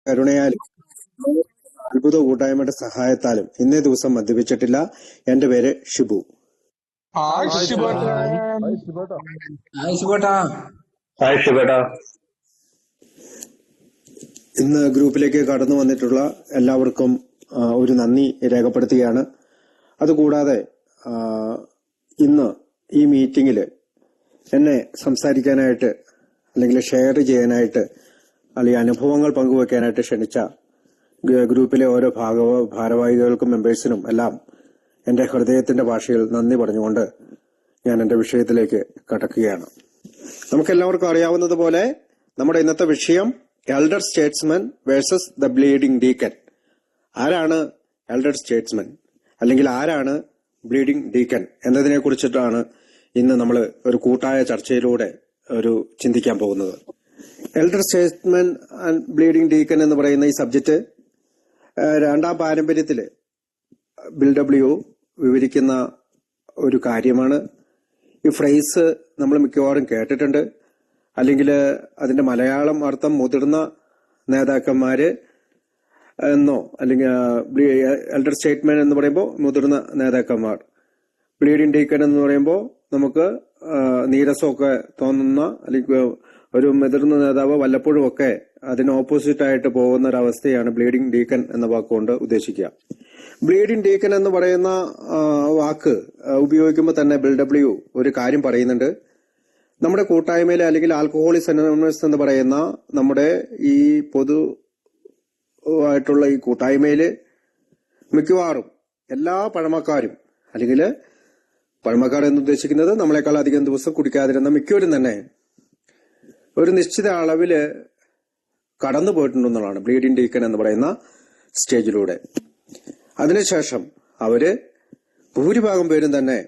കരുണയാലും അത്ഭുത കൂട്ടായ്മയുടെ സഹായത്താലും ഇന്നേ ദിവസം മദ്യപിച്ചിട്ടില്ല. എന്റെ പേര് ഷിബു. ഇന്ന് ഗ്രൂപ്പിലേക്ക് കടന്നു വന്നിട്ടുള്ള എല്ലാവർക്കും ഒരു നന്ദി രേഖപ്പെടുത്തുകയാണ്. അതുകൂടാതെ ഇന്ന് ഈ മീറ്റിംഗിൽ എന്നെ സംസാരിക്കാനായിട്ട് അല്ലെങ്കിൽ ഷെയർ ചെയ്യാനായിട്ട് അല്ലെങ്കിൽ അനുഭവങ്ങൾ പങ്കുവെക്കാനായിട്ട് ക്ഷണിച്ച ഗ്രൂപ്പിലെ ഓരോ ഭാരവാഹികൾക്കും മെമ്പേഴ്സിനും എല്ലാം എന്റെ ഹൃദയത്തിന്റെ ഭാഷയിൽ നന്ദി പറഞ്ഞുകൊണ്ട് ഞാൻ എന്റെ വിഷയത്തിലേക്ക് കടക്കുകയാണ്. നമുക്കെല്ലാവർക്കും അറിയാവുന്നതുപോലെ നമ്മുടെ ഇന്നത്തെ വിഷയം elder statesman versus the bleeding deacon. ആരാണ് എൽഡർ സ്റ്റേറ്റ്സ്മാൻ അല്ലെങ്കിൽ ആരാണ് ബ്ലീഡിംഗ് ഡീക്കൻ എന്നതിനെ കുറിച്ചിട്ടാണ് ഇന്ന് നമ്മൾ ഒരു കൂട്ടായ ചർച്ചയിലൂടെ ചിന്തിക്കാൻ പോകുന്നത്. Elder statesman and bleeding deacon എന്ന് പറയുന്ന ഈ സബ്ജക്ട് രണ്ടാം പാരമ്പര്യത്തില് ബിൽഡബ്ല്യു വിവരിക്കുന്ന ഒരു കാര്യമാണ്. ഈ ഫ്രേസ് നമ്മൾ മിക്കവാറും കേട്ടിട്ടുണ്ട്, അല്ലെങ്കിൽ അതിന്റെ മലയാളം അർത്ഥം മുതിർന്ന നേതാക്കന്മാര് എന്നോ, അല്ലെങ്കിൽ എൽഡർ സ്റ്റേറ്റ്സ്മാൻ എന്ന് പറയുമ്പോൾ മുതിർന്ന നേതാക്കന്മാർ, ബ്ലീഡിംഗ് ഡീക്കൻ എന്ന് പറയുമ്പോൾ നമുക്ക് നീരസമൊക്കെ തോന്നുന്ന അല്ലെങ്കിൽ ഒരു മുതിർന്ന നേതാവ് വല്ലപ്പോഴും ഒക്കെ അതിന് ഓപ്പോസിറ്റ് ആയിട്ട് പോകുന്ന ഒരവസ്ഥയാണ് ബ്ലീഡിംഗ് ഡീക്കൻ എന്ന വാക്കുകൊണ്ട് ഉദ്ദേശിക്കുക. ബ്ലീഡിംഗ് ഡീക്കൻ എന്ന് പറയുന്ന വാക്ക് ഉപയോഗിക്കുമ്പോൾ തന്നെ ബിൽഡബ്ല്യു ഒരു കാര്യം പറയുന്നുണ്ട്. നമ്മുടെ കൂട്ടായ്മയിലെ അല്ലെങ്കിൽ ആൽക്കഹോളിക്സ് അനോണിമസ് എന്ന് പറയുന്ന നമ്മുടെ ഈ പൊതുവായിട്ടുള്ള ഈ കൂട്ടായ്മയില് മിക്കവാറും എല്ലാ പഴമക്കാരും, അല്ലെങ്കിൽ പഴമക്കാർ എന്ന് ഉദ്ദേശിക്കുന്നത് നമ്മളെക്കാൾ അധികം ദിവസം കുടിക്കാതിരുന്ന മിക്കവരും തന്നെ ഒരു നിശ്ചിത അളവില് കടന്നു പോയിട്ടുണ്ടെന്നുള്ളതാണ് ബ്ലീഡിംഗ് ഡീക്കൻ എന്ന് പറയുന്ന സ്റ്റേജിലൂടെ. അതിനുശേഷം ഭൂരിഭാഗം പേരും തന്നെ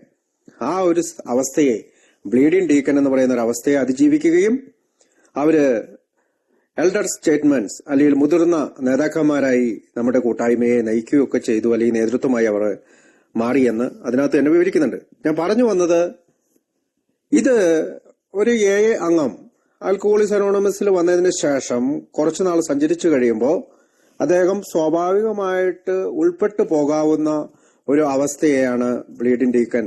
ആ ഒരു അവസ്ഥയെ, ബ്ലീഡിംഗ് ഡീക്കൻ എന്ന് പറയുന്ന ഒരു അവസ്ഥയെ അതിജീവിക്കുകയും എൽഡർ സ്റ്റേറ്റ്മെന്റ്സ് അല്ലെങ്കിൽ മുതിർന്ന നേതാക്കന്മാരായി നമ്മുടെ കൂട്ടായ്മയെ നയിക്കുകയൊക്കെ ചെയ്തു, അല്ലെങ്കിൽ നേതൃത്വമായി അവർ മാറിയെന്ന് അതിനകത്ത് തന്നെ വിവരിക്കുന്നുണ്ട്. ഞാൻ പറഞ്ഞു വന്നത്, ഇത് ഒരു അംഗം ആൽക്കഹോളിക്സ് അനോണിമസിൽ വന്നതിന് ശേഷം കുറച്ചുനാൾ സഞ്ചരിച്ചു കഴിയുമ്പോൾ അദ്ദേഹം സ്വാഭാവികമായിട്ട് ഉൾപ്പെട്ടു പോകാവുന്ന ഒരു അവസ്ഥയെയാണ് ബ്ലീഡിംഗ് ഡീക്കൻ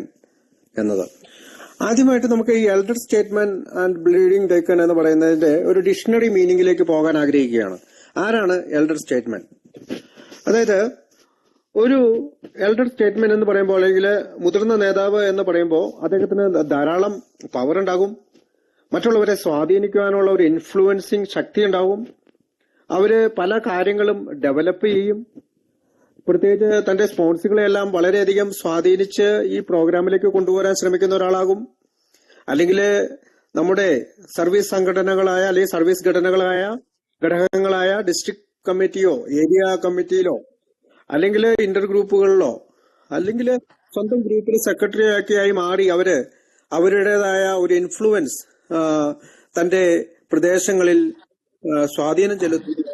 എന്നത്. ആദ്യമായിട്ട് നമുക്ക് ഈ elder statesman and bleeding deacon എന്ന് പറയുന്നതിന്റെ ഒരു ഡിക്ഷണറി മീനിങ്ങിലേക്ക് പോകാൻ ആഗ്രഹിക്കുകയാണ്. ആരാണ് എൽഡർ സ്റ്റേറ്റ്സ്മാൻ? അതായത് ഒരു എൽഡർ സ്റ്റേറ്റ്സ്മാൻ എന്ന് പറയുമ്പോൾ, അല്ലെങ്കിൽ മുതിർന്ന നേതാവ് എന്ന് പറയുമ്പോൾ അദ്ദേഹത്തിന് ധാരാളം പവർ ഉണ്ടാകും, മറ്റുള്ളവരെ സ്വാധീനിക്കുവാനുള്ള ഒരു ഇൻഫ്ലുവൻസിങ് ശക്തി ഉണ്ടാവും, അവര് പല കാര്യങ്ങളും ഡെവലപ്പ് ചെയ്യും, പ്രത്യേകിച്ച് തന്റെ സ്പോൺസുകളെല്ലാം വളരെയധികം സ്വാധീനിച്ച് ഈ പ്രോഗ്രാമിലേക്ക് കൊണ്ടുവരാൻ ശ്രമിക്കുന്ന ഒരാളാകും. അല്ലെങ്കിൽ നമ്മുടെ സർവീസ് സംഘടനകളായ അല്ലെങ്കിൽ സർവീസ് ഘടകങ്ങളായ ഡിസ്ട്രിക്ട് കമ്മിറ്റിയോ ഏരിയ കമ്മിറ്റിയിലോ അല്ലെങ്കിൽ ഇന്റർ ഗ്രൂപ്പുകളിലോ അല്ലെങ്കിൽ സ്വന്തം ഗ്രൂപ്പിൽ സെക്രട്ടറി ആയി മാറി അവരുടേതായ ഒരു ഇൻഫ്ലുവൻസ് തന്റെ പ്രദേശങ്ങളിൽ സ്വാധീനം ചെലുത്തുന്ന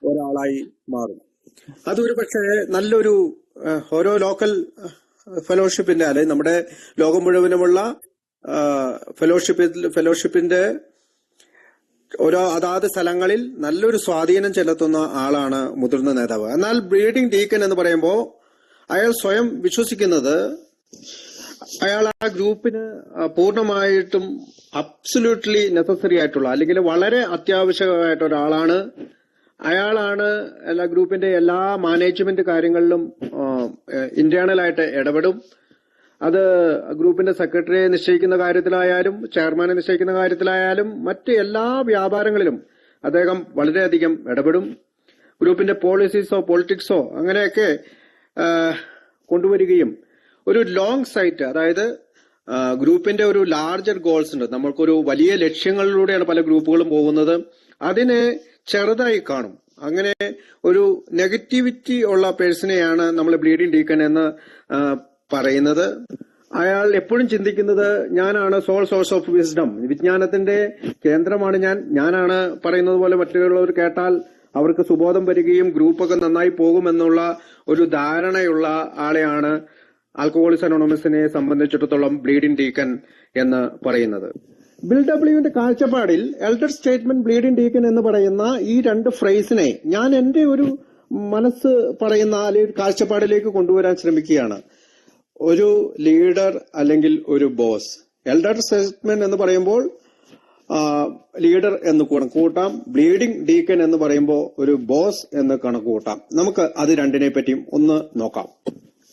ഒരാളായി മാറും. അതൊരു പക്ഷേ നല്ലൊരു ഓരോ ലോക്കൽ ഫെലോഷിപ്പിന്റെ അല്ലെങ്കിൽ നമ്മുടെ ലോകം മുഴുവനുമുള്ള ഫെലോഷിപ്പിന്റെ ഓരോ അതാത് സ്ഥലങ്ങളിൽ നല്ലൊരു സ്വാധീനം ചെലുത്തുന്ന ആളാണ് മുതിർന്ന നേതാവ്. എന്നാൽ ബ്ലീഡിംഗ് ഡീക്കൻ എന്ന് പറയുമ്പോൾ അയാൾ സ്വയം വിശ്വസിക്കുന്നത് അയാൾ ആ ഗ്രൂപ്പിന് പൂർണ്ണമായിട്ടും അബ്സല്യൂട്ട്ലി നെസസറി ആയിട്ടുള്ള അല്ലെങ്കിൽ വളരെ അത്യാവശ്യമായിട്ട് ഒരാളാണ്. അയാളാണ് എല്ലാ ഗ്രൂപ്പിന്റെ എല്ലാ മാനേജ്മെന്റ് കാര്യങ്ങളിലും ഇന്റേണലായിട്ട് ഇടപെടും. അത് ഗ്രൂപ്പിന്റെ സെക്രട്ടറിയെ നിശ്ചയിക്കുന്ന കാര്യത്തിലായാലും ചെയർമാനെ നിശ്ചയിക്കുന്ന കാര്യത്തിലായാലും മറ്റ് എല്ലാ വ്യാപാരങ്ങളിലും അദ്ദേഹം വളരെയധികം ഇടപെടും. ഗ്രൂപ്പിന്റെ പോളിസീസോ പൊളിറ്റിക്സോ അങ്ങനെയൊക്കെ കൊണ്ടുവരികയും ഒരു ലോങ് സൈറ്റ്, അതായത് ഗ്രൂപ്പിന്റെ ഒരു ലാർജർ ഗോൾസ് ഉണ്ട്, നമ്മൾക്കൊരു വലിയ ലക്ഷ്യങ്ങളിലൂടെയാണ് പല ഗ്രൂപ്പുകളും പോകുന്നത്, അതിനെ ചെറുതായി കാണും. അങ്ങനെ ഒരു നെഗറ്റിവിറ്റി ഉള്ള പേഴ്സണെയാണ് നമ്മൾ ബ്ലീഡിംഗ് ഡീക്കൻ എന്ന് പറയുന്നത്. അയാൾ എപ്പോഴും ചിന്തിക്കുന്നത് ഞാനാണ് സോൾ സോഴ്സ് ഓഫ് വിസ്ഡം, വിജ്ഞാനത്തിന്റെ കേന്ദ്രമാണ് ഞാനാണ് പറയുന്നത് പോലെ മറ്റുള്ളവർ കേട്ടാൽ അവർക്ക് സുബോധം വരികയും ഗ്രൂപ്പൊക്കെ നന്നായി പോകുമെന്നുള്ള ഒരു ധാരണയുള്ള ആളെയാണ് ആൽക്കഹോളിക്സ് അനോണിമസിനെ സംബന്ധിച്ചിടത്തോളം ബ്ലീഡിംഗ് ഡീക്കൻ എന്ന് പറയുന്നത്. ബിൽ ഡബ്ല്യുവിന്റെ കാഴ്ചപ്പാടിൽ എൽഡർ സ്റ്റേറ്റ്മെന്റ്, ബ്ലീഡിംഗ് ഡീക്കൻ എന്ന് പറയുന്ന ഈ രണ്ട് ഫ്രേസിനെ ഞാൻ എന്റെ ഒരു മനസ്സ് പറയുന്ന അല്ലെങ്കിൽ കാഴ്ചപ്പാടിലേക്ക് കൊണ്ടുവരാൻ ശ്രമിക്കുകയാണ്. ഒരു ലീഡർ അല്ലെങ്കിൽ ഒരു ബോസ്. എൽഡർ സ്റ്റേറ്റ്മെന്റ് എന്ന് പറയുമ്പോൾ ലീഡർ എന്ന് കണക്കുകൂട്ടാം. ബ്ലീഡിംഗ് ഡീക്കൻ എന്ന് പറയുമ്പോൾ ഒരു ബോസ് എന്ന് കണക്കുകൂട്ടാം. നമുക്ക് അത് രണ്ടിനെ പറ്റിയും ഒന്ന് നോക്കാം.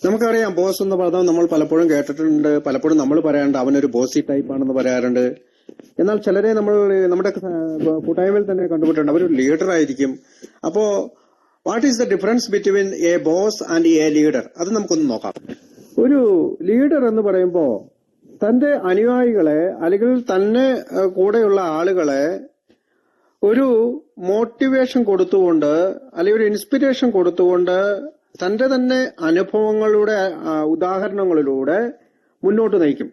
നമുക്കറിയാം, ബോസ് എന്ന് പറഞ്ഞാൽ നമ്മൾ പലപ്പോഴും കേട്ടിട്ടുണ്ട്, പലപ്പോഴും നമ്മൾ പറയാറുണ്ട് അവനൊരു ബോസി ടൈപ്പ് ആണെന്ന് പറയാറുണ്ട്. എന്നാൽ ചിലരെ നമ്മൾ നമ്മുടെ കൂട്ടായ്മയിൽ തന്നെ കണ്ടുപിടിട്ടുണ്ട്, അവരൊരു ലീഡർ ആയിരിക്കും. അപ്പോ what is the difference between A boss and A leader? അത് നമുക്കൊന്ന് നോക്കാം. ഒരു ലീഡർ എന്ന് പറയുമ്പോൾ തന്റെ അനുയായികളെ അല്ലെങ്കിൽ തന്നെ കൂടെയുള്ള ആളുകളെ ഒരു മോട്ടിവേഷൻ കൊടുത്തുകൊണ്ട് അല്ലെങ്കിൽ ഒരു ഇൻസ്പിരേഷൻ കൊടുത്തുകൊണ്ട് തന്റെ തന്നെ അനുഭവങ്ങളുടെ ഉദാഹരണങ്ങളിലൂടെ മുന്നോട്ട് നയിക്കും.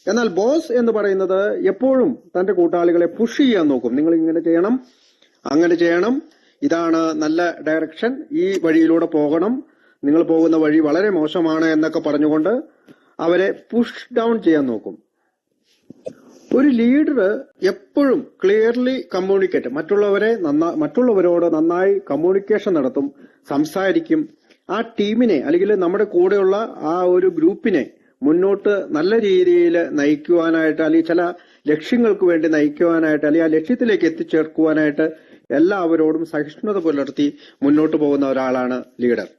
എന്നാൽ ബോസ് എന്ന് പറയുന്നത് എപ്പോഴും തന്റെ കൂട്ടാളികളെ പുഷ് ചെയ്യാൻ നോക്കും. നിങ്ങൾ ഇങ്ങനെ ചെയ്യണം, അങ്ങനെ ചെയ്യണം, ഇതാണ് നല്ല ഡയറക്ഷൻ, ഈ വഴിയിലൂടെ പോകണം, നിങ്ങൾ പോകുന്ന വഴി വളരെ മോശമാണ് എന്നൊക്കെ പറഞ്ഞുകൊണ്ട് അവരെ പുഷ് ഡൗൺ ചെയ്യാൻ നോക്കും. ഒരു ലീഡർ എപ്പോഴും ക്ലിയർലി കമ്മ്യൂണിക്കേറ്റ്, മറ്റുള്ളവരോട് നന്നായി കമ്മ്യൂണിക്കേഷൻ നടത്തും, സംസാരിക്കും. ആ ടീമിനെ അല്ലെങ്കിൽ നമ്മുടെ കൂടെയുള്ള ആ ഒരു ഗ്രൂപ്പിനെ മുന്നോട്ട് നല്ല രീതിയിൽ നയിക്കുവാനായിട്ട്, അല്ലെങ്കിൽ ചില ലക്ഷ്യങ്ങൾക്ക് വേണ്ടി നയിക്കുവാനായിട്ട്, അല്ലെങ്കിൽ ആ ലക്ഷ്യത്തിലേക്ക് എത്തിച്ചേർക്കുവാനായിട്ട് എല്ലാവരോടും സഹിഷ്ണുത പുലർത്തി മുന്നോട്ട് പോകുന്ന ഒരാളാണ് ലീഡർ.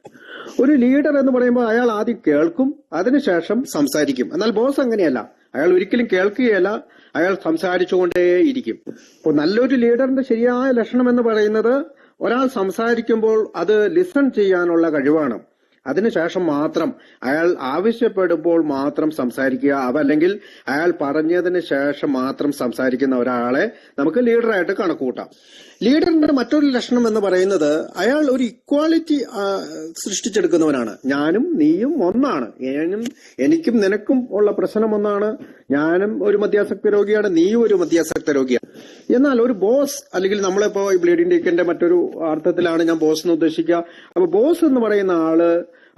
ഒരു ലീഡർ എന്ന് പറയുമ്പോൾ അയാൾ ആദ്യം കേൾക്കും, അതിനുശേഷം സംസാരിക്കും. എന്നാൽ ബോസ് അങ്ങനെയല്ല, അയാൾ ഒരിക്കലും കേൾക്കുകയല്ല, അയാൾ സംസാരിച്ചുകൊണ്ടേയിരിക്കും. അപ്പോൾ നല്ലൊരു ലീഡറിന്റെ ശരിയായ ലക്ഷണം എന്ന് പറയുന്നത് ഒരാൾ സംസാരിക്കുമ്പോൾ അത് ലിസൺ ചെയ്യാനുള്ള കഴിവാണ്. അതിനുശേഷം മാത്രം അയാൾ ആവശ്യപ്പെടുമ്പോൾ മാത്രം സംസാരിക്കുക, അതല്ലെങ്കിൽ അയാൾ പറഞ്ഞതിന് ശേഷം മാത്രം സംസാരിക്കുന്ന ഒരാളെ നമുക്ക് ലീഡറായിട്ട് കണക്കുകൂട്ടാം. ലീഡറിന്റെ മറ്റൊരു ലക്ഷണം എന്ന് പറയുന്നത് അയാൾ ഒരു ഇക്വാളിറ്റി സൃഷ്ടിച്ചെടുക്കുന്നവനാണ്. ഞാനും നീയും ഒന്നാണ്, എനിക്കും നിനക്കും ഉള്ള പ്രശ്നം ഒന്നാണ്, ഞാനും ഒരു മദ്യാസക്ത രോഗിയാണ്, നീയും ഒരു മദ്യാസക്ത രോഗിയാണ്. എന്നാൽ ഒരു ബോസ്, അല്ലെങ്കിൽ നമ്മളിപ്പോ ഈ ബ്ലീഡിംഗ് ഡീക്കന്റെ മറ്റൊരു അർത്ഥത്തിലാണ് ഞാൻ ബോസ് എന്ന് ഉദ്ദേശിക്കുക. അപ്പൊ ബോസ് എന്ന് പറയുന്ന ആള്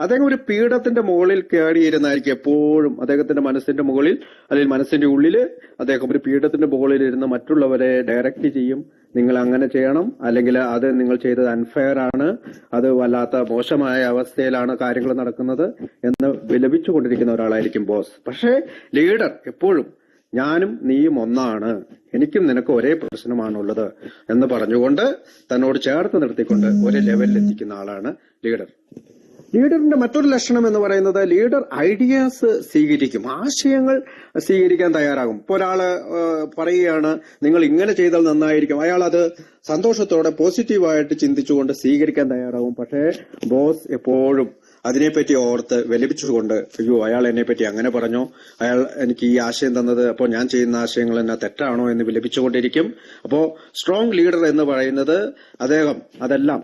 അദ്ദേഹം ഒരു പീഠത്തിന്റെ മുകളിൽ കയറിയിരുന്നായിരിക്കും എപ്പോഴും. അദ്ദേഹത്തിന്റെ മനസ്സിന്റെ മുകളിൽ അല്ലെങ്കിൽ മനസ്സിന്റെ ഉള്ളില് അദ്ദേഹം ഒരു പീഠത്തിന്റെ മുകളിൽ ഇരുന്ന് മറ്റുള്ളവരെ ഡയറക്റ്റ് ചെയ്യും. നിങ്ങൾ അങ്ങനെ ചെയ്യണം, അല്ലെങ്കിൽ അത് നിങ്ങൾ ചെയ്തത് അൺഫെയർ ആണ്, അത് വല്ലാത്ത മോശമായ അവസ്ഥയിലാണ് കാര്യങ്ങൾ നടക്കുന്നത് എന്ന് വിലപിച്ചുകൊണ്ടിരിക്കുന്ന ഒരാളായിരിക്കും ബോസ്. പക്ഷേ ലീഡർ എപ്പോഴും ഞാനും നീയും ഒന്നാണ്, എനിക്കും നിനക്കും ഒരേ പ്രശ്നമാണുള്ളത് എന്ന് പറഞ്ഞുകൊണ്ട് തന്നോട് ചേർത്ത് നിർത്തിക്കൊണ്ട് ഒരേ ലെവലിൽ എത്തിക്കുന്ന ആളാണ് ലീഡർ. ലീഡറിന്റെ മറ്റൊരു ലക്ഷണം എന്ന് പറയുന്നത് ലീഡർ ഐഡിയാസ് സ്വീകരിക്കും, ആശയങ്ങൾ സ്വീകരിക്കാൻ തയ്യാറാകും. ഇപ്പോൾ ഒരാള് പറയുകയാണ് നിങ്ങൾ ഇങ്ങനെ ചെയ്താൽ നന്നായിരിക്കും, അയാൾ അത് സന്തോഷത്തോടെ പോസിറ്റീവായിട്ട് ചിന്തിച്ചുകൊണ്ട് സ്വീകരിക്കാൻ തയ്യാറാകും. പക്ഷേ ബോസ് എപ്പോഴും അതിനെപ്പറ്റി ഓർത്ത് വിലപിച്ചുകൊണ്ട്, അയ്യോ അയാൾ എന്നെപ്പറ്റി അങ്ങനെ പറഞ്ഞോ, അയാൾ എനിക്ക് ഈ ആശയം തന്നത്, അപ്പോൾ ഞാൻ ചെയ്യുന്ന ആശയങ്ങൾ എന്നാ തെറ്റാണോ എന്ന് വിലപിച്ചുകൊണ്ടിരിക്കും. അപ്പോ സ്ട്രോങ് ലീഡർ എന്ന് പറയുന്നത് അദ്ദേഹം അതെല്ലാം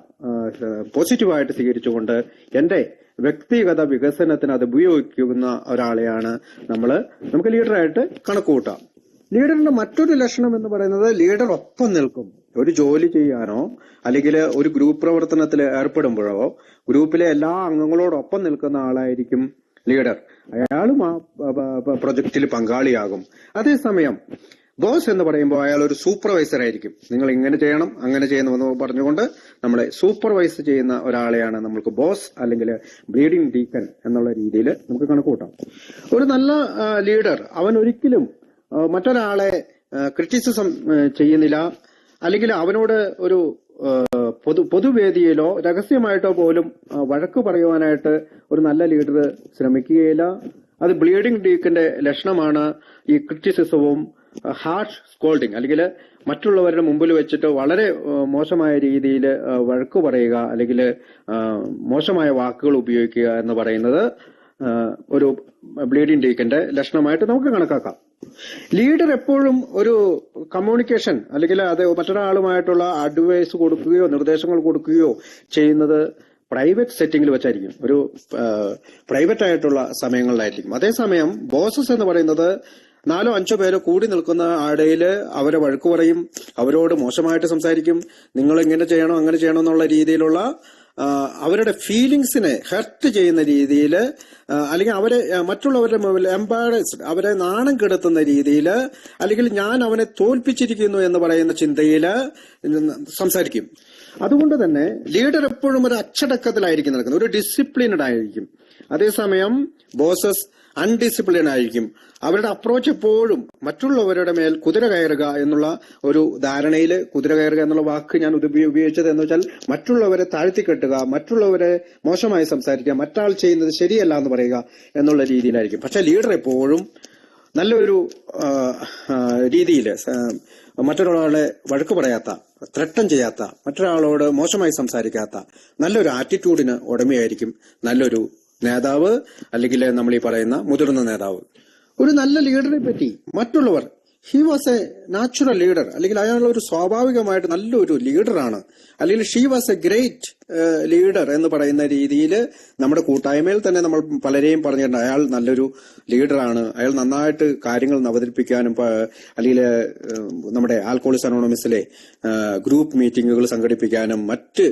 പോസിറ്റീവായിട്ട് സ്വീകരിച്ചുകൊണ്ട് എന്റെ വ്യക്തിഗത വികസനത്തിന് അത് ഉപയോഗിക്കുന്ന ഒരാളെയാണ് നമുക്ക് ലീഡറായിട്ട് കണക്കുകൂട്ടാം. ലീഡറിന്റെ മറ്റൊരു ലക്ഷണം എന്ന് പറയുന്നത് ലീഡർ ഒപ്പം നിൽക്കും. ഒരു ജോലി ചെയ്യാനോ അല്ലെങ്കിൽ ഒരു ഗ്രൂപ്പ് പ്രവർത്തനത്തിൽ ഏർപ്പെടുമ്പോഴോ ഗ്രൂപ്പിലെ എല്ലാ അംഗങ്ങളോടൊപ്പം നിൽക്കുന്ന ആളായിരിക്കും ലീഡർ. അയാളും ആ പ്രൊജക്റ്റിൽ പങ്കാളിയാകും. അതേസമയം ബോസ് എന്ന് പറയുമ്പോൾ അയാൾ ഒരു സൂപ്പർവൈസർ ആയിരിക്കും. നിങ്ങൾ ഇങ്ങനെ ചെയ്യണം, അങ്ങനെ ചെയ്യണമെന്ന് പറഞ്ഞുകൊണ്ട് നമ്മളെ സൂപ്പർവൈസ് ചെയ്യുന്ന ഒരാളെയാണ് നമ്മൾക്ക് ബോസ് അല്ലെങ്കിൽ ബ്ലീഡിംഗ് ഡീക്കൻ എന്നുള്ള രീതിയിൽ നമുക്ക് കണക്കുകൂട്ടാം. ഒരു നല്ല ലീഡർ അവൻ ഒരിക്കലും മറ്റൊരാളെ ക്രിറ്റിസിസം ചെയ്യുന്നില്ല, അല്ലെങ്കിൽ അവനോട് ഒരു പൊതുവേദിയിലോ രഹസ്യമായിട്ടോ പോലും വഴക്ക് പറയുവാനായിട്ട് ഒരു നല്ല ലീഡർ ശ്രമിക്കുകയില്ല. അത് ബ്ലീഡിംഗ് ഡീക്കന്റെ ലക്ഷണമാണ്. ഈ ക്രിറ്റിസിസവും ഹാർഷ് സ്കോൾഡിങ്, അല്ലെങ്കിൽ മറ്റുള്ളവരുടെ മുമ്പിൽ വെച്ചിട്ട് വളരെ മോശമായ രീതിയിൽ വഴക്ക് പറയുക അല്ലെങ്കിൽ മോശമായ വാക്കുകൾ ഉപയോഗിക്കുക എന്ന് പറയുന്നത് ഒരു ബ്ലീഡിംഗ് ഡീക്കന്റെ ലക്ഷണമായിട്ട് നമുക്ക് കണക്കാക്കാം. ലീഡർ എപ്പോഴും ഒരു കമ്മ്യൂണിക്കേഷൻ അല്ലെങ്കിൽ അത് മറ്റൊരാളുമായിട്ടുള്ള അഡ്വൈസ് കൊടുക്കുകയോ നിർദ്ദേശങ്ങൾ കൊടുക്കുകയോ ചെയ്യുന്നത് പ്രൈവറ്റ് സെറ്റിംഗിൽ വെച്ചായിരിക്കും, ഒരു പ്രൈവറ്റ് ആയിട്ടുള്ള സമയങ്ങളിലായിരിക്കും. അതേസമയം ബോസസ് എന്ന് പറയുന്നത് 4-5 പേര് കൂടി നിൽക്കുന്ന ഇടയിൽ അവരെ വഴക്ക് പറയും, അവരോട് മോശമായിട്ട് സംസാരിക്കും, നിങ്ങൾ ഇങ്ങനെ ചെയ്യണം അങ്ങനെ ചെയ്യണം എന്നുള്ള രീതിയിലുള്ള അവരുടെ ഫീലിങ്സിനെ ഹെർട്ട് ചെയ്യുന്ന രീതിയിൽ, അല്ലെങ്കിൽ അവരെ മറ്റുള്ളവരുടെ മുമ്പിൽ എംബാരസ്ഡ്, അവരെ നാണം കെടുത്തുന്ന രീതിയിൽ, അല്ലെങ്കിൽ ഞാൻ അവനെ തോൽപ്പിച്ചിരിക്കുന്നു എന്ന് പറയുന്ന ചിന്തയിൽ സംസാരിക്കും. അതുകൊണ്ട് തന്നെ ലീഡർ എപ്പോഴും ഒരു അച്ചടക്കത്തിലായിരിക്കും നടക്കുന്നത്, ഒരു ഡിസിപ്ലിനഡ് ആയിരിക്കും. അതേസമയം ബോസസ് അൺഡിസിപ്ലിൻഡ് ആയിരിക്കും. അവരുടെ അപ്രോച്ച് എപ്പോഴും മറ്റുള്ളവരുടെ മേൽ കുതിര കയറുക എന്നുള്ള ഒരു ധാരണയിൽ, കുതിര കയറുക എന്നുള്ള വാക്ക് ഞാൻ ഉപയോഗിച്ചത് എന്ന് വെച്ചാൽ മറ്റുള്ളവരെ താഴ്ത്തിക്കെട്ടുക, മറ്റുള്ളവരെ മോശമായി സംസാരിക്കുക, മറ്റാൾ ചെയ്യുന്നത് ശരിയല്ല എന്ന് പറയുക എന്നുള്ള രീതിയിലായിരിക്കും. പക്ഷെ ലീഡർ എപ്പോഴും നല്ലൊരു രീതിയിൽ മറ്റൊരാളെ വഴക്ക് പറയാത്ത, ത്രട്ടം ചെയ്യാത്ത, മറ്റൊരാളോട് മോശമായി സംസാരിക്കാത്ത നല്ലൊരു ആറ്റിറ്റ്യൂഡിന് ഉടമയായിരിക്കും നല്ലൊരു നേതാവ്, അല്ലെങ്കിൽ നമ്മൾ ഈ പറയുന്ന മുതിർന്ന നേതാവ്. ഒരു നല്ല ലീഡറെ പറ്റി മറ്റുള്ളവർ, he was A natural leader, അല്ലെങ്കിൽ അയാൾ ഒരു സ്വാഭാവികമായിട്ട് നല്ലൊരു ലീഡറാണ്, അല്ലെങ്കിൽ she was A great leader എന്ന് പറയുന്ന രീതിയിൽ നമ്മുടെ കൂട്ടായ്മയിൽ തന്നെ നമ്മൾ പലരെയും പറഞ്ഞിട്ടുണ്ട്, അയാൾ നല്ലൊരു ലീഡറാണ്, അയാൾ നന്നായിട്ട് കാര്യങ്ങൾ അവതരിപ്പിക്കാനും, അല്ലെങ്കിൽ നമ്മുടെ ആൽക്കഹോളിക്സ് അനോണിമസിലെ ഗ്രൂപ്പ് മീറ്റിംഗുകൾ സംഘടിപ്പിക്കാനും, മറ്റ്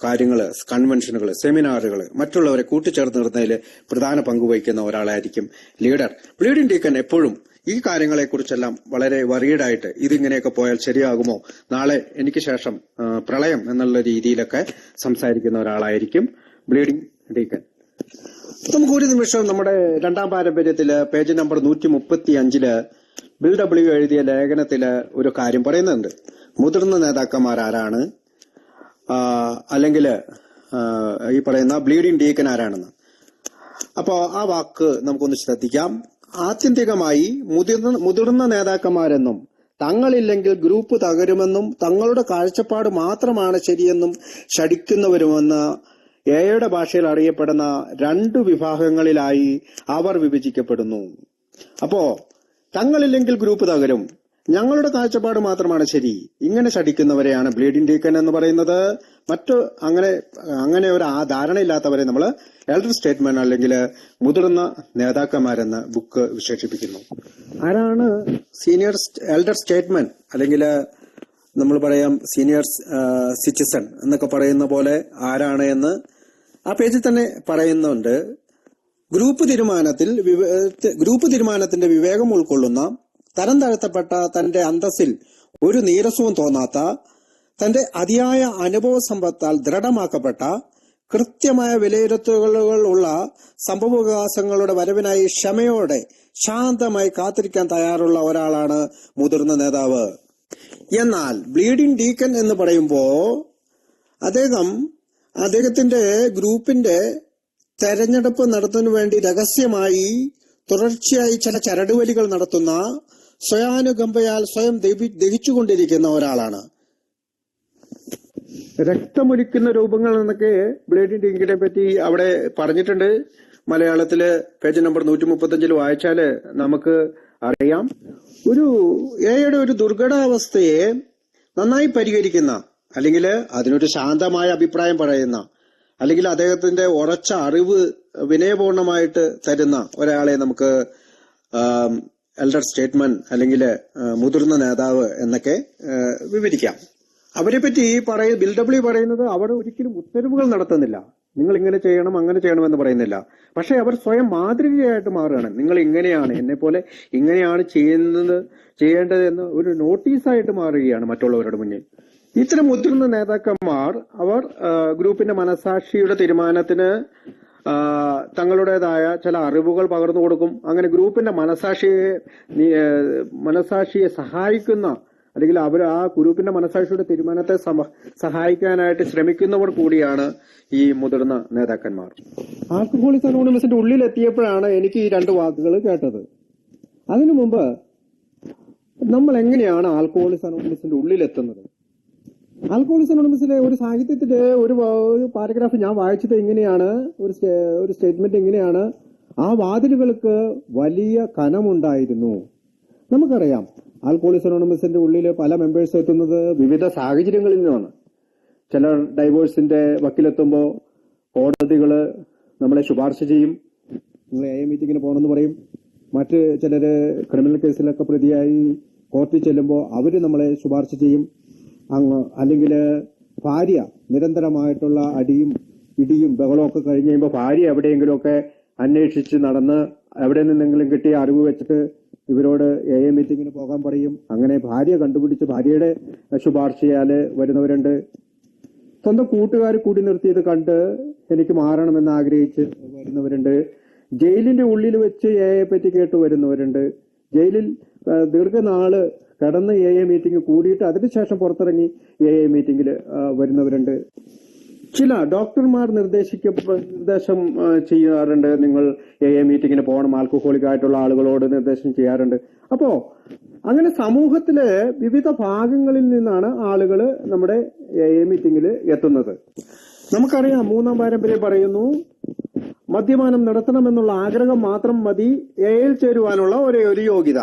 കാര്യങ്ങൾ, കൺവെൻഷനുകൾ, സെമിനാറുകൾ, മറ്റുള്ളവരെ കൂട്ടിച്ചേർത്ത് നിർത്തുന്നതിൽ പ്രധാന പങ്ക് വഹിക്കുന്ന ഒരാളായിരിക്കും ലീഡർ. ബ്ലീഡിംഗ് ഡീക്കൻ എപ്പോഴും ഈ കാര്യങ്ങളെക്കുറിച്ചെല്ലാം വളരെ വറീഡായിട്ട്, ഇതിങ്ങനെയൊക്കെ പോയാൽ ശരിയാകുമോ, നാളെ എനിക്ക് ശേഷം പ്രളയം എന്നുള്ള രീതിയിലൊക്കെ സംസാരിക്കുന്ന ഒരാളായിരിക്കും ബ്ലീഡിംഗ് ഡീക്കൻ. നമുക്ക് ഒരു നിമിഷം നമ്മുടെ രണ്ടാം പാരമ്പര്യത്തില് പേജ് നമ്പർ 135 ബിൽ ഡബ്ല്യു എഴുതിയ ലേഖനത്തില് ഒരു കാര്യം പറയുന്നുണ്ട്. മുതിർന്ന നേതാക്കന്മാർ ആരാണ്, അല്ലെങ്കിൽ ഈ പറയുന്ന ബ്ലീഡിംഗ് ഡീക്കൻ ആരാണെന്ന്. അപ്പോ ആ വാക്ക് നമുക്കൊന്ന് ശ്രദ്ധിക്കാം. ആത്യന്തികമായി മുതിർന്ന നേതാക്കന്മാരെന്നും തങ്ങളില്ലെങ്കിൽ ഗ്രൂപ്പ് തകരുമെന്നും തങ്ങളുടെ കാഴ്ചപ്പാട് മാത്രമാണ് ശരിയെന്നും ശഠിക്കുന്നവരുമെന്ന് എയുടെ ഭാഷയിൽ അറിയപ്പെടുന്ന 2 വിഭാഗങ്ങളിലായി അവർ വിഭജിക്കപ്പെടുന്നു. അപ്പോ തങ്ങളില്ലെങ്കിൽ ഗ്രൂപ്പ് തകരും, ഞങ്ങളുടെ കാഴ്ചപ്പാട് മാത്രമാണ് ശരി, ഇങ്ങനെ ശഠിക്കുന്നവരെയാണ് ബ്ലീഡിംഗ് ഡീക്കൻ എന്ന് പറയുന്നത്. മറ്റു അങ്ങനെ ഒരു ധാരണയില്ലാത്തവരെ നമ്മൾ എൽഡർ സ്റ്റേറ്റ്മെന്റ് അല്ലെങ്കിൽ മുതിർന്ന നേതാക്കന്മാരെന്ന് ബുക്ക് വിശേഷിപ്പിക്കുന്നു. ആരാണ് സീനിയർ എൽഡർ സ്റ്റേറ്റ്മെന്റ്, അല്ലെങ്കിൽ നമ്മൾ പറയാം സീനിയർ സിറ്റിസൺ എന്നൊക്കെ പറയുന്ന പോലെ ആരാണ് എന്ന് ആ പേജിൽ തന്നെ പറയുന്നുണ്ട്. ഗ്രൂപ്പ് തീരുമാനത്തിന്റെ വിവേകം ഉൾക്കൊള്ളുന്ന, തരം താഴ്ത്തപ്പെട്ട, തന്റെ അന്തസ്സിൽ ഒരു നീരസവും തോന്നാത്ത, തന്റെ അതിയായ അനുഭവ സമ്പത്താൽ ദൃഢമാക്കപ്പെട്ട, കൃത്യമായ വിലയിരുത്തലുകൾ ഉള്ള സംഭവവികാസങ്ങളുടെ വരവിനായി ക്ഷമയോടെ ശാന്തമായി കാത്തിരിക്കാൻ തയ്യാറുള്ള ഒരാളാണ് മുതിർന്ന നേതാവ്. എന്നാൽ ബ്ലീഡിംഗ് ഡീക്കൻ എന്ന് പറയുമ്പോ അദ്ദേഹത്തിന്റെ ഗ്രൂപ്പിന്റെ തെരഞ്ഞെടുപ്പ് നടത്തുന്നതിനു വേണ്ടി രഹസ്യമായി തുടർച്ചയായി ചില ചരടുവലികൾ നടത്തുന്ന, സ്വയാനുകമ്പയാൽ സ്വയം ദഹിച്ചുകൊണ്ടിരിക്കുന്ന ഒരാളാണ്. രക്തമൊലിക്കുന്ന രൂപങ്ങൾ എന്നൊക്കെ ബ്ലീഡിംഗ് ഡീക്കനെ പറ്റി അവിടെ പറഞ്ഞിട്ടുണ്ട്. മലയാളത്തില് പേജ് നമ്പർ 135 വായിച്ചാല് നമുക്ക് അറിയാം. എയുടെ ഒരു ദുർഘടാവസ്ഥയെ നന്നായി പരിഹരിക്കുന്ന, അല്ലെങ്കിൽ അതിനൊരു ശാന്തമായ അഭിപ്രായം പറയുന്ന, അല്ലെങ്കിൽ അദ്ദേഹത്തിന്റെ ഉറച്ച അറിവ് വിനയപൂർണമായിട്ട് തരുന്ന ഒരാളെ നമുക്ക് എൽഡർ സ്റ്റേറ്റ്മെന്റ് അല്ലെങ്കിൽ മുതിർന്ന നേതാവ് എന്നൊക്കെ വിവരിക്കാം. അവരെ പറ്റി ബിൽ ഡബ്ല്യു പറയുന്നത് അവർ ഒരിക്കലും ഉത്തരവുകൾ നടത്തുന്നില്ല, നിങ്ങൾ ഇങ്ങനെ ചെയ്യണം അങ്ങനെ ചെയ്യണമെന്ന് പറയുന്നില്ല. പക്ഷെ അവർ സ്വയം മാതൃകയായിട്ട് മാറുകയാണ്. നിങ്ങൾ ഇങ്ങനെയാണ്, എന്നെ പോലെ ഇങ്ങനെയാണ് ചെയ്യേണ്ടത് എന്ന് ഒരു നോട്ടീസായിട്ട് മാറുകയാണ് മറ്റുള്ളവരുടെ മുന്നിൽ. ഇത്തരം മുതിർന്ന നേതാക്കന്മാർ അവർ ഗ്രൂപ്പിന്റെ മനസാക്ഷിയുടെ തീരുമാനത്തിന് തങ്ങളുടേതായ ചില അറിവുകൾ പകർന്നു കൊടുക്കും. അങ്ങനെ ഗ്രൂപ്പിന്റെ മനസാക്ഷിയെ സഹായിക്കുന്ന, അല്ലെങ്കിൽ അവർ ആ ഗ്രൂപ്പിന്റെ മനസാക്ഷിയുടെ തീരുമാനത്തെ സഹായിക്കാനായിട്ട് ശ്രമിക്കുന്നവർ കൂടിയാണ് ഈ മുതിർന്ന നേതാക്കന്മാർ. ആൽക്കഹോളിക്സ് അനോണിമസിന്റെ ഉള്ളിലെത്തിയപ്പോഴാണ് എനിക്ക് ഈ 2 വാക്കുകൾ കേട്ടത്. അതിനു മുമ്പ് നമ്മൾ എങ്ങനെയാണ് ആൽക്കഹോളിക്സ് അനോണിമസിന്റെ ഉള്ളിലെത്തുന്നത്? ആൽക്കഹോളിക്സ് അനോണിമസിലെ ഒരു സാഹിത്യത്തിന്റെ ഒരു പാരഗ്രാഫ് ഞാൻ വായിച്ചത് ഇങ്ങനെയാണ്, ഒരു സ്റ്റേറ്റ്മെന്റ് ഇങ്ങനെയാണ്: ആ വാതിലുകൾക്ക് വലിയ കനമുണ്ടായിരുന്നു. നമുക്കറിയാം ആൽക്കഹോളിക്സ് അനോണിമസിന്റെ ഉള്ളിൽ പല മെമ്പേഴ്സ് എത്തുന്നത് വിവിധ സാഹചര്യങ്ങളിൽ നിന്നാണ്. ചിലർ ഡൈവോഴ്സിന്റെ വക്കിലെത്തുമ്പോൾ കോടതികള് നമ്മളെ ശുപാർശ ചെയ്യും, നിങ്ങൾ എ മീറ്റിങ്ങിന് പോകണമെന്ന് പറയും. മറ്റ് ചിലര് ക്രിമിനൽ കേസിലൊക്കെ പ്രതിയായി കോർട്ടിൽ ചെല്ലുമ്പോൾ അവര് നമ്മളെ ശുപാർശ ചെയ്യും. അല്ലെങ്കിൽ ഭാര്യ നിരന്തരമായിട്ടുള്ള അടിയും ഇടിയും ബഹളവും ഒക്കെ കഴിഞ്ഞ് കഴിയുമ്പോൾ ഭാര്യ എവിടെയെങ്കിലുമൊക്കെ അന്വേഷിച്ച് നടന്ന് എവിടെ നിന്നെങ്കിലും കിട്ടിയ അറിവ് വെച്ചിട്ട് ഇവരോട് AA മീറ്റിങ്ങിന് പോകാൻ പറയും. അങ്ങനെ ഭാര്യ കണ്ടുപിടിച്ച് ഭാര്യയുടെ ശുപാർശയാല് വരുന്നവരുണ്ട്. സ്വന്തം കൂട്ടുകാർ കൂടി നിർത്തിയത് കണ്ട് എനിക്ക് മാറണമെന്ന് ആഗ്രഹിച്ച് വരുന്നവരുണ്ട്. ജയിലിന്റെ ഉള്ളിൽ വെച്ച് AA പറ്റി കേട്ട് വരുന്നവരുണ്ട്. ജയിലിൽ ദീർഘനാള് കടന്ന് AA മീറ്റിംഗ് കൂടിയിട്ട് അതിനുശേഷം പുറത്തിറങ്ങി AA മീറ്റിംഗിൽ വരുന്നവരുണ്ട്. ചില ഡോക്ടർമാർ നിർദ്ദേശം ചെയ്യാറുണ്ട്, നിങ്ങൾ AA മീറ്റിങ്ങിന് പോകണം, ആൽക്കഹോളിക് ആയിട്ടുള്ള ആളുകളോട് നിർദ്ദേശം ചെയ്യാറുണ്ട്. അപ്പോ അങ്ങനെ സമൂഹത്തിലെ വിവിധ ഭാഗങ്ങളിൽ നിന്നാണ് ആളുകൾ നമ്മുടെ AA മീറ്റിംഗിൽ എത്തുന്നത്. നമുക്കറിയാം, മൂന്നാം പാരമ്പര്യം പറയുന്നു, മദ്യപാനം നടത്തണമെന്നുള്ള ആഗ്രഹം മാത്രം മതി AA ചേരുവാനുള്ള ഒരേ ഒരു യോഗ്യത.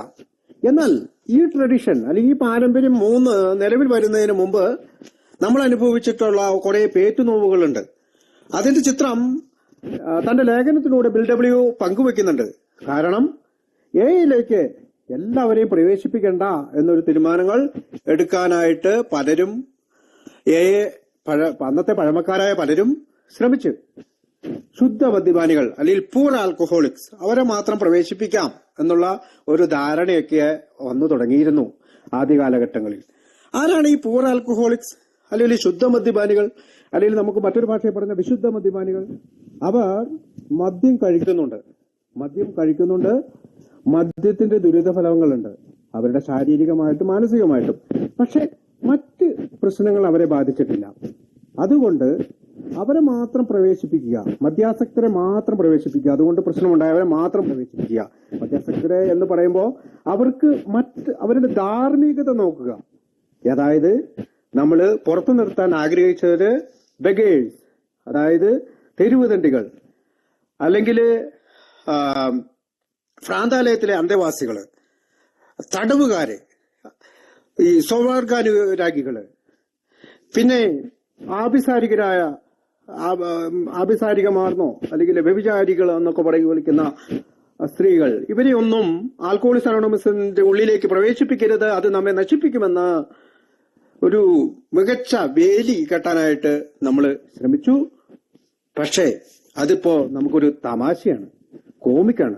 എന്നാൽ ഈ ട്രഡീഷൻ അല്ലെങ്കിൽ ഈ പാരമ്പര്യം നിലവിൽ വരുന്നതിന് മുമ്പ് നമ്മൾ അനുഭവിച്ചിട്ടുള്ള കുറെ പേറ്റുനോവുകളുണ്ട്. അതിന്റെ ചിത്രം തന്റെ ലേഖനത്തിലൂടെ ബിൽ ഡബ്ല്യു പങ്കുവെക്കുന്നുണ്ട്. കാരണം AA എല്ലാവരെയും പ്രവേശിപ്പിക്കേണ്ട എന്നൊരു തീരുമാനങ്ങൾ എടുക്കാനായിട്ട് പലരും അന്നത്തെ പഴമക്കാരായ പലരും ശ്രമിച്ചു. ശുദ്ധ മദ്യപാനികൾ അല്ലെങ്കിൽ പൂർ ആൽക്കഹോളിക്സ് അവരെ മാത്രം പ്രവേശിപ്പിക്കാം എന്നുള്ള ഒരു ധാരണയൊക്കെ വന്നു തുടങ്ങിയിരുന്നു ആദ്യ കാലഘട്ടങ്ങളിൽ. ആരാണ് ഈ പൂർ ആൽക്കഹോളിക്സ് അല്ലെങ്കിൽ ശുദ്ധ മദ്യപാനികൾ, അല്ലെങ്കിൽ നമുക്ക് മറ്റൊരു ഭാഷയിൽ പറഞ്ഞ വിശുദ്ധ മദ്യപാനികൾ? അവർ മദ്യം കഴിക്കുന്നുണ്ട്. മദ്യത്തിന്റെ ദുരിതഫലങ്ങളുണ്ട് അവരുടെ ശാരീരികമായിട്ടും മാനസികമായിട്ടും. പക്ഷെ മറ്റ് പ്രശ്നങ്ങൾ അവരെ ബാധിച്ചിട്ടില്ല. അതുകൊണ്ട് അവരെ മാത്രം പ്രവേശിപ്പിക്കുക, മദ്യാസക്തരെ മാത്രം പ്രവേശിപ്പിക്കുക. അതുകൊണ്ട് പ്രശ്നമുണ്ടായവരെ മാത്രം പ്രവേശിപ്പിക്കുക. മദ്യാസക്തരെ എന്ന് പറയുമ്പോൾ അവരുടെ ധാർമ്മികത നോക്കുക. അതായത് നമ്മൾ പുറത്തു നിർത്താൻ ആഗ്രഹിച്ചത് ബെഗേഴ്സ്, അതായത് തെരുവുതണ്ടികൾ, അല്ലെങ്കിൽ ഭ്രാന്താലയത്തിലെ അന്തേവാസികള്, തടവുകാര്, ഈ സ്വവർഗാനുരാഗികള്, പിന്നെ ആഭിസാരികമാർന്നോ അല്ലെങ്കിൽ വ്യഭിചാരികൾ എന്നൊക്കെ വിളിക്കുന്ന സ്ത്രീകൾ, ഇവരെയൊന്നും ആൽക്കഹോളിക്സ് അനോണിമസിന്റെ ഉള്ളിലേക്ക് പ്രവേശിപ്പിക്കരുത്, അത് നമ്മെ നശിപ്പിക്കുമെന്ന് ഒരു മികച്ച വേലി കെട്ടാനായിട്ട് നമ്മൾ ശ്രമിച്ചു. പക്ഷേ അതിപ്പോ നമുക്കൊരു തമാശയാണ്, കോമിക്കാണ്.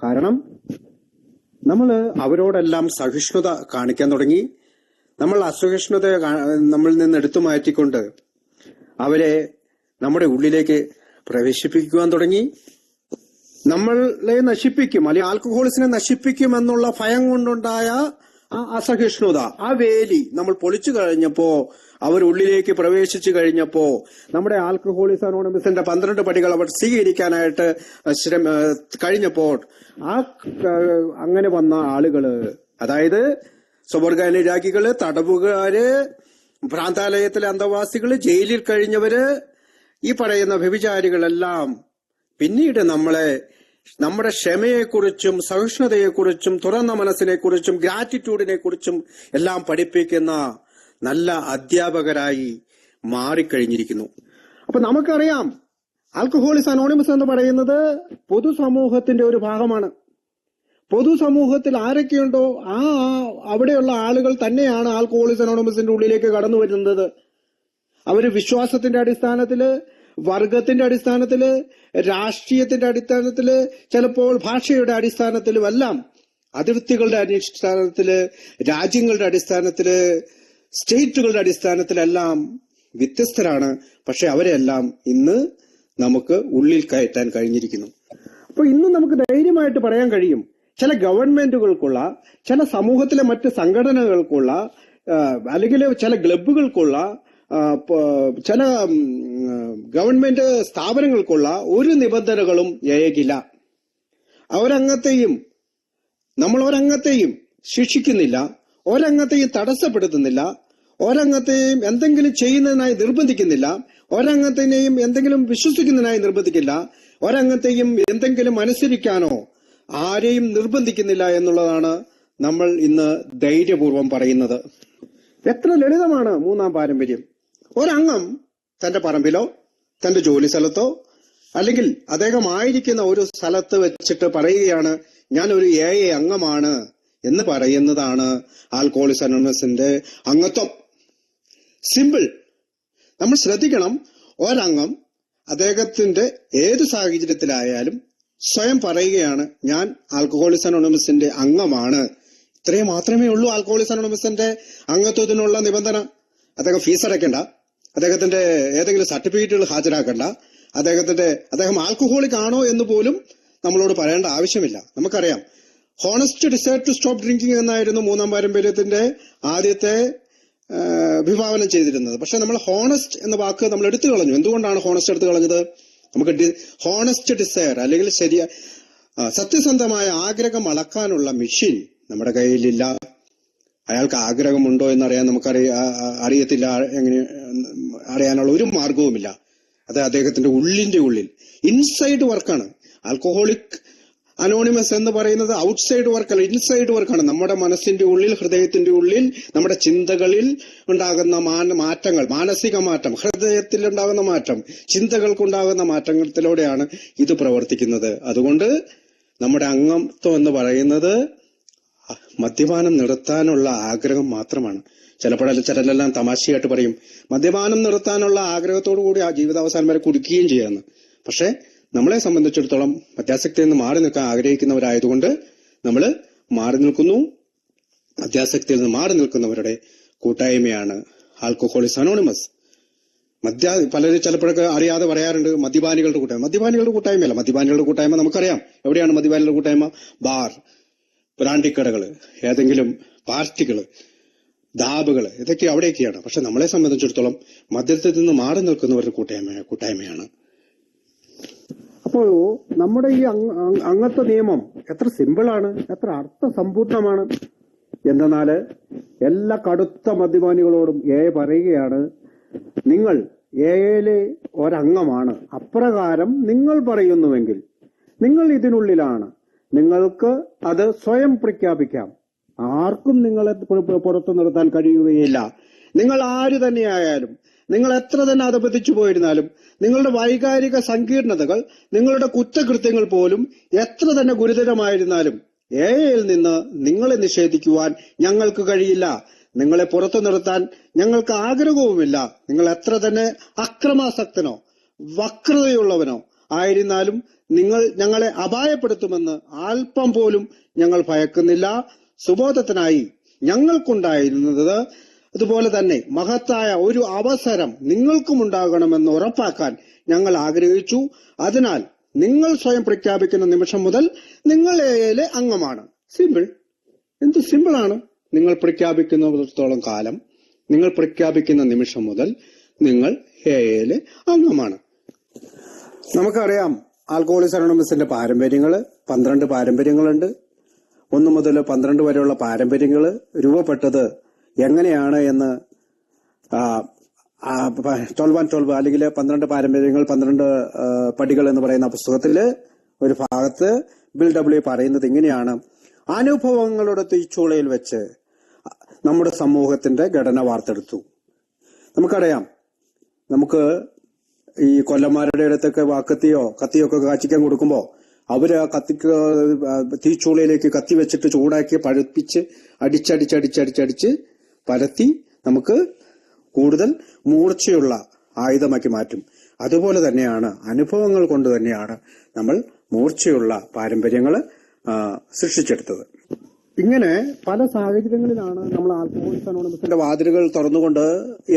കാരണം നമ്മൾ അവരോടെല്ലാം സഹിഷ്ണുത കാണിക്കാൻ തുടങ്ങി. നമ്മൾ അസഹിഷ്ണുതയെ നമ്മളിൽ നിന്ന് എടുത്തു മാറ്റിക്കൊണ്ട് അവരെ നമ്മുടെ ഉള്ളിലേക്ക് പ്രവേശിപ്പിക്കുവാൻ തുടങ്ങി. നമ്മളെ നശിപ്പിക്കും, അല്ലെങ്കിൽ ആൽക്കഹോളിസിനെ നശിപ്പിക്കും എന്നുള്ള ഭയം കൊണ്ടുണ്ടായ ആ അസഹിഷ്ണുത, ആ വേലി നമ്മൾ പൊളിച്ചു കഴിഞ്ഞപ്പോ, അവരുള്ളിലേക്ക് പ്രവേശിച്ചു കഴിഞ്ഞപ്പോ, നമ്മുടെ ആൽക്കഹോളിക്സ് അനോണിമസിന്റെ 12 പടികൾ അവർ സ്വീകരിക്കാനായിട്ട് കഴിഞ്ഞപ്പോൾ അങ്ങനെ വന്ന ആളുകള്, അതായത് സ്വവർഗാനുരാഗികള്, തടവുകാര്, ഭ്രാന്താലയത്തിലെ അന്തവാസികള്, ജയിലിൽ കഴിഞ്ഞവര്, ഈ പറയുന്ന വ്യഭിചാരികളെല്ലാം പിന്നീട് നമ്മുടെ ക്ഷമയെക്കുറിച്ചും സഹിഷ്ണുതയെക്കുറിച്ചും തുറന്ന മനസ്സിനെക്കുറിച്ചും ഗ്രാറ്റിറ്റ്യൂഡിനെ കുറിച്ചും എല്ലാം പഠിപ്പിക്കുന്ന നല്ല അധ്യാപകരായി മാറിക്കഴിഞ്ഞിരിക്കുന്നു. അപ്പൊ നമുക്കറിയാം, ആൽക്കഹോളിക്സ് അനോണിമസ് എന്ന് പറയുന്നത് പൊതുസമൂഹത്തിന്റെ ഒരു ഭാഗമാണ്. പൊതുസമൂഹത്തിൽ ആരൊക്കെയുണ്ടോ അവിടെയുള്ള ആളുകൾ തന്നെയാണ് ആൽക്കഹോളിക്സ് അനോണിമസിന്റെ ഉള്ളിലേക്ക് കടന്നു വരുന്നത്. അവര് വിശ്വാസത്തിന്റെ അടിസ്ഥാനത്തില്, വർഗത്തിന്റെ അടിസ്ഥാനത്തില്, രാഷ്ട്രീയത്തിന്റെ അടിസ്ഥാനത്തില്, ചിലപ്പോൾ ഭാഷയുടെ അടിസ്ഥാനത്തിലും എല്ലാം, അതിർത്തികളുടെ അടിസ്ഥാനത്തില്, രാജ്യങ്ങളുടെ അടിസ്ഥാനത്തില്, സ്റ്റേറ്റുകളുടെ അടിസ്ഥാനത്തിലെല്ലാം വ്യത്യസ്തരാണ്. പക്ഷെ അവരെല്ലാം ഇന്ന് നമുക്ക് ഉള്ളിൽ കയറ്റാൻ കഴിഞ്ഞിരിക്കുന്നു. അപ്പൊ ഇന്ന് നമുക്ക് ധൈര്യമായിട്ട് പറയാൻ കഴിയും, ചില ഗവൺമെന്റുകൾക്കുള്ള, ചില സമൂഹത്തിലെ മറ്റ് സംഘടനകൾക്കുള്ള, അല്ലെങ്കിൽ ചില ക്ലബുകൾക്കുള്ള, ചില ഗവൺമെന്റ് സ്ഥാപനങ്ങൾക്കുള്ള ഒരു നിബന്ധനകളും ഏകില്ല. നമ്മൾ ഒരംഗത്തെയും ശിക്ഷിക്കുന്നില്ല, ഒരംഗത്തെയും തടസ്സപ്പെടുത്തുന്നില്ല, ഒരംഗത്തെയും എന്തെങ്കിലും ചെയ്യുന്നതിനായി നിർബന്ധിക്കുന്നില്ല, ഒരംഗത്തിനെയും എന്തെങ്കിലും വിശ്വസിക്കുന്നതിനായി നിർബന്ധിക്കില്ല, ഒരംഗത്തെയും എന്തെങ്കിലും അനുസരിക്കാനോ ആരെയും നിർബന്ധിക്കുന്നില്ല എന്നുള്ളതാണ് നമ്മൾ ഇന്ന് ധൈര്യപൂർവം പറയുന്നത്. എത്ര ലളിതമാണ് മൂന്നാം പാരമ്പര്യം. ഒരംഗം തന്റെ പറമ്പിലോ തന്റെ ജോലി സ്ഥലത്തോ അല്ലെങ്കിൽ അദ്ദേഹം ആയിരിക്കുന്ന ഒരു സ്ഥലത്ത് വെച്ചിട്ട് പറയുകയാണ്, ഞാൻ ഒരു AA അംഗമാണ് എന്ന് പറയുന്നതാണ് ആൽക്കഹോളിക്സ് അനോണിമസിന്റെ അംഗത്വം. സിമ്പിൾ. നമ്മൾ ശ്രദ്ധിക്കണം, ഒരംഗം അദ്ദേഹത്തിന്റെ ഏത് സാഹചര്യത്തിലായാലും സ്വയം പറയുകയാണ്, ഞാൻ ആൽക്കഹോളിക്സ് അനോണിമസിന്റെ അംഗമാണ്. ഇത്രയും മാത്രമേ ഉള്ളൂ ആൽക്കഹോളിക്സ് അനോണിമസിന്റെ അംഗത്വത്തിനുള്ള നിബന്ധന. അദ്ദേഹം ഫീസ് അടയ്ക്കണ്ട, അദ്ദേഹത്തിന്റെ ഏതെങ്കിലും സർട്ടിഫിക്കറ്റുകൾ ഹാജരാക്കണ്ട, അദ്ദേഹം ആൽക്കഹോളിക് ആണോ എന്ന് പോലും നമ്മളോട് പറയേണ്ട ആവശ്യമില്ല. നമുക്കറിയാം, honest decide to stop drinking എന്നായിരുന്നു മൂന്നാം പാരമ്പര്യത്തിന്റെ ആദ്യത്തെ വിഭാവനം ചെയ്തിരുന്നത്. പക്ഷെ നമ്മൾ ഹോണസ്റ്റ് എന്ന വാക്ക് നമ്മൾ എടുത്തു കളഞ്ഞു. എന്തുകൊണ്ടാണ് ഹോണസ്റ്റ് എടുത്തു കളഞ്ഞത്? നമുക്ക് ഹോണസ്റ്റ് ഡിസയർ അല്ലെങ്കിൽ സത്യസന്ധമായ ആഗ്രഹം അളക്കാനുള്ള മെഷീൻ നമ്മുടെ കയ്യിലില്ല. അയാൾക്ക് ആഗ്രഹമുണ്ടോ എന്നറിയാൻ അറിയത്തില്ല. എങ്ങനെ അറിയാനുള്ള ഒരു മാർഗവുമില്ല. അത് അദ്ദേഹത്തിന്റെ ഉള്ളിന്റെ ഉള്ളിൽ ഇൻസൈഡ് വർക്കാണ്. ആൽക്കഹോളിക് അനോണിമസ് എന്ന് പറയുന്നത് ഔട്ട്സൈഡ് വർക്കല്ല, ഇൻസൈഡ് വർക്കാണ്. നമ്മുടെ മനസ്സിന്റെ ഉള്ളിൽ, ഹൃദയത്തിന്റെ ഉള്ളിൽ, നമ്മുടെ ചിന്തകളിൽ ഉണ്ടാകുന്ന മാറ്റങ്ങൾ, മാനസിക മാറ്റം, ഹൃദയത്തിൽ ഉണ്ടാകുന്ന മാറ്റം, ചിന്തകൾക്കുണ്ടാകുന്ന മാറ്റത്തിലൂടെയാണ് ഇത് പ്രവർത്തിക്കുന്നത്. അതുകൊണ്ട് നമ്മുടെ അംഗത്വം എന്ന് പറയുന്നത് മദ്യപാനം നിർത്താനുള്ള ആഗ്രഹം മാത്രമാണ്. ചിലരെല്ലാം തമാശയായിട്ട് പറയും, മദ്യപാനം നിർത്താനുള്ള ആഗ്രഹത്തോടു കൂടി ആ ജീവിതാവസാനം വരെ കുടിക്കുകയും ചെയ്യാമെന്ന്. പക്ഷെ നമ്മളെ സംബന്ധിച്ചിടത്തോളം മദ്യാസക്തിയിൽ നിന്ന് മാറി നിൽക്കാൻ ആഗ്രഹിക്കുന്നവരായതുകൊണ്ട് നമ്മൾ മാറി നിൽക്കുന്നു. മദ്യാസക്തിയിൽ നിന്ന് മാറി നിൽക്കുന്നവരുടെ കൂട്ടായ്മയാണ് ആൽക്കഹോളിക്സ് അനോണിമസ്. പലരും ചിലപ്പോഴൊക്കെ അറിയാതെ പറയാറുണ്ട് മദ്യപാനികളുടെ കൂട്ടായ്മ. മദ്യപാനികളുടെ കൂട്ടായ്മയല്ല. മദ്യപാനികളുടെ കൂട്ടായ്മ നമുക്കറിയാം. എവിടെയാണ് മദ്യപാനികളുടെ കൂട്ടായ്മ? ബാർ, ബ്രാൻഡിക്കടകള്, ഏതെങ്കിലും പാർട്ടികള്, ധാബുകള്, ഇതൊക്കെ അവിടെയൊക്കെയാണ്. പക്ഷെ നമ്മളെ സംബന്ധിച്ചിടത്തോളം മദ്യത്തിൽ നിന്ന് മാറി നിൽക്കുന്നവരുടെ കൂട്ടായ്മയാണ്. അപ്പോൾ നമ്മുടെ ഈ അംഗത്വ നിയമം എത്ര സിമ്പിളാണ്, എത്ര അർത്ഥസമ്പൂർണമാണ്. എന്തെന്നാല് എല്ലാ കടുത്ത മദ്യപാനികളോടും പറയുകയാണ്, നിങ്ങൾ എയിലെ ഒരംഗമാണ്. അപ്രകാരം നിങ്ങൾ പറയുന്നുവെങ്കിൽ നിങ്ങൾ ഇതിനുള്ളിലാണ്. നിങ്ങൾക്ക് അത് സ്വയം പ്രഖ്യാപിക്കാം. ആർക്കും നിങ്ങളെ പുറത്തു നിർത്താൻ കഴിയുകയില്ല. നിങ്ങൾ ആര് തന്നെയായാലും, നിങ്ങൾ എത്ര തന്നെ അധപതിച്ചു പോയിരുന്നാലും, നിങ്ങളുടെ വൈകാരിക സങ്കീർണതകൾ, നിങ്ങളുടെ കുറ്റകൃത്യങ്ങൾ പോലും എത്ര തന്നെ ഗുരുതരമായിരുന്നാലും എയിൽ നിന്ന് നിങ്ങളെ നിഷേധിക്കുവാൻ ഞങ്ങൾക്ക് കഴിയില്ല. നിങ്ങളെ പുറത്തു നിർത്താൻ ഞങ്ങൾക്ക് ആഗ്രഹവുമില്ല. നിങ്ങൾ എത്ര തന്നെ അക്രമാസക്തനോ വക്രതയുള്ളവനോ ആയിരുന്നാലും നിങ്ങൾ ഞങ്ങളെ അപായപ്പെടുത്തുമെന്ന് അല്പം പോലും ഞങ്ങൾ ഭയക്കുന്നില്ല. സുബോധത്തിനായി ഞങ്ങൾക്കുണ്ടായിരുന്നത് അതുപോലെ തന്നെ മഹത്തായ ഒരു അവസരം നിങ്ങൾക്കും ഉണ്ടാകണമെന്ന് ഉറപ്പാക്കാൻ ഞങ്ങൾ ആഗ്രഹിച്ചു. അതിനാൽ നിങ്ങൾ സ്വയം പ്രഖ്യാപിക്കുന്ന നിമിഷം മുതൽ നിങ്ങൾ എയിലെ അംഗമാണ്. സിമ്പിൾ. എന്ത് സിമ്പിളാണ്. നിങ്ങൾ പ്രഖ്യാപിക്കുന്നിടത്തോളം കാലം, നിങ്ങൾ പ്രഖ്യാപിക്കുന്ന നിമിഷം മുതൽ നിങ്ങൾ എയിലെ അംഗമാണ്. നമുക്കറിയാം ആൽക്കഹോളിക്സ് അനോണിമസിന്റെ പാരമ്പര്യങ്ങള് 12 പാരമ്പര്യങ്ങളുണ്ട്. 1 മുതൽ 12 വരെയുള്ള പാരമ്പര്യങ്ങൾ രൂപപ്പെട്ടത് എങ്ങനെയാണ് എന്ന് 12 അല്ലെങ്കിൽ 12 പാരമ്പര്യങ്ങൾ 12 പടികൾ എന്ന് പറയുന്ന പുസ്തകത്തില് ഒരു ഭാഗത്ത് ബിൽ ഡബ്ല്യു പറയുന്നത് ഇങ്ങനെയാണ്: അനുഭവങ്ങളുടെ തീച്ചൂളയിൽ വെച്ച് നമ്മുടെ സമൂഹത്തിന്റെ ഘടന വാർത്തെടുത്തു. നമുക്കറിയാം, നമുക്ക് ഈ കൊല്ലന്മാരുടെ അടുത്തൊക്കെ കത്തിയോ ഒക്കെ കാച്ചിക്കാൻ കൊടുക്കുമ്പോ അവര് ആ തീച്ചൂളയിലേക്ക് കത്തി വെച്ചിട്ട് ചൂടാക്കി പഴുപ്പിച്ച് അടിച്ചടിച്ച് പരത്തി നമുക്ക് കൂടുതൽ മൂർച്ചയുള്ള ആയുധമാക്കി മാറ്റും. അതുപോലെ തന്നെയാണ് അനുഭവങ്ങൾ കൊണ്ട് തന്നെയാണ് നമ്മൾ മൂർച്ചയുള്ള പാരമ്പര്യങ്ങൾ സൃഷ്ടിച്ചെടുത്തത്. ഇങ്ങനെ പല സാഹചര്യങ്ങളിലാണ് നമ്മൾ ആൽക്കഹോളിക്സ് അനോണിമസിന്റെ വാതിലുകൾ തുറന്നുകൊണ്ട്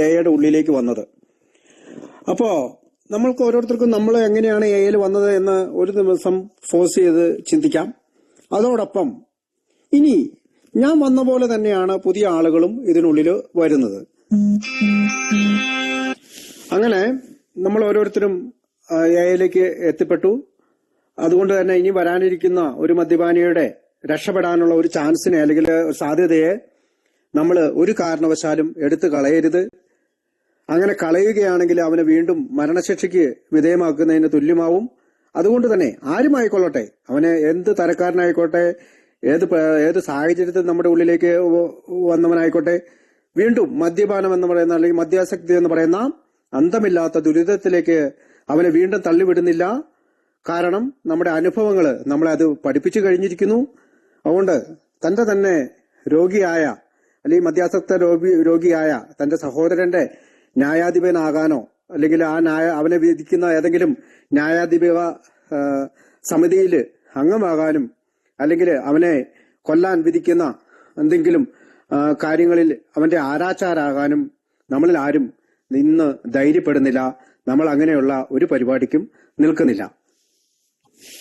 എയുടെ ഉള്ളിലേക്ക് വന്നത്. അപ്പോ നമ്മൾക്ക് ഓരോരുത്തർക്കും നമ്മൾ എങ്ങനെയാണ് എയിൽ വന്നത് എന്ന് ഒരു ദിവസം ഫോഴ്സ് ചെയ്ത് ചിന്തിക്കാം. അതോടൊപ്പം ഇനി ഞാൻ വന്ന പോലെ തന്നെയാണ് പുതിയ ആളുകളും ഇതിനുള്ളിൽ വരുന്നത്. അങ്ങനെ നമ്മൾ ഓരോരുത്തരും എയിലേക്ക് എത്തിപ്പെട്ടു. അതുകൊണ്ട് തന്നെ ഇനി വരാനിരിക്കുന്ന ഒരു മദ്യപാനിയുടെ രക്ഷപ്പെടാനുള്ള ഒരു ചാൻസിനെ അല്ലെങ്കിൽ സാധ്യതയെ നമ്മൾ ഒരു കാരണവശാലും എടുത്തു കളയരുത്. അങ്ങനെ കളയുകയാണെങ്കിൽ അവനെ വീണ്ടും മരണശിക്ഷയ്ക്ക് വിധേയമാക്കുന്നതിന് തുല്യമാവും. അതുകൊണ്ട് തന്നെ ആരുമായിക്കൊള്ളട്ടെ, അവനെ എന്ത് തരക്കാരനായിക്കോട്ടെ, ഏത് സാഹചര്യത്തിൽ നമ്മുടെ ഉള്ളിലേക്ക് വന്നവനായിക്കോട്ടെ, വീണ്ടും മദ്യപാനം എന്ന് പറയുന്ന അല്ലെങ്കിൽ മദ്യാസക്തി എന്ന് പറയുന്ന അന്തമില്ലാത്ത ദുരിതത്തിലേക്ക് അവനെ വീണ്ടും തള്ളിവിടുന്നില്ല. കാരണം നമ്മുടെ അനുഭവങ്ങൾ നമ്മളെ അത് പഠിപ്പിച്ചു കഴിഞ്ഞിരിക്കുന്നു. അതുകൊണ്ട് തന്റെ തന്നെ രോഗിയായ അല്ലെങ്കിൽ മദ്യാസക്ത രോഗിയായ തന്റെ സഹോദരന്റെ ന്യായാധിപനാകാനോ അല്ലെങ്കിൽ അവനെ വിധിക്കുന്ന ഏതെങ്കിലും ന്യായാധിപ സമിതിയിൽ അംഗമാകാനും അല്ലെങ്കിൽ അവനെ കൊല്ലാൻ വിധിക്കുന്ന എന്തെങ്കിലും കാര്യങ്ങളിൽ അവന്റെ ആരാച്ചാരാകാനും നമ്മളിൽ ആരും ഇന്ന് ധൈര്യപ്പെടുന്നില്ല. നമ്മൾ അങ്ങനെയുള്ള ഒരു പരിപാടിക്കും നിൽക്കുന്നില്ല.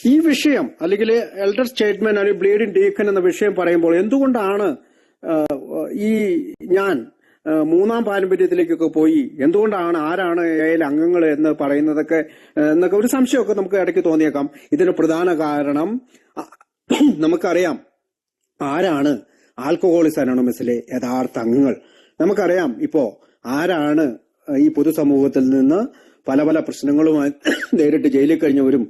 ഈ വിഷയം അല്ലെങ്കിൽ എൽഡർ സ്റ്റേറ്റ്മെന്റ് അല്ലെങ്കിൽ ബ്ലീഡിംഗ് ഡീക്കൻ എന്ന വിഷയം പറയുമ്പോൾ എന്തുകൊണ്ടാണ് ഞാൻ മൂന്നാം പാരമ്പര്യത്തിലേക്കൊക്കെ പോയി, എന്തുകൊണ്ടാണ് ആരാണ് ഏഴ് അംഗങ്ങൾ എന്ന് പറയുന്നതൊക്കെ എന്നൊക്കെ ഒരു സംശയമൊക്കെ നമുക്ക് ഇടയ്ക്ക് തോന്നിയേക്കാം. ഇതിന് പ്രധാന കാരണം നമുക്കറിയാം ആരാണ് ആൽക്കഹോളിക്സ് അനോണിമസിലെ യഥാർത്ഥ അംഗങ്ങൾ. നമുക്കറിയാം ഇപ്പോ ആരാണ് ഈ പൊതുസമൂഹത്തിൽ നിന്ന് പല പല പ്രശ്നങ്ങളുമായി നേരിട്ട് ജയിലിൽ കഴിഞ്ഞവരും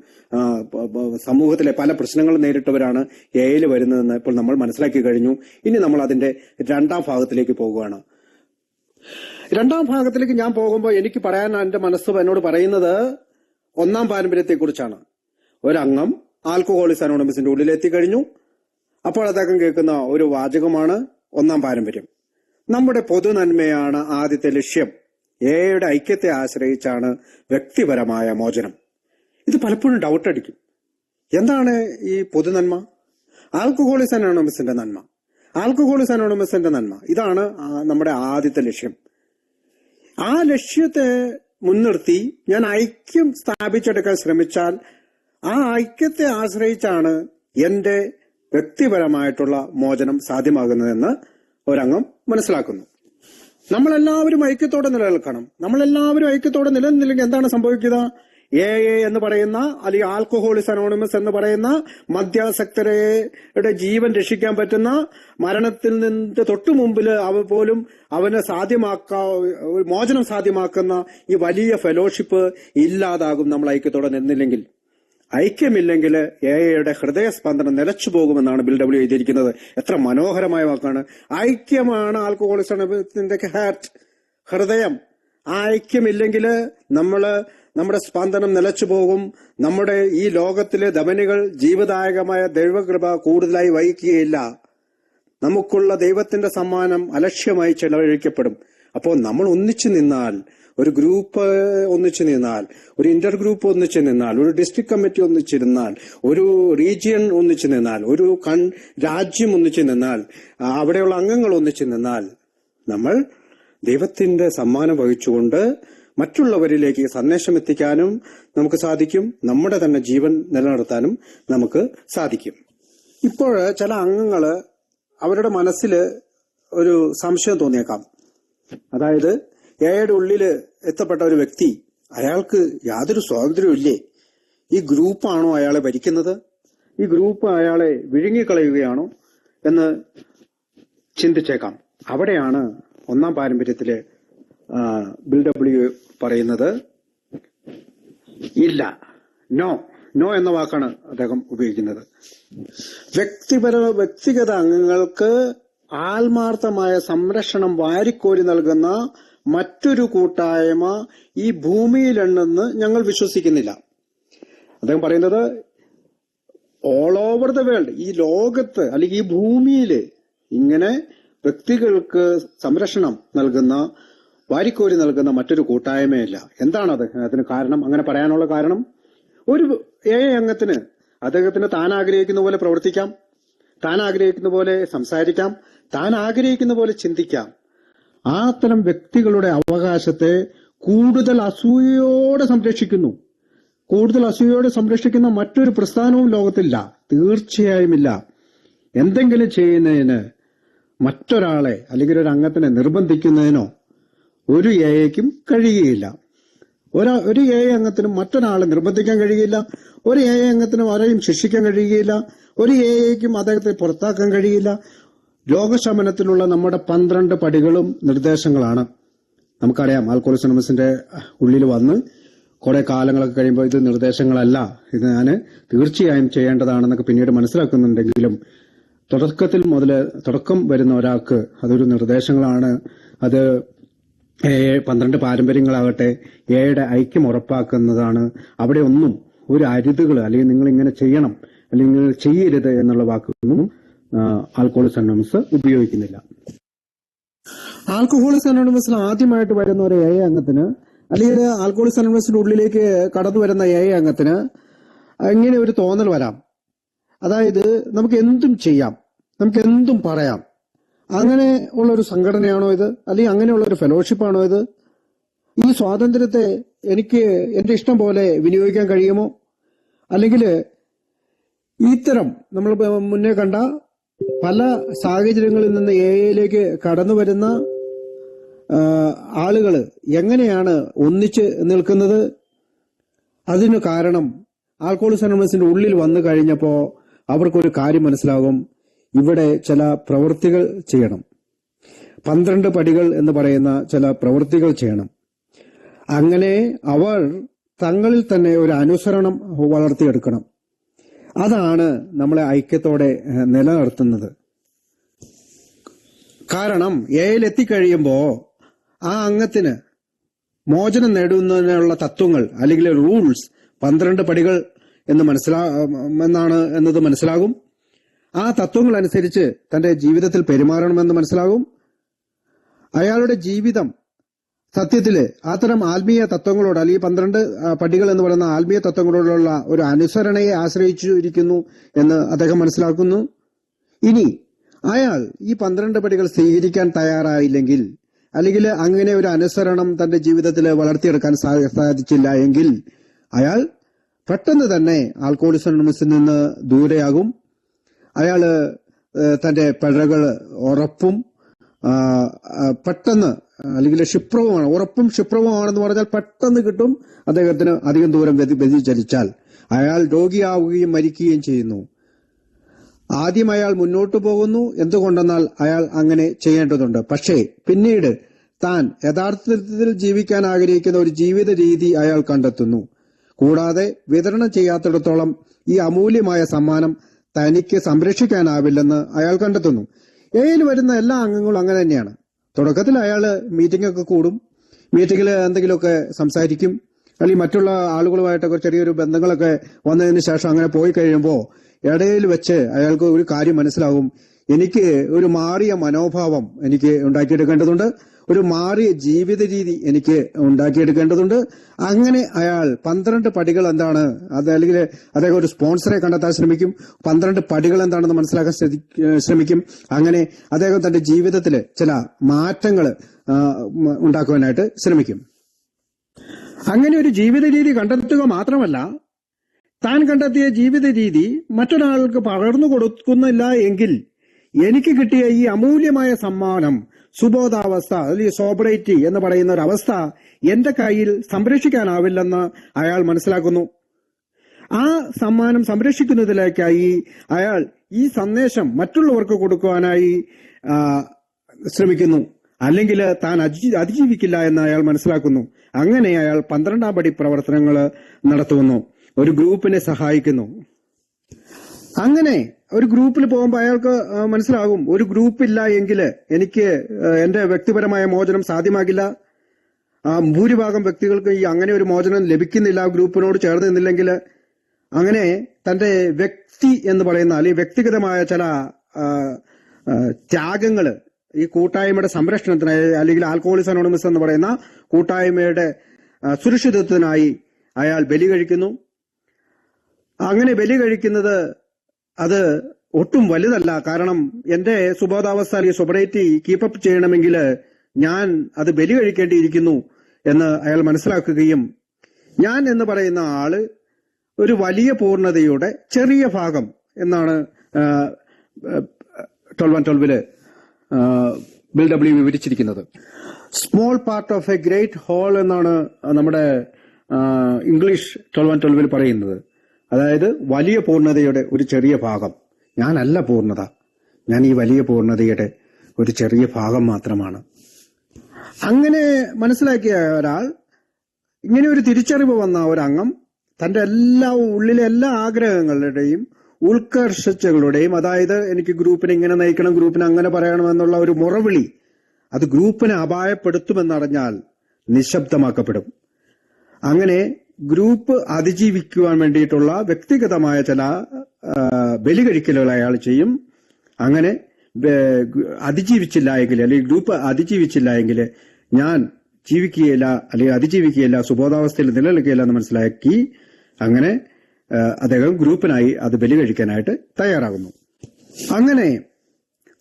സമൂഹത്തിലെ പല പ്രശ്നങ്ങളും നേരിട്ടവരാണ് എയിൽ വരുന്നതെന്ന് ഇപ്പോൾ നമ്മൾ മനസ്സിലാക്കി കഴിഞ്ഞു. ഇനി നമ്മൾ അതിന്റെ രണ്ടാം ഭാഗത്തിലേക്ക് പോകുകയാണ്. രണ്ടാം ഭാഗത്തിലേക്ക് ഞാൻ പോകുമ്പോൾ എനിക്ക് പറയാൻ എന്റെ മനസ്സ് എന്നോട് പറയുന്നത് ഒന്നാം പാരമ്പര്യത്തെ കുറിച്ചാണ്. ഒരംഗം ആൽക്കഹോളിക്സ് അനോണിമസിന്റെ ഉള്ളിൽ എത്തിക്കഴിഞ്ഞു. അപ്പോൾ അദ്ദേഹം കേൾക്കുന്ന ഒരു വാചകമാണ് ഒന്നാം പാരമ്പര്യം. നമ്മുടെ പൊതുനന്മയാണ് ആദ്യത്തെ ലക്ഷ്യം. എയുടെ ഐക്യത്തെ ആശ്രയിച്ചാണ് വ്യക്തിപരമായ മോചനം. ഇത് പലപ്പോഴും ഡൗട്ട് അടിക്കും. എന്താണ് ഈ പൊതുനന്മ? ആൽക്കഹോളിക്സ് അനോണിമസിന്റെ നന്മ, ആൽക്കഹോളിക്സ് അനോണിമസിന്റെ നന്മ, ഇതാണ് നമ്മുടെ ആദ്യത്തെ ലക്ഷ്യം. ആ ലക്ഷ്യത്തെ മുൻനിർത്തി ഞാൻ ഐക്യം സ്ഥാപിച്ചെടുക്കാൻ ശ്രമിച്ചാൽ ആ ഐക്യത്തെ ആശ്രയിച്ചാണ് എന്റെ വ്യക്തിപരമായിട്ടുള്ള മോചനം സാധ്യമാകുന്നതെന്ന് ഒരംഗം മനസ്സിലാക്കുന്നു. നമ്മളെല്ലാവരും ഐക്യത്തോടെ നിലനിൽക്കണം. നമ്മളെല്ലാവരും ഐക്യത്തോടെ നിലനിന്നില്ലെങ്കിൽ എന്താണ് സംഭവിക്കുക? എന്ന് പറയുന്ന അല്ലെങ്കിൽ ആൽക്കഹോളിക്സ് അനോണിമസ് എന്ന് പറയുന്ന മദ്യാസക്തരുടെ ജീവൻ രക്ഷിക്കാൻ പറ്റുന്ന, മരണത്തിൽ നിന്ന് തൊട്ടു മുമ്പിൽ പോലും അവന് മോചനം സാധ്യമാക്കുന്ന ഈ വലിയ ഫെലോഷിപ്പ് ഇല്ലാതാകും നമ്മൾ ഐക്യത്തോടെ നിന്നില്ലെങ്കിൽ. ഐക്യമില്ലെങ്കിൽ എയുടെ ഹൃദയസ്പന്ദനം നിലച്ചു പോകുമെന്നാണ് ബിൽ ഡബ്ല്യു എഴുതിയിരിക്കുന്നത്. എത്ര മനോഹരമായ വാക്കാണ്. ഐക്യമാണ് ആൽക്കഹോളിക്സ് അനോണിമസിന്റെ ഹാർട്ട്, ഹൃദയം. ആ ഐക്യമില്ലെങ്കിൽ നമ്മുടെ സ്പന്ദനം നിലച്ചു പോകും. നമ്മുടെ ഈ ലോകത്തിലെ ധമനികൾ ജീവദായകമായ ദൈവകൃപ കൂടുതലായി വഹിക്കുകയില്ല. നമുക്കുള്ള ദൈവത്തിന്റെ സമ്മാനം അലക്ഷ്യമായി ചെലവഴിക്കപ്പെടും. അപ്പോൾ നമ്മൾ ഒന്നിച്ചു നിന്നാൽ, ഒരു ഗ്രൂപ്പ് ഒന്നിച്ചു നിന്നാൽ, ഒരു ഇന്റർ ഗ്രൂപ്പ് ഒന്നിച്ചു നിന്നാൽ, ഒരു ഡിസ്ട്രിക്ട് കമ്മിറ്റി ഒന്നിച്ചിരുന്നാൽ, ഒരു റീജിയൻ ഒന്നിച്ചു നിന്നാൽ, ഒരു രാജ്യം ഒന്നിച്ചു നിന്നാൽ, അവിടെയുള്ള അംഗങ്ങൾ ഒന്നിച്ചു നിന്നാൽ നമ്മൾ ദൈവത്തിന്റെ സമ്മാനം വഹിച്ചുകൊണ്ട് മറ്റുള്ളവരിലേക്ക് സന്ദേശം എത്തിക്കാനും നമുക്ക് സാധിക്കും. നമ്മുടെ തന്നെ ജീവൻ നിലനിർത്താനും നമുക്ക് സാധിക്കും. ഇപ്പോൾ ചില അംഗങ്ങള് അവരുടെ മനസ്സിൽ ഒരു സംശയം തോന്നിയേക്കാം. അതായത് എയുടെ ഉള്ളിൽ എത്തപ്പെട്ട ഒരു വ്യക്തി, അയാൾക്ക് യാതൊരു സ്വാതന്ത്ര്യവും ഇല്ലേ? ഈ ഗ്രൂപ്പാണോ അയാളെ ഭരിക്കുന്നത്? ഈ ഗ്രൂപ്പ് അയാളെ വിഴുങ്ങിക്കളയുകയാണോ എന്ന് ചിന്തിച്ചേക്കാം. അവിടെയാണ് ഒന്നാം പാരമ്പര്യത്തില് ബിൽ ഡബ്ല്യു പറയുന്നത് ഇല്ല, നോ എന്ന വാക്കാണ് അദ്ദേഹം ഉപയോഗിക്കുന്നത്. വ്യക്തിഗത അംഗങ്ങൾക്ക് ആത്മാർത്ഥമായ സംരക്ഷണം വാരിക്കോരി നൽകുന്ന മറ്റൊരു കൂട്ടായ്മ ഈ ഭൂമിയിലുണ്ടെന്ന് ഞങ്ങൾ വിശ്വസിക്കുന്നില്ല. അദ്ദേഹം പറയുന്നത് ഓൾ ഓവർ ദ വേൾഡ്, ഈ ലോകത്ത് അല്ലെങ്കിൽ ഈ ഭൂമിയില് ഇങ്ങനെ വ്യക്തികൾക്ക് സംരക്ഷണം നൽകുന്ന, വാരിക്കോരി നൽകുന്ന മറ്റൊരു കൂട്ടായ്മയില്ല. എന്താണത്? അതിന് കാരണം, അങ്ങനെ പറയാനുള്ള കാരണം, ഒരു അംഗത്തിന് അദ്ദേഹത്തിന് താൻ ആഗ്രഹിക്കുന്ന പോലെ പ്രവർത്തിക്കാം, താൻ ആഗ്രഹിക്കുന്ന പോലെ സംസാരിക്കാം, താൻ ആഗ്രഹിക്കുന്ന പോലെ ചിന്തിക്കാം. ആ തരം വ്യക്തികളുടെ അവകാശത്തെ കൂടുതൽ അസൂയയോടെ സംരക്ഷിക്കുന്ന മറ്റൊരു പ്രസ്ഥാനവും ലോകത്തില്ല. തീർച്ചയായും ഇല്ല. എന്തെങ്കിലും ചെയ്യുന്നതിന് മറ്റൊരാളെ അല്ലെങ്കിൽ ഒരു അംഗത്തിനെ നിർബന്ധിക്കുന്നതിനോ ഒരു എയ്ക്കും കഴിയുകയില്ല. ഒരു അംഗത്തിനും മറ്റൊരാളെ നിർബന്ധിക്കാൻ കഴിയില്ല. ഒരു അംഗത്തിനും ആരെയും ശിക്ഷിക്കാൻ കഴിയുകയില്ല. ഒരു എയ്ക്കും അദ്ദേഹത്തെ പുറത്താക്കാൻ കഴിയില്ല. രോഗശമനത്തിലുള്ള നമ്മുടെ 12 പടികളും നിർദ്ദേശങ്ങളാണ്. നമുക്കറിയാം ആൽക്കഹോളിക്സ് അനോണിമസിന്റെ ഉള്ളിൽ വന്ന് കുറെ കാലങ്ങളൊക്കെ കഴിയുമ്പോൾ ഇത് നിർദ്ദേശങ്ങളല്ല, ഇത് ഞാൻ തീർച്ചയായും ചെയ്യേണ്ടതാണെന്നൊക്കെ പിന്നീട് മനസ്സിലാക്കുന്നുണ്ടെങ്കിലും തുടക്കം വരുന്ന ഒരാൾക്ക് അതൊരു നിർദ്ദേശങ്ങളാണ്. അത് 12 പാരമ്പര്യങ്ങളാകട്ടെ എയുടെ ഐക്യം ഉറപ്പാക്കുന്നതാണ്. അവിടെ ഒന്നും ഒരു അരുതുകൾ അല്ലെങ്കിൽ നിങ്ങൾ ഇങ്ങനെ ചെയ്യണം അല്ലെങ്കിൽ നിങ്ങൾ ചെയ്യരുത് എന്നുള്ള വാക്കൊന്നും ആൽക്കഹോളിക്സ് അനോണിമസ് ഉപയോഗിക്കുന്നില്ല. ആൽക്കഹോളിക്സ് അനോണിമസിൽ ആദ്യമായിട്ട് വരുന്ന ഒരു എ അംഗത്തിന്, അല്ലെങ്കിൽ ആൽക്കഹോളിക്സ് അനോണിമസിന്റെ ഉള്ളിലേക്ക് കടന്നു വരുന്ന എ അംഗത്തിന് ഇങ്ങനെ ഒരു തോന്നൽ വരാം. അതായത് നമുക്ക് എന്തും ചെയ്യാം, നമുക്ക് എന്തും പറയാം. അങ്ങനെ ഉള്ള ഒരു സംഘടനയാണോ ഇത്? അല്ലെങ്കിൽ അങ്ങനെയുള്ള ഒരു ഫെലോഷിപ്പാണോ ഇത്? ഈ സ്വാതന്ത്ര്യത്തെ എനിക്ക് എന്റെ ഇഷ്ടം പോലെ വിനിയോഗിക്കാൻ കഴിയുമോ? അല്ലെങ്കിൽ ഇത്തരം നമ്മൾ മുന്നേ കണ്ട പല സാഹചര്യങ്ങളിൽ നിന്ന് എയിലേക്ക് കടന്നു വരുന്ന ആളുകൾ എങ്ങനെയാണ് ഒന്നിച്ച് നിൽക്കുന്നത്? അതിന് കാരണം ആൽക്കഹോളിക്സ് അനോണിമസിന്റെ ഉള്ളിൽ വന്നു കഴിഞ്ഞപ്പോൾ അവർക്കൊരു കാര്യം മനസ്സിലാകും, ഇവിടെ ചില പ്രവൃത്തികൾ ചെയ്യണം, 12 പടികൾ എന്ന് പറയുന്ന ചില പ്രവൃത്തികൾ ചെയ്യണം. അങ്ങനെ അവർ തങ്ങളിൽ തന്നെ ഒരു അനുസരണം വളർത്തിയെടുക്കണം. അതാണ് നമ്മളെ ഐക്യത്തോടെ നിലനിർത്തുന്നത്. കാരണം എയിൽ എത്തിക്കഴിയുമ്പോ ആ അംഗത്തിന് മോചനം നേടുന്നതിനുള്ള തത്വങ്ങൾ അല്ലെങ്കിൽ റൂൾസ് 12 പടികൾ എന്നത് മനസ്സിലാകും. ആ തത്വങ്ങൾ അനുസരിച്ച് തന്റെ ജീവിതത്തിൽ പെരുമാറണമെന്ന് മനസ്സിലാകും. അയാളുടെ ജീവിതം സത്യത്തില് അത്തരം ആത്മീയ തത്വങ്ങളോട്, അല്ലെങ്കിൽ 12 പടികൾ എന്ന് പറയുന്ന ആത്മീയ തത്വങ്ങളോടുള്ള ഒരു അനുസരണയെ ആശ്രയിച്ചിരിക്കുന്നു എന്ന് അദ്ദേഹം മനസ്സിലാക്കുന്നു. ഇനി അയാൾ ഈ 12 പടികൾ സ്വീകരിക്കാൻ തയ്യാറായില്ലെങ്കിൽ, അല്ലെങ്കിൽ അങ്ങനെ ഒരു അനുസരണം തന്റെ ജീവിതത്തിൽ വളർത്തിയെടുക്കാൻ സാധിച്ചില്ല എങ്കിൽ അയാൾ പെട്ടെന്ന് തന്നെ ആൽക്കഹോളിക്സ് അനോണിമസിൽ നിന്ന് ദൂരെയാകും. അയാള് തന്റെ പിഴകൾ ഉറപ്പും പെട്ടെന്ന്, അല്ലെങ്കിൽ ക്ഷിപ്രവുമാണ്, ഉറപ്പും ക്ഷിപ്രവുമാണെന്ന് പറഞ്ഞാൽ പെട്ടെന്ന് കിട്ടും. അദ്ദേഹത്തിന് അധികം ദൂരം വ്യതിചലിച്ചാൽ അയാൾ രോഗിയാവുകയും മരിക്കുകയും ചെയ്യുന്നു. ആദ്യം അയാൾ മുന്നോട്ട് പോകുന്നു. എന്തുകൊണ്ടെന്നാൽ അയാൾ അങ്ങനെ ചെയ്യേണ്ടതുണ്ട്. പക്ഷേ പിന്നീട് താൻ യഥാർത്ഥത്തിൽ ജീവിക്കാൻ ആഗ്രഹിക്കുന്ന ഒരു ജീവിത രീതി അയാൾ കണ്ടെത്തുന്നു. കൂടാതെ വിതരണം ചെയ്യാത്തിടത്തോളം ഈ അമൂല്യമായ സമ്മാനം തനിക്ക് സംരക്ഷിക്കാനാവില്ലെന്ന് അയാൾ കണ്ടെത്തുന്നു. എയിൽ വരുന്ന എല്ലാ അംഗങ്ങളും അങ്ങനെ തന്നെയാണ്. തുടക്കത്തിൽ അയാൾ മീറ്റിംഗ് ഒക്കെ കൂടും, മീറ്റിംഗിൽ എന്തെങ്കിലുമൊക്കെ സംസാരിക്കും, അല്ലെങ്കിൽ മറ്റുള്ള ആളുകളുമായിട്ടൊക്കെ ചെറിയൊരു ബന്ധങ്ങളൊക്കെ വന്നതിന് ശേഷം അങ്ങനെ പോയി കഴിയുമ്പോൾ ഇടയിൽ വെച്ച് അയാൾക്ക് ഒരു കാര്യം മനസ്സിലാവും, എനിക്ക് ഒരു മാറിയ മനോഭാവം എനിക്ക് ഉണ്ടാക്കിയെടുക്കേണ്ടതുണ്ട്, ഒരു മാറിയ ജീവിത രീതി എനിക്ക് ഉണ്ടാക്കിയെടുക്കേണ്ടതുണ്ട്. അങ്ങനെ അയാൾ 12 പടികൾ എന്താണ്, അല്ലെങ്കിൽ അദ്ദേഹം ഒരു സ്പോൺസറെ കണ്ടെത്താൻ ശ്രമിക്കും. 12 പടികൾ എന്താണെന്ന് മനസ്സിലാക്കാൻ ശ്രമിക്കും. അങ്ങനെ അദ്ദേഹം തന്റെ ജീവിതത്തിൽ ചില മാറ്റങ്ങൾ ഉണ്ടാക്കുവാനായിട്ട് ശ്രമിക്കും. അങ്ങനെ ഒരു ജീവിത രീതി കണ്ടെത്തുക മാത്രമല്ല, താൻ കണ്ടെത്തിയ ജീവിത രീതി മറ്റൊരാൾക്ക് പകർന്നു കൊടുക്കുന്നില്ല എങ്കിൽ എനിക്ക് കിട്ടിയ ഈ അമൂല്യമായ സമ്മാനം, സുബോധാവസ്ഥ അല്ലെങ്കിൽ സോബറേറ്റി എന്ന് പറയുന്ന ഒരു അവസ്ഥ എന്റെ കയ്യിൽ സംരക്ഷിക്കാനാവില്ലെന്ന് അയാൾ മനസ്സിലാക്കുന്നു. ആ സമ്മാനം സംരക്ഷിക്കുന്നതിലേക്കായി അയാൾ ഈ സന്ദേശം മറ്റുള്ളവർക്ക് കൊടുക്കുവാനായി ശ്രമിക്കുന്നു. അല്ലെങ്കിൽ താൻ അതിജീവിക്കില്ല എന്ന് അയാൾ മനസ്സിലാക്കുന്നു. അങ്ങനെ അയാൾ 12ാം പടി പ്രവർത്തനങ്ങൾ നടത്തുന്നു, ഒരു ഗ്രൂപ്പിനെ സഹായിക്കുന്നു. അങ്ങനെ ഒരു ഗ്രൂപ്പിൽ പോകുമ്പോൾ അയാൾക്ക് മനസ്സിലാകും, ഒരു ഗ്രൂപ്പില്ല എങ്കിൽ എനിക്ക് എന്റെ വ്യക്തിപരമായ മോചനം സാധ്യമാകില്ല. ഭൂരിഭാഗം വ്യക്തികൾക്ക് ഈ അങ്ങനെ ഒരു മോചനം ലഭിക്കുന്നില്ല ഗ്രൂപ്പിനോട് ചേർന്ന് നിന്നില്ലെങ്കിൽ. അങ്ങനെ തന്റെ വ്യക്തി എന്ന് പറയുന്ന, അല്ലെങ്കിൽ വ്യക്തിഗതമായ ചില ത്യാഗങ്ങള് ഈ കൂട്ടായ്മയുടെ സംരക്ഷണത്തിനായി, അല്ലെങ്കിൽ ആൽക്കഹോളിക്സ് അനോണിമസ് എന്ന് പറയുന്ന കൂട്ടായ്മയുടെ സുരക്ഷിതത്വത്തിനായി അയാൾ ബലി കഴിക്കുന്നു. അങ്ങനെ ബലി കഴിക്കുന്നത് അത് ഒട്ടും വലുതല്ല. കാരണം എന്റെ സുബോധാവസ്ഥ അല്ലെങ്കിൽ സൊബറേറ്റി കീപ്പപ്പ് ചെയ്യണമെങ്കിൽ ഞാൻ അത് ബലി കഴിക്കേണ്ടിയിരിക്കുന്നു എന്ന് അയാൾ മനസ്സിലാക്കുകയും, ഞാൻ എന്ന് പറയുന്ന ആള് ഒരു വലിയ പൂർണ്ണതയുടെ ചെറിയ ഭാഗം എന്നാണ് 12:12 ബിൽ ഡബ്ല്യു വിവരിച്ചിരിക്കുന്നത്. Small part of a great whole എന്നാണ് നമ്മുടെ ഇംഗ്ലീഷ് 12:12 പറയുന്നത്. അതായത് വലിയ പൂർണ്ണതയുടെ ഒരു ചെറിയ ഭാഗം. ഞാനല്ല പൂർണ്ണത, ഞാൻ ഈ വലിയ പൂർണ്ണതയുടെ ഒരു ചെറിയ ഭാഗം മാത്രമാണ്. അങ്ങനെ മനസ്സിലാക്കിയ ഒരാൾ, ഇങ്ങനെ ഒരു തിരിച്ചറിവ് വന്ന ഒരംഗം തന്റെ ഉള്ളിലെ എല്ലാ ആഗ്രഹങ്ങളുടെയും ഉത്കർഷങ്ങളുടെയും, അതായത് എനിക്ക് ഗ്രൂപ്പിനെ ഇങ്ങനെ നയിക്കണം, ഗ്രൂപ്പിനെ അങ്ങനെ പറയണമെന്നുള്ള ഒരു മുറവിളി, അത് ഗ്രൂപ്പിനെ അപായപ്പെടുത്തുമെന്നറിഞ്ഞാൽ നിശബ്ദമാക്കപ്പെടും. അങ്ങനെ ഗ്രൂപ്പ് അതിജീവിക്കുവാൻ വേണ്ടിയിട്ടുള്ള വ്യക്തിഗതമായ ചില ബലികഴിക്കലുകൾ അയാൾ ചെയ്യും. അങ്ങനെ അതിജീവിച്ചില്ല എങ്കിൽ, അല്ലെങ്കിൽ ഗ്രൂപ്പ് അതിജീവിച്ചില്ല എങ്കിൽ ഞാൻ ജീവിക്കുകയില്ല, അല്ലെങ്കിൽ അതിജീവിക്കുകയില്ല, സുബോധാവസ്ഥയിൽ നിലനിൽക്കുകയില്ല എന്ന് മനസ്സിലാക്കി അങ്ങനെ അദ്ദേഹം ഗ്രൂപ്പിനായി അത് ബലി കഴിക്കാനായിട്ട് തയ്യാറാകുന്നു. അങ്ങനെ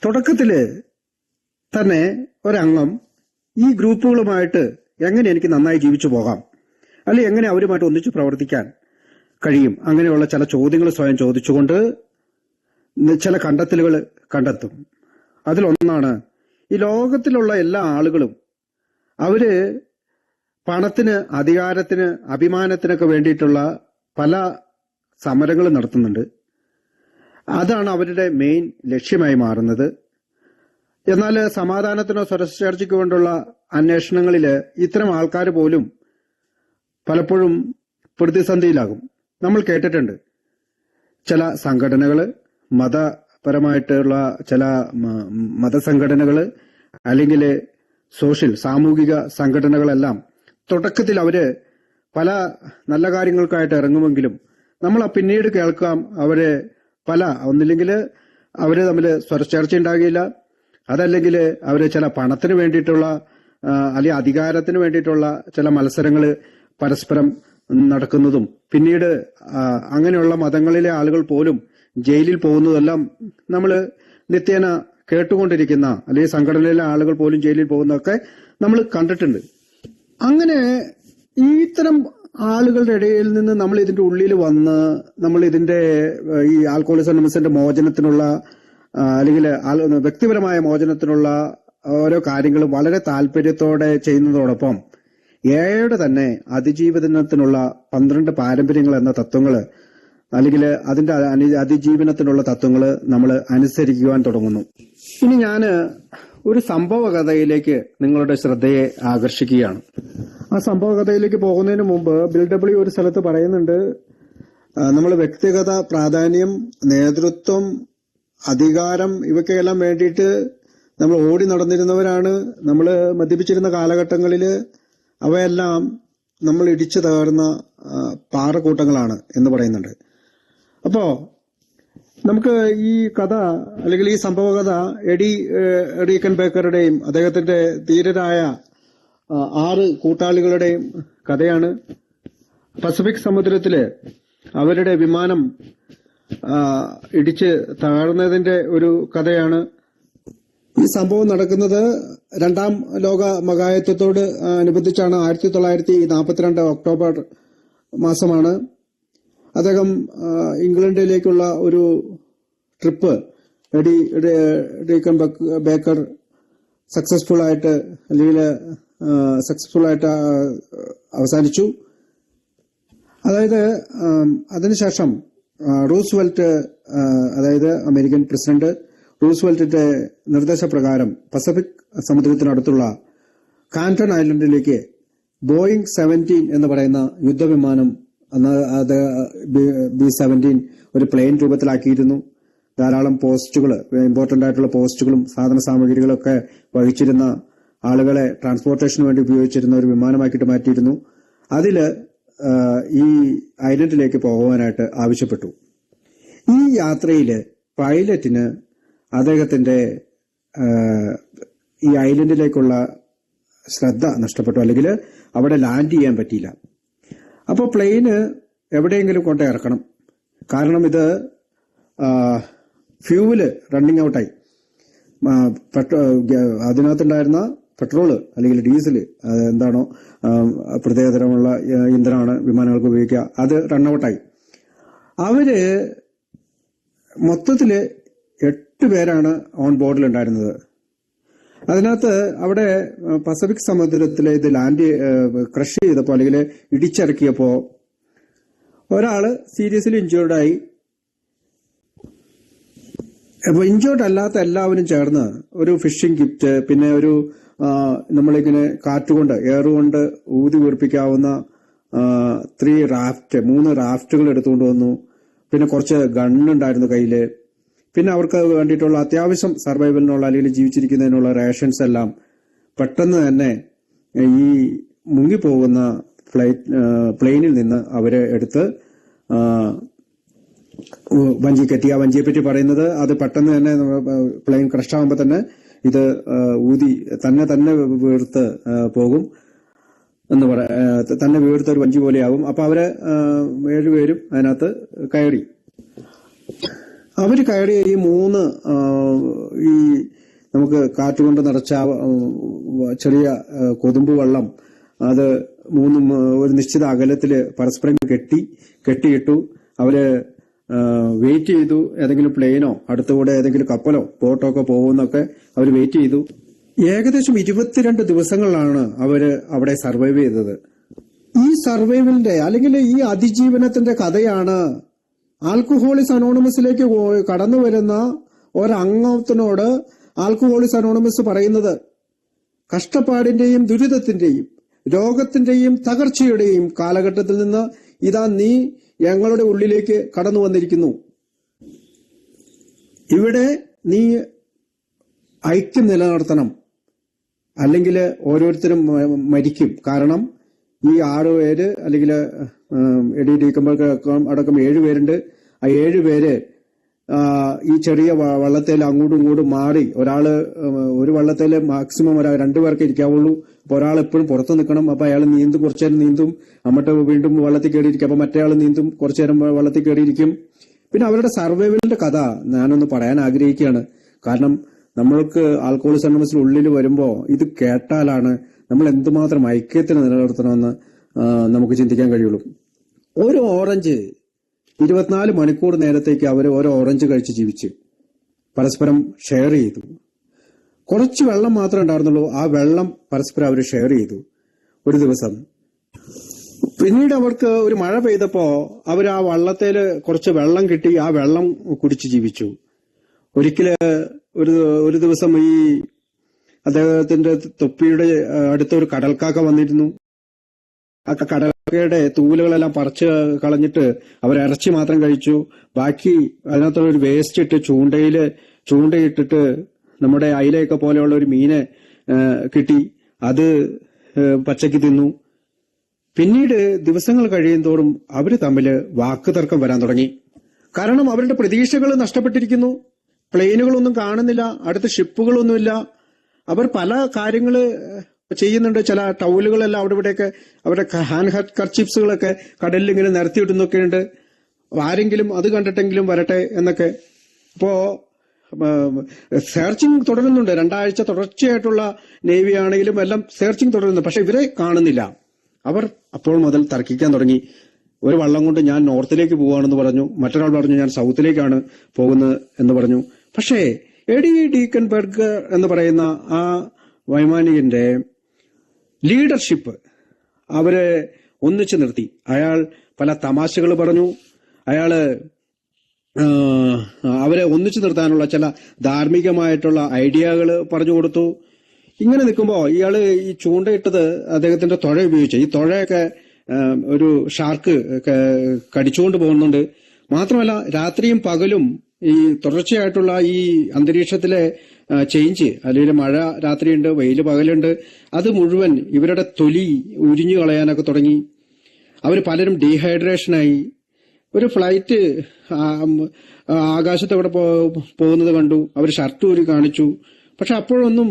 തുടക്കത്തില് തന്നെ ഒരംഗം ഈ ഗ്രൂപ്പുകളുമായിട്ട് എങ്ങനെ എനിക്ക് നന്നായി ജീവിച്ചു പോകാം, അല്ലെങ്കിൽ എങ്ങനെ അവരുമായിട്ട് ഒന്നിച്ചു പ്രവർത്തിക്കാൻ കഴിയും, അങ്ങനെയുള്ള ചില ചോദ്യങ്ങൾ സ്വയം ചോദിച്ചുകൊണ്ട് ചില കണ്ടെത്തലുകൾ കണ്ടെത്തും. അതിലൊന്നാണ്, ഈ ലോകത്തിലുള്ള എല്ലാ ആളുകളും അവര് പണത്തിന്, അധികാരത്തിന്, അഭിമാനത്തിനൊക്കെ വേണ്ടിയിട്ടുള്ള പല സമരങ്ങളും നടത്തുന്നുണ്ട്. അതാണ് അവരുടെ മെയിൻ ലക്ഷ്യമായി മാറുന്നത്. എന്നാൽ സമാധാനത്തിനോ സ്വരച്ചേർച്ചയ്ക്കോ കൊണ്ടുള്ള അന്വേഷണങ്ങളില് ഇത്തരം ആൾക്കാർ പോലും പലപ്പോഴും പ്രതിസന്ധിയിലാകും. നമ്മൾ കേട്ടിട്ടുണ്ട് ചില സംഘടനകള്, മതപരമായിട്ടുള്ള ചില മതസംഘടനകള് അല്ലെങ്കിൽ സാമൂഹിക സംഘടനകളെല്ലാം തുടക്കത്തിൽ അവര് പല നല്ല കാര്യങ്ങൾക്കായിട്ട് ഇറങ്ങുമെങ്കിലും നമ്മൾ പിന്നീട് കേൾക്കാം അവര് ഒന്നില്ലെങ്കിൽ അവര് തമ്മിൽ സ്വരച്ചേർച്ച ഉണ്ടാകില്ല, അതല്ലെങ്കിൽ അവര് ചില പണത്തിന് വേണ്ടിയിട്ടുള്ള അല്ലെങ്കിൽ അധികാരത്തിന് വേണ്ടിയിട്ടുള്ള ചില മത്സരങ്ങൾ പരസ്പരം നടക്കുന്നതും, പിന്നീട് അങ്ങനെയുള്ള മതങ്ങളിലെ ആളുകൾ പോലും ജയിലിൽ പോകുന്നതെല്ലാം നമ്മൾ നിത്യേന കേട്ടുകൊണ്ടിരിക്കുന്ന, അല്ലെങ്കിൽ സംഘടനയിലെ ആളുകൾ പോലും ജയിലിൽ പോകുന്നതൊക്കെ നമ്മൾ കണ്ടിട്ടുണ്ട്. അങ്ങനെ ഇത്തരം ആളുകളുടെ ഇടയിൽ നിന്ന് നമ്മൾ ഇതിന്റെ ഉള്ളിൽ വന്ന് നമ്മൾ ഇതിന്റെ ഈ ആൽക്കഹോളിസം അനോണിമസിന്റെ മോചനത്തിനുള്ള അല്ലെങ്കിൽ വ്യക്തിപരമായ മോചനത്തിനുള്ള ഓരോ കാര്യങ്ങൾ വളരെ താല്പര്യത്തോടെ ചെയ്യുന്നതോടൊപ്പം ഏഴയുടെ തന്നെ അതിജീവനത്തിനുള്ള 12 പാരമ്പര്യങ്ങൾ എന്ന തത്വങ്ങൾ അല്ലെങ്കിൽ അതിന്റെ അതിജീവനത്തിനുള്ള തത്വങ്ങൾ നമ്മൾ അനുസരിക്കുവാൻ തുടങ്ങുന്നു. ഇനി ഞാൻ ഒരു സംഭവ കഥയിലേക്ക് നിങ്ങളുടെ ശ്രദ്ധയെ ആകർഷിക്കുകയാണ്. ആ സംഭവ കഥയിലേക്ക് പോകുന്നതിന് മുമ്പ് ബിൽ ഡബ്ല്യു ഒരു സ്ഥലത്ത് പറയുന്നുണ്ട്, നമ്മൾ വ്യക്തിഗത പ്രാധാന്യം, നേതൃത്വം, അധികാരം ഇവയ്ക്കെല്ലാം വേണ്ടിയിട്ട് നമ്മൾ ഓടി നടന്നിരുന്നവരാണ്. നമ്മൾ മദ്യപിച്ചിരുന്ന കാലഘട്ടങ്ങളിൽ അവയെല്ലാം നമ്മൾ ഇടിച്ചു തകർന്ന പാറക്കൂട്ടങ്ങളാണ് എന്ന് പറയുന്നുണ്ട്. അപ്പോ നമുക്ക് ഈ കഥ അല്ലെങ്കിൽ ഈ സംഭവ കഥ എഡി റീക്കൻബേക്കറുടെയും അദ്ദേഹത്തിന്റെ ധീരരായ 6 കൂട്ടാളികളുടെയും കഥയാണ്. പസഫിക് സമുദ്രത്തില് അവരുടെ വിമാനം ഇടിച്ച് തകർന്നതിന്റെ ഒരു കഥയാണ്. ഈ സംഭവം നടക്കുന്നത് 2ാം ലോക മഹായുദ്ധത്തോട് അനുബന്ധിച്ചാണ്. 1942 ഒക്ടോബർ മാസമാണ്. അദ്ദേഹം ഇംഗ്ലണ്ടിലേക്കുള്ള ഒരു ട്രിപ്പ് എഡി റീക്കൻബേക്കർ സക്സസ്ഫുൾ ആയിട്ട് അവസാനിച്ചു. അതായത് അതിനുശേഷം റൂസ്വെൽറ്റ്, അതായത് അമേരിക്കൻ പ്രസിഡന്റ് റൂസ്വെൽറ്റിന്റെ നിർദ്ദേശപ്രകാരം പസഫിക് സമുദ്രത്തിനടുത്തുള്ള കാന്റൺ ഐലൻഡിലേക്ക് ബോയിങ് 17 എന്ന് പറയുന്ന യുദ്ധവിമാനം, അന്ന് അത് B-17 ഒരു പ്ലെയിൻ രൂപത്തിലാക്കിയിരുന്നു. ധാരാളം പോസ്റ്റുകൾ, ഇമ്പോർട്ടന്റ് ആയിട്ടുള്ള പോസ്റ്റുകളും സാധന സാമഗ്രികളൊക്കെ വഹിച്ചിരുന്ന ആളുകളെ ട്രാൻസ്പോർട്ടേഷന് വേണ്ടി ഉപയോഗിച്ചിരുന്ന ഒരു വിമാനമാക്കിയിട്ട് മാറ്റിയിരുന്നു. അതില് ഈ ഐലൻഡിലേക്ക് പോകുവാനായിട്ട് ആവശ്യപ്പെട്ടു. ഈ യാത്രയില് പൈലറ്റിന് അദ്ദേഹത്തിന്റെ ഈ ഐലൻഡിലേക്കുള്ള ശ്രദ്ധ നഷ്ടപ്പെട്ടു, അല്ലെങ്കിൽ അവിടെ ലാൻഡ് ചെയ്യാൻ പറ്റിയില്ല. അപ്പോൾ പ്ലെയിന് എവിടെയെങ്കിലും കൊണ്ട് ഇറക്കണം. കാരണം ഇത് ഫ്യൂവല് റണ്ണിങ് ഔട്ടായി. അതിനകത്തുണ്ടായിരുന്ന പെട്രോള് അല്ലെങ്കിൽ ഡീസല്, എന്താണോ പ്രത്യേകതരമുള്ള ഇന്ധനമാണ് വിമാനങ്ങൾക്ക് ഉപയോഗിക്കുക, അത് റണ്ണൌട്ടായി. അവര് മൊത്തത്തില് 8 പേരാണ് ഓൺ ബോർഡിൽ ഉണ്ടായിരുന്നത്. അതിനകത്ത് അവിടെ പസഫിക് സമുദ്രത്തിലെ ഇത് ക്രഷ് ചെയ്തപ്പോ അല്ലെങ്കിൽ ഇടിച്ചിറക്കിയപ്പോ ഒരാള് സീരിയസ്ലി ഇഞ്ചേർഡായി. അപ്പൊ ഇഞ്ചേർഡ് അല്ലാത്ത എല്ലാവരും ചേർന്ന് ഒരു ഫിഷിംഗ് കിറ്റ്, പിന്നെ ഒരു നമ്മളിങ്ങനെ കാറ്റുകൊണ്ട് എയറുകൊണ്ട് ഊതി വീർപ്പിക്കാവുന്ന 3 റാഫ്റ്റുകൾ എടുത്തുകൊണ്ട് വന്നു. പിന്നെ കുറച്ച് ഗണ്ണുണ്ടായിരുന്നു കയ്യില്. പിന്നെ അവർക്ക് വേണ്ടിയിട്ടുള്ള അത്യാവശ്യം സർവൈവലിനുള്ള അല്ലെങ്കിൽ ജീവിച്ചിരിക്കുന്നതിനുള്ള റേഷൻസ് എല്ലാം പെട്ടെന്ന് തന്നെ ഈ മുങ്ങിപ്പോകുന്ന പ്ലെയിനിൽ നിന്ന് അവരെ എടുത്ത് വഞ്ചി കെട്ടി. ആ വഞ്ചിയെ പറ്റി പറയുന്നത് അത് പെട്ടെന്ന് തന്നെ പ്ലെയിൻ ക്രഷ് ആകുമ്പോൾ തന്നെ ഇത് ഊതി തന്നെ വീർത്ത് പോകും എന്ന് തന്നെ വീർത്ത ഒരു വഞ്ചി പോലെയാകും. അപ്പൊ അവര് 7 പേരും അതിനകത്ത് കയറി. അവര് കയറിയ ഈ 3 ഈ നമുക്ക് കാറ്റുകൊണ്ട് നിറച്ച ചെറിയ കൊതുമ്പ് വെള്ളം അത് 3 ഒരു നിശ്ചിത അകലത്തില് പരസ്പരം കെട്ടിയിട്ടു. അവര് വെയിറ്റ് ചെയ്തു. ഏതെങ്കിലും പ്ലെയിനോ അടുത്തുകൂടെ ഏതെങ്കിലും കപ്പലോ ബോട്ടോ ഒക്കെ പോകുന്നൊക്കെ അവർ വെയിറ്റ് ചെയ്തു. ഏകദേശം 22 ദിവസങ്ങളിലാണ് അവര് അവിടെ സർവൈവ് ചെയ്തത്. ഈ സർവൈവലിന്റെ അല്ലെങ്കിൽ ഈ അതിജീവനത്തിന്റെ കഥയാണ് ആൽക്കഹോളിക്സ് അനോണിമസിലേക്ക് കടന്നു വരുന്ന ഒരംഗത്തിനോട് ആൽക്കഹോളിക്സ് അനോണിമസ് പറയുന്നത്. കഷ്ടപ്പാടിന്റെയും ദുരിതത്തിന്റെയും രോഗത്തിന്റെയും തകർച്ചയുടെയും കാലഘട്ടത്തിൽ നിന്ന് ഇതാ നീ ഞങ്ങളുടെ ഉള്ളിലേക്ക് കടന്നു വന്നിരിക്കുന്നു. ഇവിടെ നീ ഐക്യം നിലനിർത്തണം, അല്ലെങ്കിൽ ഓരോരുത്തരും മരിക്കും. കാരണം ഈ 6 പേര് അല്ലെങ്കിൽ എഡി ഡീക്കമ്പർക്ക് അടക്കം 7 പേരുണ്ട്. ആ 7 പേര് ഈ ചെറിയ വള്ളത്തേൽ അങ്ങോട്ടും ഇങ്ങോട്ടും മാറി, ഒരു വള്ളത്തേല് മാക്സിമം 2 പേർക്ക് ഇരിക്കാവുള്ളൂ. അപ്പൊ ഒരാൾ എപ്പോഴും പുറത്ത് നിൽക്കണം. അപ്പൊ അയാൾ കുറച്ചു നേരം നീന്തും, എന്നിട്ട് വീണ്ടും വള്ളത്തിൽ കയറിയിരിക്കും. അപ്പൊ മറ്റേ ആൾ നീന്തും, കുറച്ചു നേരം വള്ളത്തിൽ കയറിയിരിക്കും. പിന്നെ അവരുടെ സർവൈവലിന്റെ കഥ ഞാനൊന്ന് പറയാൻ ആഗ്രഹിക്കുകയാണ്. കാരണം നമ്മൾക്ക് ആൽക്കഹോളിക്സ് അനോണിമസിൽ ഉള്ളിൽ വരുമ്പോ ഇത് കേട്ടാലാണ് നമ്മൾ എന്തുമാത്രം ഐക്യത്തിന് നിലനിർത്തണമെന്ന് നമുക്ക് ചിന്തിക്കാൻ കഴിയുള്ളൂ. ഒരു ഓറഞ്ച് 24 മണിക്കൂർ നേരത്തേക്ക് അവർ ഓരോ ഓറഞ്ച് കഴിച്ച് ജീവിച്ച് പരസ്പരം ഷെയർ ചെയ്തു. കുറച്ച് വെള്ളം മാത്രമേ ഉണ്ടായിരുന്നുള്ളൂ. ആ വെള്ളം പരസ്പരം അവർ ഷെയർ ചെയ്തു ഒരു ദിവസം. പിന്നീട് അവർക്ക് ഒരു മഴ പെയ്തപ്പോ അവർ ആ വള്ളത്തേല് കുറച്ച് വെള്ളം കിട്ടി. ആ വെള്ളം കുടിച്ച് ജീവിച്ചു. ഒരിക്കല് ഒരു ദിവസം ഈ അദ്ദേഹത്തിന്റെ തൊപ്പിയുടെ അടുത്തൊരു കടൽക്കാക്ക വന്നിരുന്നു. ആ കടൽക്കയുടെ തൂലുകളെല്ലാം പറിച്ച് കളഞ്ഞിട്ട് അവർ ഇറച്ചി മാത്രം കഴിച്ചു. ബാക്കി അതിനകത്തുള്ള ഒരു വേസ്റ്റ് ഇട്ട് ചൂണ്ടയിട്ടിട്ട് നമ്മുടെ അയിലയൊക്കെ പോലെയുള്ള ഒരു മീനെ കിട്ടി. അത് പച്ചയ്ക്ക് തിന്നു. പിന്നീട് ദിവസങ്ങൾ കഴിയും തോറും അവര് തമ്മില് വാക്കുതർക്കം വരാൻ തുടങ്ങി. കാരണം അവരുടെ പ്രതീക്ഷകൾ നഷ്ടപ്പെട്ടിരിക്കുന്നു. പ്ലെയിനുകളൊന്നും കാണുന്നില്ല, അടുത്ത ഷിപ്പുകളൊന്നുമില്ല. അവർ പല കാര്യങ്ങള് ചെയ്യുന്നുണ്ട്. ചില ടൗലുകളെല്ലാം അവിടെ ഇവിടെയൊക്കെ അവരുടെ ഹാൻഡ് കർച്ചിപ്സുകളൊക്കെ കടലിൽ ഇങ്ങനെ നിരത്തിയിടുന്നൊക്കെ ഉണ്ട്. ആരെങ്കിലും അത് കണ്ടിട്ടെങ്കിലും വരട്ടെ എന്നൊക്കെ. അപ്പോ സെർച്ചിങ് തുടരുന്നുണ്ട്. 2 ആഴ്ച തുടർച്ചയായിട്ടുള്ള നേവി ആണെങ്കിലും എല്ലാം സെർച്ചിങ് തുടരുന്നു. പക്ഷെ ഇവരെ കാണുന്നില്ല. അവർ അപ്പോൾ മുതൽ തർക്കിക്കാൻ തുടങ്ങി. ഒരു വള്ളം കൊണ്ട് ഞാൻ നോർത്തിലേക്ക് പോവാണെന്ന് പറഞ്ഞു, മറ്റൊരാൾ പറഞ്ഞു ഞാൻ സൗത്തിലേക്കാണ് പോകുന്നത് എന്ന് പറഞ്ഞു. പക്ഷേ എഡി ഡീക്കൻബർഗ് എന്ന് പറയുന്ന ആ വൈമാനികന്റെ ലീഡർഷിപ്പ് അവരെ ഒന്നിച്ചു നിർത്തി. അയാൾ പല തമാശകൾ പറഞ്ഞു. അവരെ ഒന്നിച്ചു നിർത്താനുള്ള ചില ധാർമ്മികമായിട്ടുള്ള ഐഡിയകൾ പറഞ്ഞു കൊടുത്തു. ഇങ്ങനെ നിൽക്കുമ്പോ ഇയാള് ഈ ചൂണ്ടയിട്ടത് അദ്ദേഹത്തിന്റെ തുഴ ഉപയോഗിച്ചു. ഈ തുഴയൊക്കെ ഒരു ഷാർക്ക് കടിച്ചുകൊണ്ട് പോകുന്നുണ്ട്. മാത്രമല്ല രാത്രിയും പകലും ഈ തുടർച്ചയായിട്ടുള്ള ഈ അന്തരീക്ഷത്തിലെ ചേഞ്ച്, അല്ലെങ്കിൽ മഴ രാത്രിയുണ്ട്, വെയില് പകലുണ്ട്, അത് മുഴുവൻ ഇവരുടെ തൊലി ഉരിഞ്ഞു കളയാനൊക്കെ തുടങ്ങി. അവർ പലരും ഡീഹൈഡ്രേഷനായി. ഒരു ഫ്ലൈറ്റ് ആകാശത്തവിടെ പോകുന്നത് കണ്ടു. അവർ ഷർട്ട് ഊരി കാണിച്ചു. പക്ഷെ അപ്പോഴൊന്നും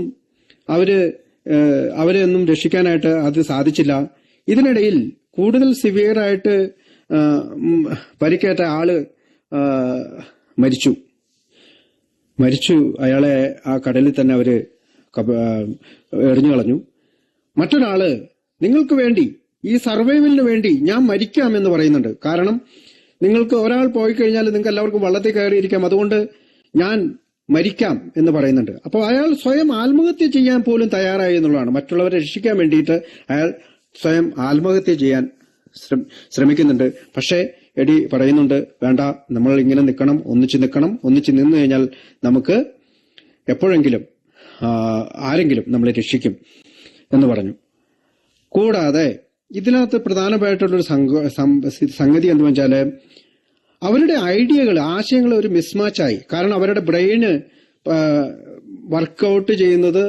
അവരെ ഒന്നും രക്ഷിക്കാനായിട്ട് അത് സാധിച്ചില്ല. ഇതിനിടയിൽ കൂടുതൽ സിവിയറായിട്ട് പരിക്കേറ്റ ആള് മരിച്ചു. അയാളെ ആ കടലിൽ തന്നെ അവര് എറിഞ്ഞു കളഞ്ഞു. മറ്റൊരാള് നിങ്ങൾക്ക് വേണ്ടി, ഈ സർവൈവലിന് വേണ്ടി ഞാൻ മരിക്കാം എന്ന് പറയുന്നുണ്ട്. കാരണം നിങ്ങൾക്ക് ഒരാൾ പോയി കഴിഞ്ഞാൽ നിങ്ങൾക്ക് എല്ലാവർക്കും വള്ളത്തിൽ കയറിയിരിക്കാം, അതുകൊണ്ട് ഞാൻ മരിക്കാം എന്ന് പറയുന്നുണ്ട്. അപ്പോൾ അയാൾ സ്വയം ആത്മഹത്യ ചെയ്യാൻ പോലും തയ്യാറായി എന്നുള്ളതാണ്. മറ്റുള്ളവരെ രക്ഷിക്കാൻ വേണ്ടിയിട്ട് അയാൾ സ്വയം ആത്മഹത്യ ചെയ്യാൻ ശ്രമിക്കുന്നുണ്ട്. പക്ഷേ എഡി പറയുന്നുണ്ട്, വേണ്ട, നമ്മൾ ഇങ്ങനെ നിൽക്കണം, ഒന്നിച്ച് നിന്ന് കഴിഞ്ഞാൽ നമുക്ക് എപ്പോഴെങ്കിലും ആരെങ്കിലും നമ്മളെ രക്ഷിക്കും എന്ന് പറഞ്ഞു. കൂടാതെ ഇതിനകത്ത് പ്രധാനമായിട്ടുള്ളൊരു സംഗതി എന്ന് വെച്ചാല് അവരുടെ ആശയങ്ങൾ ഒരു മിസ്മാച്ചായി. കാരണം അവരുടെ ബ്രെയിന് വർക്കൗട്ട് ചെയ്യുന്നത്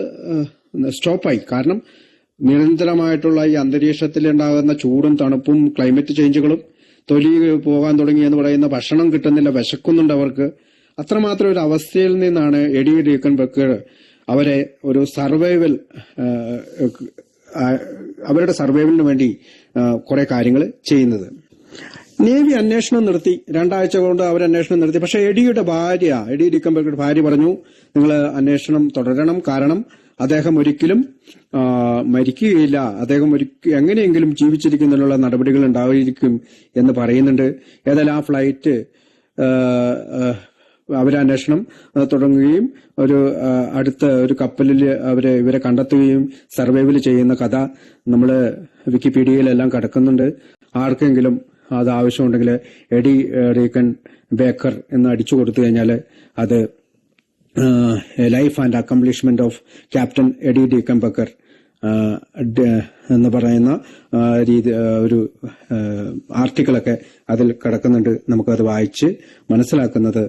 സ്റ്റോപ്പായി. കാരണം നിരന്തരമായിട്ടുള്ള ഈ അന്തരീക്ഷത്തിൽ ഉണ്ടാകുന്ന ചൂടും തണുപ്പും ക്ലൈമറ്റ് ചേഞ്ചുകളും, തൊലി പോകാൻ തുടങ്ങി എന്ന് പറയുന്ന, ഭക്ഷണം കിട്ടുന്നില്ല, വിശക്കുന്നുണ്ട് അവർക്ക്. അത്രമാത്രം ഒരു അവസ്ഥയിൽ നിന്നാണ് എഡി റീക്കൻബക്കർ അവരെ ഒരു സർവൈവൽ, അവരുടെ സർവൈവലിന് വേണ്ടി കുറെ കാര്യങ്ങൾ ചെയ്യുന്നത്. നേവി അന്വേഷണം നിർത്തി, 2 ആഴ്ച കൊണ്ട് അവർ അന്വേഷണം നിർത്തി. പക്ഷെ എഡി റീക്കൻബക്കറുടെ ഭാര്യ പറഞ്ഞു, നിങ്ങൾ അന്വേഷണം തുടരണം, കാരണം അദ്ദേഹം ഒരിക്കലും മരിക്കുകയില്ല, അദ്ദേഹം എങ്ങനെയെങ്കിലും ജീവിച്ചിരിക്കുന്നതിനുള്ള നടപടികൾ ഉണ്ടായിരിക്കും എന്ന് പറയുന്നുണ്ട്. ഏതായാലും ആ ഫ്ലൈറ്റ് അവരന്വേഷണം തുടങ്ങുകയും അടുത്ത ഒരു കപ്പലിൽ ഇവരെ കണ്ടെത്തുകയും സർവൈവൽ ചെയ്യുന്ന കഥ നമ്മൾ വിക്കിപീഡിയയിലെല്ലാം കിടക്കുന്നുണ്ട്. ആർക്കെങ്കിലും അത് ആവശ്യമുണ്ടെങ്കിൽ എഡി റീക്കൻബക്കർ എന്ന് അടിച്ചു കൊടുത്തു കഴിഞ്ഞാൽ അത് life and accomplishment of captain Eddie Rickenbacker എന്ന് പറയുന്ന ഒരു ആർട്ടിക്കിളൊക്കെ അതിൽ കിടക്കുന്നുണ്ട്. നമുക്കത് വായിച്ച് മനസ്സിലാക്കുന്നത്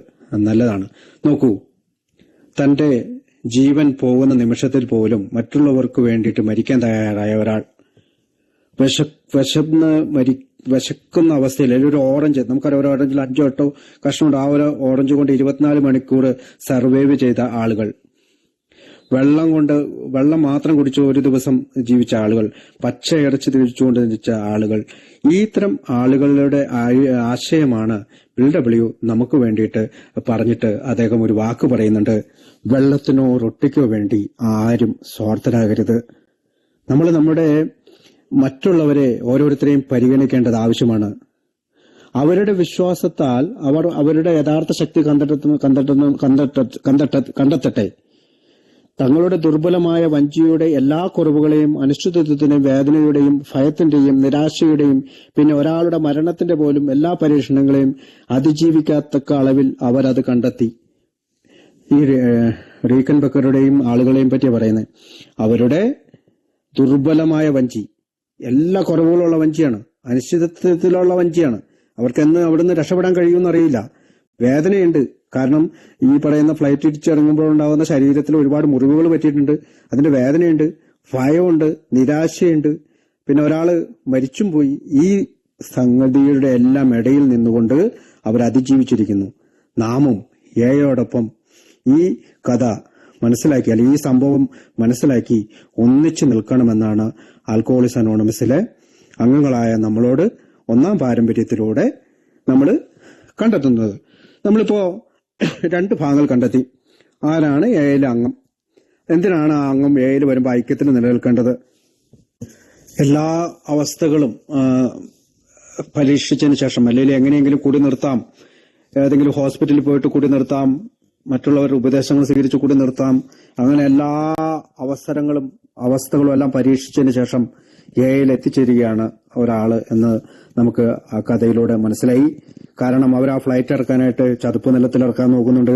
നല്ലതാണ്. നോക്കൂ, തന്റെ ജീവൻ പോകുന്ന നിമിഷത്തിൽ പോലും മറ്റുള്ളവർക്ക് വേണ്ടിയിട്ട് മരിക്കാൻ തയ്യാറായ ഒരാൾ, വിശക്കുന്ന അവസ്ഥയിൽ ഒരു ഓറഞ്ച്, നമുക്കറിയാം ഒരു ഓറഞ്ചിൽ 5-8 കഷ്ണമുണ്ട്, ആ ഒരു ഓറഞ്ച് കൊണ്ട് 24 മണിക്കൂർ സർവൈവ് ചെയ്ത ആളുകൾ, വെള്ളം മാത്രം കുടിച്ച് ഒരു ദിവസം ജീവിച്ച ആളുകൾ, പച്ച ഇറച്ചി തിരിച്ചുകൊണ്ട് ജീവിച്ച ആളുകൾ, ഈ ഇത്തരം ആളുകളുടെ ആശയമാണ് BW നമുക്ക് വേണ്ടിയിട്ട് പറഞ്ഞിട്ട് അദ്ദേഹം ഒരു വാക്ക് പറയുന്നുണ്ട്: വെള്ളത്തിനോ റൊട്ടിക്കോ വേണ്ടി ആരും സ്വാർത്ഥരാകരുത്. നമ്മൾ നമ്മുടെ മറ്റുള്ളവരെ ഓരോരുത്തരെയും പരിഗണിക്കേണ്ടത് ആവശ്യമാണ്. അവരുടെ വിശ്വാസത്താൽ അവർ അവരുടെ യഥാർത്ഥ ശക്തി കണ്ടെത്തട്ടെ. തങ്ങളുടെ ദുർബലമായ വഞ്ചിയുടെ എല്ലാ കുറവുകളെയും, അനിശ്ചിതത്വത്തിന്റെയും വേദനയുടെയും ഭയത്തിന്റെയും നിരാശയുടെയും പിന്നെ ഒരാളുടെ മരണത്തിന്റെ പോലും എല്ലാ പരീക്ഷണങ്ങളെയും അതിജീവിക്കാത്തക്ക അളവിൽ അവരത് കണ്ടെത്തി. ഈ റീക്കൻബക്കറുടെയും ആളുകളെയും പറ്റി പറയുന്നത്, അവരുടെ ദുർബലമായ വഞ്ചി, എല്ലാ കുറവുകളുള്ള വഞ്ചിയാണ്, അനിശ്ചിതത്വത്തിലുള്ള വഞ്ചിയാണ്. അവർക്കെന്ന് അവിടുന്ന് രക്ഷപ്പെടാൻ കഴിയുമെന്ന് അറിയില്ല. വേദനയുണ്ട്, കാരണം ഈ പറയുന്ന ഫ്ലൈറ്റ് ഇടിച്ചിറങ്ങുമ്പോഴുണ്ടാകുന്ന ശരീരത്തിൽ ഒരുപാട് മുറിവുകൾ പറ്റിയിട്ടുണ്ട്. അതിന്റെ വേദനയുണ്ട്, ഭയമുണ്ട്, നിരാശയുണ്ട്, പിന്നെ ഒരാള് മരിച്ചും പോയി. ഈ സംഗതിയുടെ എല്ലാം ഇടയിൽ നിന്നുകൊണ്ട് അവർ അതിജീവിച്ചിരിക്കുന്നു. നാമും ഏയോടൊപ്പം ഈ കഥ മനസ്സിലാക്കിയാൽ, ഈ സംഭവം മനസ്സിലാക്കി ഒന്നിച്ചു നിൽക്കണമെന്നാണ് ആൽക്കഹോളിക്സ് അനോണിമസിലെ അംഗങ്ങളായ നമ്മളോട് 1ാം പാരമ്പര്യത്തിലൂടെ നമ്മൾ കണ്ടെത്തുന്നത്. നമ്മളിപ്പോ 2 ഭാഗങ്ങൾ കണ്ടെത്തി. ആരാണ് എയിലെ അംഗം, എന്തിനാണ് ആ അംഗം എയിൽ വരുമ്പോൾ ഐക്യത്തിന് നിലനിൽക്കേണ്ടത്, എല്ലാ അവസ്ഥകളും പരീക്ഷിച്ചതിന് ശേഷം, അല്ലെങ്കിൽ എങ്ങനെയെങ്കിലും കൂടി നിർത്താം, ഏതെങ്കിലും ഹോസ്പിറ്റലിൽ പോയിട്ട് കൂടി നിർത്താം, മറ്റുള്ളവരുടെ ഉപദേശങ്ങൾ സ്വീകരിച്ച് കൂടി നിർത്താം, അങ്ങനെ എല്ലാ അവസ്ഥകളും എല്ലാം പരീക്ഷിച്ചതിന് ശേഷം എയിൽ എത്തിച്ചേരുകയാണ് ഒരാള് എന്ന് നമുക്ക് ആ കഥയിലൂടെ മനസ്സിലായി. കാരണം അവർ ആ ഫ്ലൈറ്റ് ഇറക്കാനായിട്ട് ചതുപ്പ് നിലത്തിൽ ഇറക്കാൻ നോക്കുന്നുണ്ട്,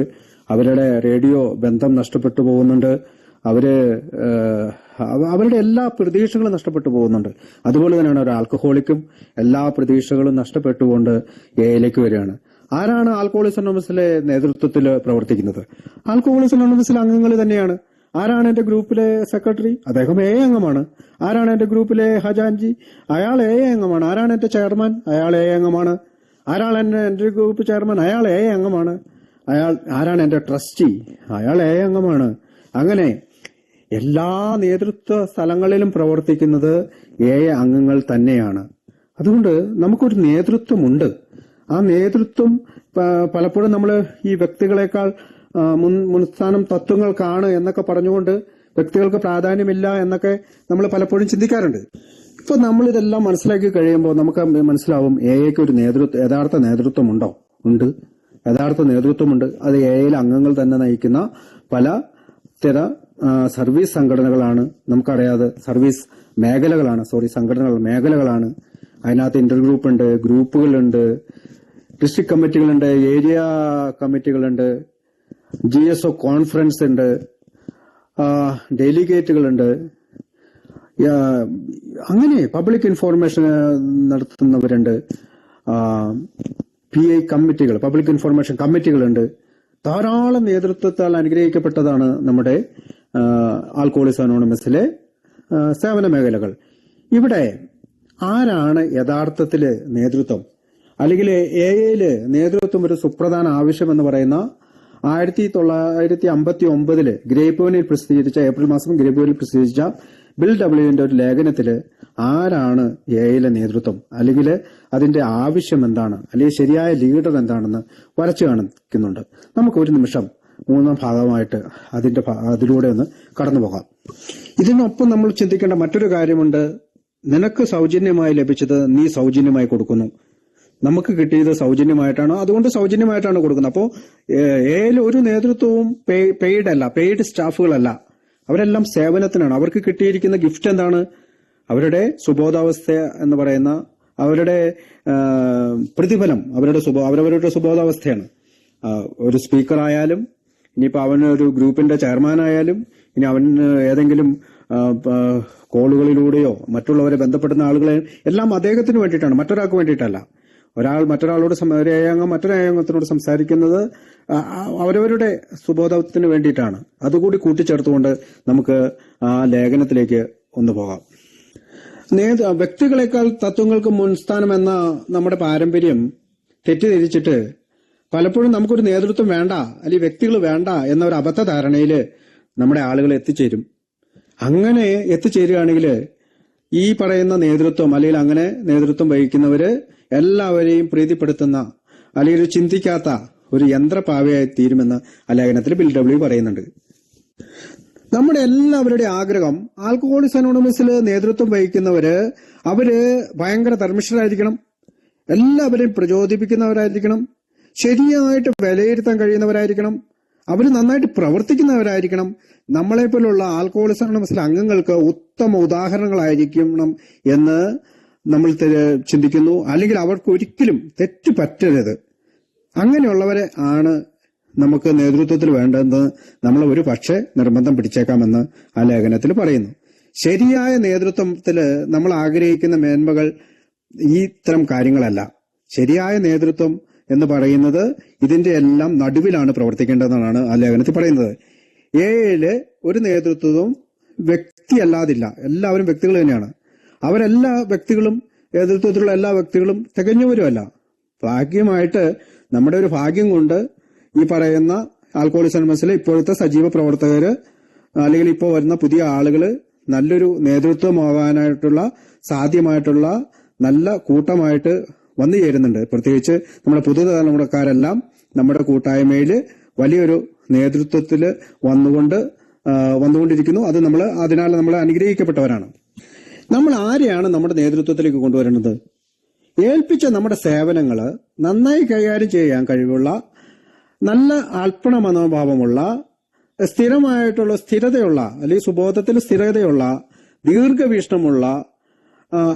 അവരുടെ റേഡിയോ ബന്ധം നഷ്ടപ്പെട്ടു പോകുന്നുണ്ട്, അവരുടെ എല്ലാ പ്രതീക്ഷകളും നഷ്ടപ്പെട്ടു പോകുന്നുണ്ട്. അതുപോലെ തന്നെയാണ് ഒരു ആൽക്കഹോളിക്കും എല്ലാ പ്രതീക്ഷകളും നഷ്ടപ്പെട്ടുകൊണ്ട് എയിലേക്ക് വരികയാണ്. ആരാണ് ആൽക്കഹോളിക്സ് അനോണിമസിലെ നേതൃത്വത്തിൽ പ്രവർത്തിക്കുന്നത്? ആൽക്കഹോളിക്സ് അനോണിമസിലെ അംഗങ്ങൾ തന്നെയാണ്. ആരാണ് എന്റെ ഗ്രൂപ്പിലെ സെക്രട്ടറി? അദ്ദേഹം എ അംഗമാണ്. ആരാണ് എന്റെ ഗ്രൂപ്പിലെ ഹജാൻജി? അയാൾ എ അംഗമാണ്. ആരാണ് എന്റെ ചെയർമാൻ? അയാൾ എ അംഗമാണ്. ആരാണ് എന്റെ ഗ്രൂപ്പ് ചെയർമാൻ? അയാൾ എ അംഗമാണ്. ആരാണ് എന്റെ ട്രസ്റ്റി? അയാൾ എ അംഗമാണ്. അങ്ങനെ എല്ലാ നേതൃത്വ സ്ഥലങ്ങളിലും പ്രവർത്തിക്കുന്നത് എ അംഗങ്ങൾ തന്നെയാണ്. അതുകൊണ്ട് നമുക്കൊരു നേതൃത്വമുണ്ട്. ആ നേതൃത്വം പലപ്പോഴും നമ്മൾ ഈ വ്യക്തികളെക്കാൾ മുൻസ്ഥാനം തത്വങ്ങൾക്കാണ് എന്നൊക്കെ പറഞ്ഞുകൊണ്ട് വ്യക്തികൾക്ക് പ്രാധാന്യമില്ല എന്നൊക്കെ നമ്മൾ പലപ്പോഴും ചിന്തിക്കാറുണ്ട്. ഇപ്പൊ നമ്മൾ ഇതെല്ലാം മനസ്സിലാക്കി കഴിയുമ്പോൾ നമുക്ക് മനസ്സിലാവും എക്ക് ഒരു യഥാർത്ഥ നേതൃത്വമുണ്ടോ? ഉണ്ട്, യഥാർത്ഥ നേതൃത്വമുണ്ട്. അത് എയിലെ അംഗങ്ങൾ തന്നെ നയിക്കുന്ന പല തര സർവീസ് സംഘടനകളാണ്. നമുക്കറിയാതെ സർവീസ് മേഖലകളാണ്. അതിനകത്ത് ഇന്റർഗ്രൂപ്പ് ഉണ്ട്, ഗ്രൂപ്പുകളുണ്ട്, ഡിസ്ട്രിക്ട് കമ്മിറ്റികളുണ്ട്, ഏരിയ കമ്മിറ്റികളുണ്ട്, GSO കോൺഫറൻസ് ഉണ്ട്, ഡെലിഗേറ്റുകളുണ്ട്, അങ്ങനെ പബ്ലിക് ഇൻഫോർമേഷൻ നടത്തുന്നവരുണ്ട്, PI കമ്മിറ്റികൾ, പബ്ലിക് ഇൻഫോർമേഷൻ കമ്മിറ്റികളുണ്ട്. ധാരാളം നേതൃത്വത്താൽ അനുഗ്രഹിക്കപ്പെട്ടതാണ് നമ്മുടെ ആൽക്കഹോളിക്സ് അനോണിമസിലെ സേവന മേഖലകൾ. ഇവിടെ ആരാണ് യഥാർത്ഥത്തില് നേതൃത്വം? അല്ലെങ്കിൽ എഐയില് നേതൃത്വം ഒരു സുപ്രധാന ആവശ്യം എന്ന് പറയുന്ന 1959 ഗ്രേപ്പ്വൈനിൽ പ്രസിദ്ധീകരിച്ച ഏപ്രിൽ മാസം ഗ്രേപ്പ്വൈനിൽ പ്രസിദ്ധീകരിച്ച ബിൽ ഡബ്ല്യുവിന്റെ ഒരു ലേഖനത്തില് ആരാണ് എഐയിലെ നേതൃത്വം, അല്ലെങ്കിൽ അതിന്റെ ആവശ്യം എന്താണ്, അല്ലെങ്കിൽ ശരിയായ ലീഡർ എന്താണെന്ന് വരച്ചു കാണിക്കുന്നുണ്ട്. നമുക്ക് ഒരു നിമിഷം 3 ഭാഗമായിട്ട് അതിലൂടെ ഒന്ന് കടന്നു പോകാം. ഇതിനൊപ്പം നമ്മൾ ചിന്തിക്കേണ്ട മറ്റൊരു കാര്യമുണ്ട്. നിനക്ക് സൗജന്യമായി ലഭിച്ചത് നീ സൗജന്യമായി കൊടുക്കുന്നു. നമുക്ക് കിട്ടിയത് സൗജന്യമായിട്ടാണ്, അതുകൊണ്ട് സൗജന്യമായിട്ടാണ് കൊടുക്കുന്നത്. അപ്പോൾ എയിൽ ഒരു നേതൃത്വവും പെയ്ഡ് അല്ല, പെയ്ഡ് സ്റ്റാഫുകളല്ല, അവരെല്ലാം സേവനത്തിനാണ്. അവർക്ക് കിട്ടിയിരിക്കുന്ന ഗിഫ്റ്റ് എന്താണ്? അവരുടെ സുബോധാവസ്ഥ എന്ന് പറയുന്ന അവരുടെ പ്രതിഫലം അവരവരുടെ സുബോധാവസ്ഥയാണ്. ഒരു സ്പീക്കർ ആയാലും, ഇനിയിപ്പോ അവന് ഒരു ഗ്രൂപ്പിന്റെ ചെയർമാൻ ആയാലും, ഇനി അവന് ഏതെങ്കിലും കോളുകളിലൂടെയോ മറ്റുള്ളവരെ ബന്ധപ്പെടുന്ന ആളുകളെ എല്ലാം അദ്ദേഹത്തിന് വേണ്ടിയിട്ടാണ്, മറ്റൊരാൾക്ക് വേണ്ടിയിട്ടല്ല. ഒരാൾ മറ്റൊരാളോട് മറ്റൊരംഗത്തിനോട് സംസാരിക്കുന്നത് അവരവരുടെ സുബോധത്തിന് വേണ്ടിയിട്ടാണ്. അതുകൂടി കൂട്ടിച്ചേർത്തുകൊണ്ട് നമുക്ക് ആ ലേഖനത്തിലേക്ക് ഒന്ന് പോകാം. വ്യക്തികളെക്കാൾ തത്വങ്ങൾക്ക് മുൻസ്ഥാനം എന്ന നമ്മുടെ പാരമ്പര്യം തെറ്റിദ്ധരിച്ചിട്ട് പലപ്പോഴും നമുക്കൊരു നേതൃത്വം വേണ്ട, അല്ലെങ്കിൽ വ്യക്തികൾ വേണ്ട എന്ന ഒരു അബദ്ധ ധാരണയില് നമ്മുടെ ആളുകൾ എത്തിച്ചേരും. അങ്ങനെ എത്തിച്ചേരുകയാണെങ്കിൽ ഈ പറയുന്ന നേതൃത്വം, അല്ലെങ്കിൽ അങ്ങനെ നേതൃത്വം വഹിക്കുന്നവര് എല്ലാവരെയും പ്രീതിപ്പെടുത്തുന്ന, അല്ലെങ്കിൽ ഒരു ചിന്തിക്കാത്ത ഒരു യന്ത്രപാവയായി തീരുമെന്ന് ആ ലേഖനത്തിൽ ബിൽ ഡബ്ല്യു പറയുന്നുണ്ട്. നമ്മുടെ എല്ലാവരുടെ ആഗ്രഹം ആൽക്കഹോളിക്സ് അനോണിമസിൽ നേതൃത്വം വഹിക്കുന്നവര് അവര് ഭയങ്കര ധർമ്മിഷ്ഠരായിരിക്കണം, എല്ലാവരെയും പ്രചോദിപ്പിക്കുന്നവരായിരിക്കണം, ശരിയായിട്ട് വിലയിരുത്താൻ കഴിയുന്നവരായിരിക്കണം, അവര് നന്നായിട്ട് പ്രവർത്തിക്കുന്നവരായിരിക്കണം, നമ്മളെപ്പോലുള്ള ആൽക്കഹോളിക്സ് അനോണിമസിലെ അംഗങ്ങൾക്ക് ഉത്തമ ഉദാഹരണങ്ങളായിരിക്കണം എന്ന് നമ്മൾ ചിന്തിക്കുന്നു. അല്ലെങ്കിൽ അവർക്ക് ഒരിക്കലും തെറ്റ് പറ്റരുത്. അങ്ങനെയുള്ളവരെ ആണ് നമുക്ക് നേതൃത്വത്തിൽ വേണ്ടതെന്ന് നമ്മൾ ഒരു പക്ഷേ നിർബന്ധം പിടിച്ചേക്കാമെന്ന് ആ ലേഖനത്തിൽ പറയുന്നു. ശരിയായ നേതൃത്വത്തിൽ നമ്മൾ ആഗ്രഹിക്കുന്ന മേന്മകൾ ഈ ഇത്തരം കാര്യങ്ങളല്ല. ശരിയായ നേതൃത്വം എന്ന് പറയുന്നത് ഇതിന്റെ എല്ലാം നടുവിലാണ് പ്രവർത്തിക്കേണ്ടതെന്നാണ് ആ ലേഖനത്തിൽ പറയുന്നത്. എയില് ഒരു നേതൃത്വവും വ്യക്തിയല്ലാതില്ല, എല്ലാവരും വ്യക്തികൾ തന്നെയാണ്. അവരെല്ലാ വ്യക്തികളും, നേതൃത്വത്തിലുള്ള എല്ലാ വ്യക്തികളും തികഞ്ഞവരുമല്ല. ഭാഗ്യമായിട്ട് നമ്മുടെ ഒരു ഭാഗ്യം കൊണ്ട് ഈ പറയുന്ന ആൽക്കഹോളിക്സ് അനോണിമസിലെ ഇപ്പോഴത്തെ സജീവ പ്രവർത്തകര്, അല്ലെങ്കിൽ ഇപ്പോൾ വരുന്ന പുതിയ ആളുകള് നല്ലൊരു നേതൃത്വമാകാനായിട്ടുള്ള സാധ്യമായിട്ടുള്ള നല്ല കൂട്ടമായിട്ട് വന്നു ചേരുന്നുണ്ട്. പ്രത്യേകിച്ച് നമ്മുടെ പുതുതലമുറക്കാരെല്ലാം നമ്മുടെ കൂട്ടായ്മയില് വലിയൊരു നേതൃത്വത്തില് വന്നുകൊണ്ടിരിക്കുന്നു. അത് അതിനാൽ നമ്മൾ അനുഗ്രഹിക്കപ്പെട്ടവരാണ്. നമ്മൾ ആരെയാണ് നമ്മുടെ നേതൃത്വത്തിലേക്ക് കൊണ്ടുവരുന്നത്? ഏൽപ്പിച്ച നമ്മുടെ സേവനങ്ങള് നന്നായി കൈകാര്യം ചെയ്യാൻ കഴിവുള്ള, നല്ല അർപ്പണ മനോഭാവമുള്ള, സ്ഥിരതയുള്ള, അല്ലെങ്കിൽ സുബോധത്തിൽ സ്ഥിരതയുള്ള, ദീർഘവീക്ഷണമുള്ള,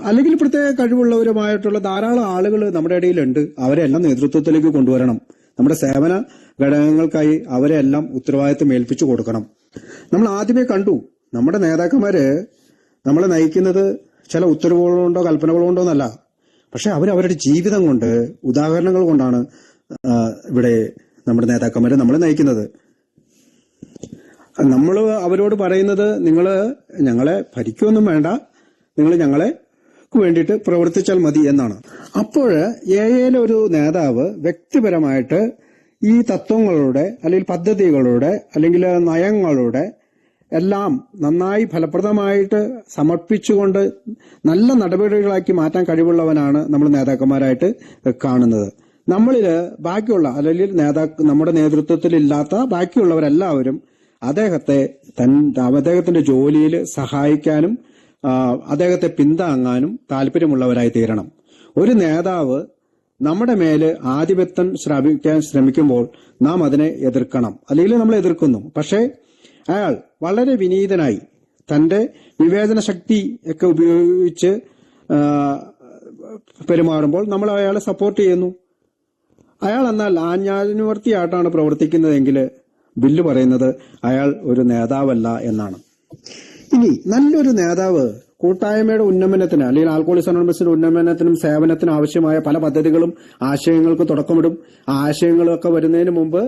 അല്ലെങ്കിൽ പ്രത്യേക കഴിവുള്ളവരുമായിട്ടുള്ള ധാരാളം ആളുകൾ നമ്മുടെ ഇടയിലുണ്ട്. അവരെല്ലാം നേതൃത്വത്തിലേക്ക് കൊണ്ടുവരണം. നമ്മുടെ സേവന ഘടകങ്ങൾക്കായി അവരെല്ലാം ഉത്തരവാദിത്വം ഏൽപ്പിച്ചു കൊടുക്കണം. നമ്മൾ ആദ്യമേ കണ്ടു, നമ്മുടെ നേതാക്കന്മാര് നമ്മളെ നയിക്കുന്നത് ചില ഉത്തരവുകളുകൊണ്ടോ കൽപ്പനകളുകൊണ്ടോ എന്നല്ല, പക്ഷെ അവരവരുടെ ജീവിതം കൊണ്ട്, ഉദാഹരണങ്ങൾ കൊണ്ടാണ് ഇവിടെ നമ്മുടെ നേതാക്കന്മാരെ നമ്മളെ നയിക്കുന്നത്. നമ്മൾ അവരോട് പറയുന്നത്, ഞങ്ങളെ ഭരിക്കുകയൊന്നും വേണ്ട, നിങ്ങൾ ഞങ്ങളെ വേണ്ടിയിട്ട് പ്രവർത്തിച്ചാൽ മതി എന്നാണ്. അപ്പോൾ എയിലെ ഒരു നേതാവ് വ്യക്തിപരമായിട്ട് ഈ തത്വങ്ങളുടെ, അല്ലെങ്കിൽ പദ്ധതികളുടെ, അല്ലെങ്കിൽ നയങ്ങളുടെ എല്ലാം നന്നായി ഫലപ്രദമായിട്ട് സമർപ്പിച്ചുകൊണ്ട് നല്ല നടപടികളാക്കി മാറ്റാൻ കഴിവുള്ളവനാണ് നമ്മൾ നേതാക്കന്മാരായിട്ട് കാണുന്നത്. നമ്മളില് ബാക്കിയുള്ള, അല്ലെങ്കിൽ നമ്മുടെ നേതൃത്വത്തിൽ ഇല്ലാത്ത ബാക്കിയുള്ളവരെല്ലാവരും അദ്ദേഹത്തിന്റെ ജോലിയിൽ സഹായിക്കാനും അദ്ദേഹത്തെ പിന്താങ്ങാനും താല്പര്യമുള്ളവരായി തീരണം. ഒരു നേതാവ് നമ്മുടെ മേല് ആധിപത്യം സ്ഥാപിക്കാൻ ശ്രമിക്കുമ്പോൾ നാം അതിനെ എതിർക്കണം, അല്ലെങ്കിൽ നമ്മൾ എതിർക്കുന്നു. പക്ഷേ അയാൾ വളരെ വിനീതനായി തന്റെ വിവേചന ശക്തി ഒക്കെ ഉപയോഗിച്ച് പെരുമാറുമ്പോൾ നമ്മൾ അയാളെ സപ്പോർട്ട് ചെയ്യുന്നു. അയാൾ എന്നാൽ ആജ്ഞാനുവർത്തിയായിട്ടാണ് പ്രവർത്തിക്കുന്നതെങ്കിൽ ബില്ല് പറയുന്നത് അയാൾ ഒരു നേതാവല്ല എന്നാണ്. ഇനി നല്ലൊരു നേതാവ് കൂട്ടായ്മയുടെ ഉന്നമനത്തിന്, അല്ലെങ്കിൽ ആൽക്കഹോളിക്സ് അനോണിമസിന്റെ ഉന്നമനത്തിനും സേവനത്തിനും ആവശ്യമായ പല പദ്ധതികളും ആശയങ്ങൾക്ക് തുടക്കമിടും. ആ ആശയങ്ങളൊക്കെ വരുന്നതിന് മുമ്പ്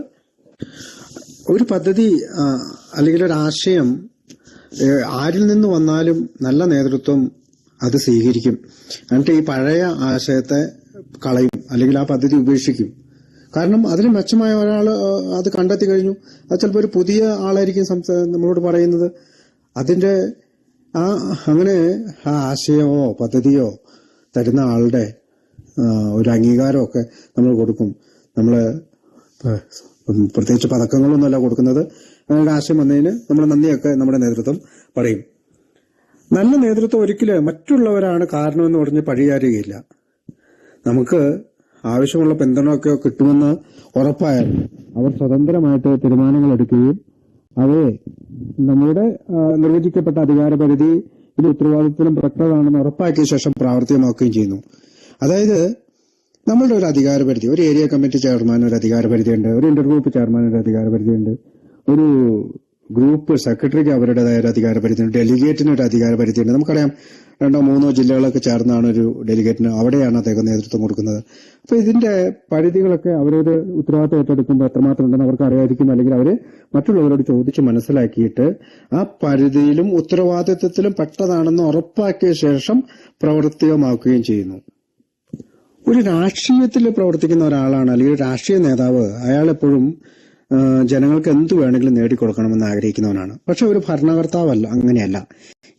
ഒരു പദ്ധതി അല്ലെങ്കിൽ ഒരു ആശയം ആരിൽ നിന്ന് വന്നാലും നല്ല നേതൃത്വം അത് സ്വീകരിക്കും. എന്നിട്ട് ഈ പഴയ ആശയത്തെ കളയും, അല്ലെങ്കിൽ ആ പദ്ധതി ഉപേക്ഷിക്കും. കാരണം അതിന് മെച്ചമായ ഒരാൾ അത് കണ്ടെത്തി കഴിഞ്ഞു. അത് ചിലപ്പോൾ ഒരു പുതിയ ആളായിരിക്കും നമ്മളോട് പറയുന്നത്. അതിന്റെ അങ്ങനെ ആ ആശയമോ പദ്ധതിയോ തരുന്ന ആളുടെ ഒരു അംഗീകാരമൊക്കെ നമ്മൾ കൊടുക്കും. നമ്മൾ പ്രത്യേകിച്ച് പതക്കങ്ങളൊന്നുമല്ല കൊടുക്കുന്നത്. അങ്ങനെ ആശയം വന്നതിന് നമ്മൾ നന്ദിയൊക്കെ നമ്മുടെ നേതൃത്വം പറയും. നല്ല നേതൃത്വം ഒരിക്കലും മറ്റുള്ളവരാണ് കാരണമെന്ന് പറഞ്ഞ് പഴിചാരുകയില്ല. നമുക്ക് ആവശ്യമുള്ള പിന്തുണയൊക്കെ കിട്ടുമെന്ന് ഉറപ്പായാൽ അവർ സ്വതന്ത്രമായിട്ട് തീരുമാനങ്ങൾ എടുക്കുകയും അവയെ നമ്മളുടെ നിർവചിക്കപ്പെട്ട അധികാരപരിധി ഇത് ഉത്തരവാദിത്വത്തിലും പ്രക്തമാണെന്ന് ഉറപ്പാക്കിയ ശേഷം പ്രാവർത്തികമാക്കുകയും ചെയ്യുന്നു. അതായത് നമ്മളുടെ ഒരു അധികാരപരിധി, ഒരു ഏരിയ കമ്മിറ്റി ചെയർമാൻ ഒരു അധികാരപരിധിയുണ്ട്, ഒരു ഇന്റർഗ്രൂപ്പ് ചെയർമാൻ ഒരു അധികാരപരിധിയുണ്ട്, ഒരു ഗ്രൂപ്പ് സെക്രട്ടറിക്ക് അവരുടേതായ ഒരു അധികാരപരിധിയുണ്ട്, ഡെലിഗേറ്റിന് ഒരു അധികാരപരിധിയുണ്ട്. നമുക്കറിയാം 2-3 ജില്ലകളൊക്കെ ചേർന്നാണ് ഒരു ഡെലിഗേറ്റിന്, അവിടെയാണ് അദ്ദേഹം നേതൃത്വം കൊടുക്കുന്നത്. അപ്പൊ ഇതിന്റെ പരിധികളൊക്കെ അവരൊരു ഉത്തരവാദിത്വം ഏറ്റെടുക്കുമ്പോൾ എത്രമാത്രം ഉണ്ടെന്ന് അവർക്ക് അറിയാതിരിക്കും. അല്ലെങ്കിൽ അവര് മറ്റുള്ളവരോട് ചോദിച്ച് മനസ്സിലാക്കിയിട്ട് ആ പരിധിയിലും ഉത്തരവാദിത്വത്തിലും പെട്ടതാണെന്ന് ഉറപ്പാക്കിയ ശേഷം പ്രവർത്തികമാക്കുകയും ചെയ്യുന്നു. ഒരു രാഷ്ട്രീയത്തിൽ പ്രവർത്തിക്കുന്ന ഒരാളാണ്, അല്ലെങ്കിൽ രാഷ്ട്രീയ നേതാവ്, അയാൾ എപ്പോഴും ജനങ്ങൾക്ക് എന്ത് വേണമെങ്കിലും നേടിക്കൊടുക്കണമെന്ന് ആഗ്രഹിക്കുന്നവനാണ്. പക്ഷെ ഒരു ഭരണകർത്താവല്ല, അങ്ങനെയല്ല.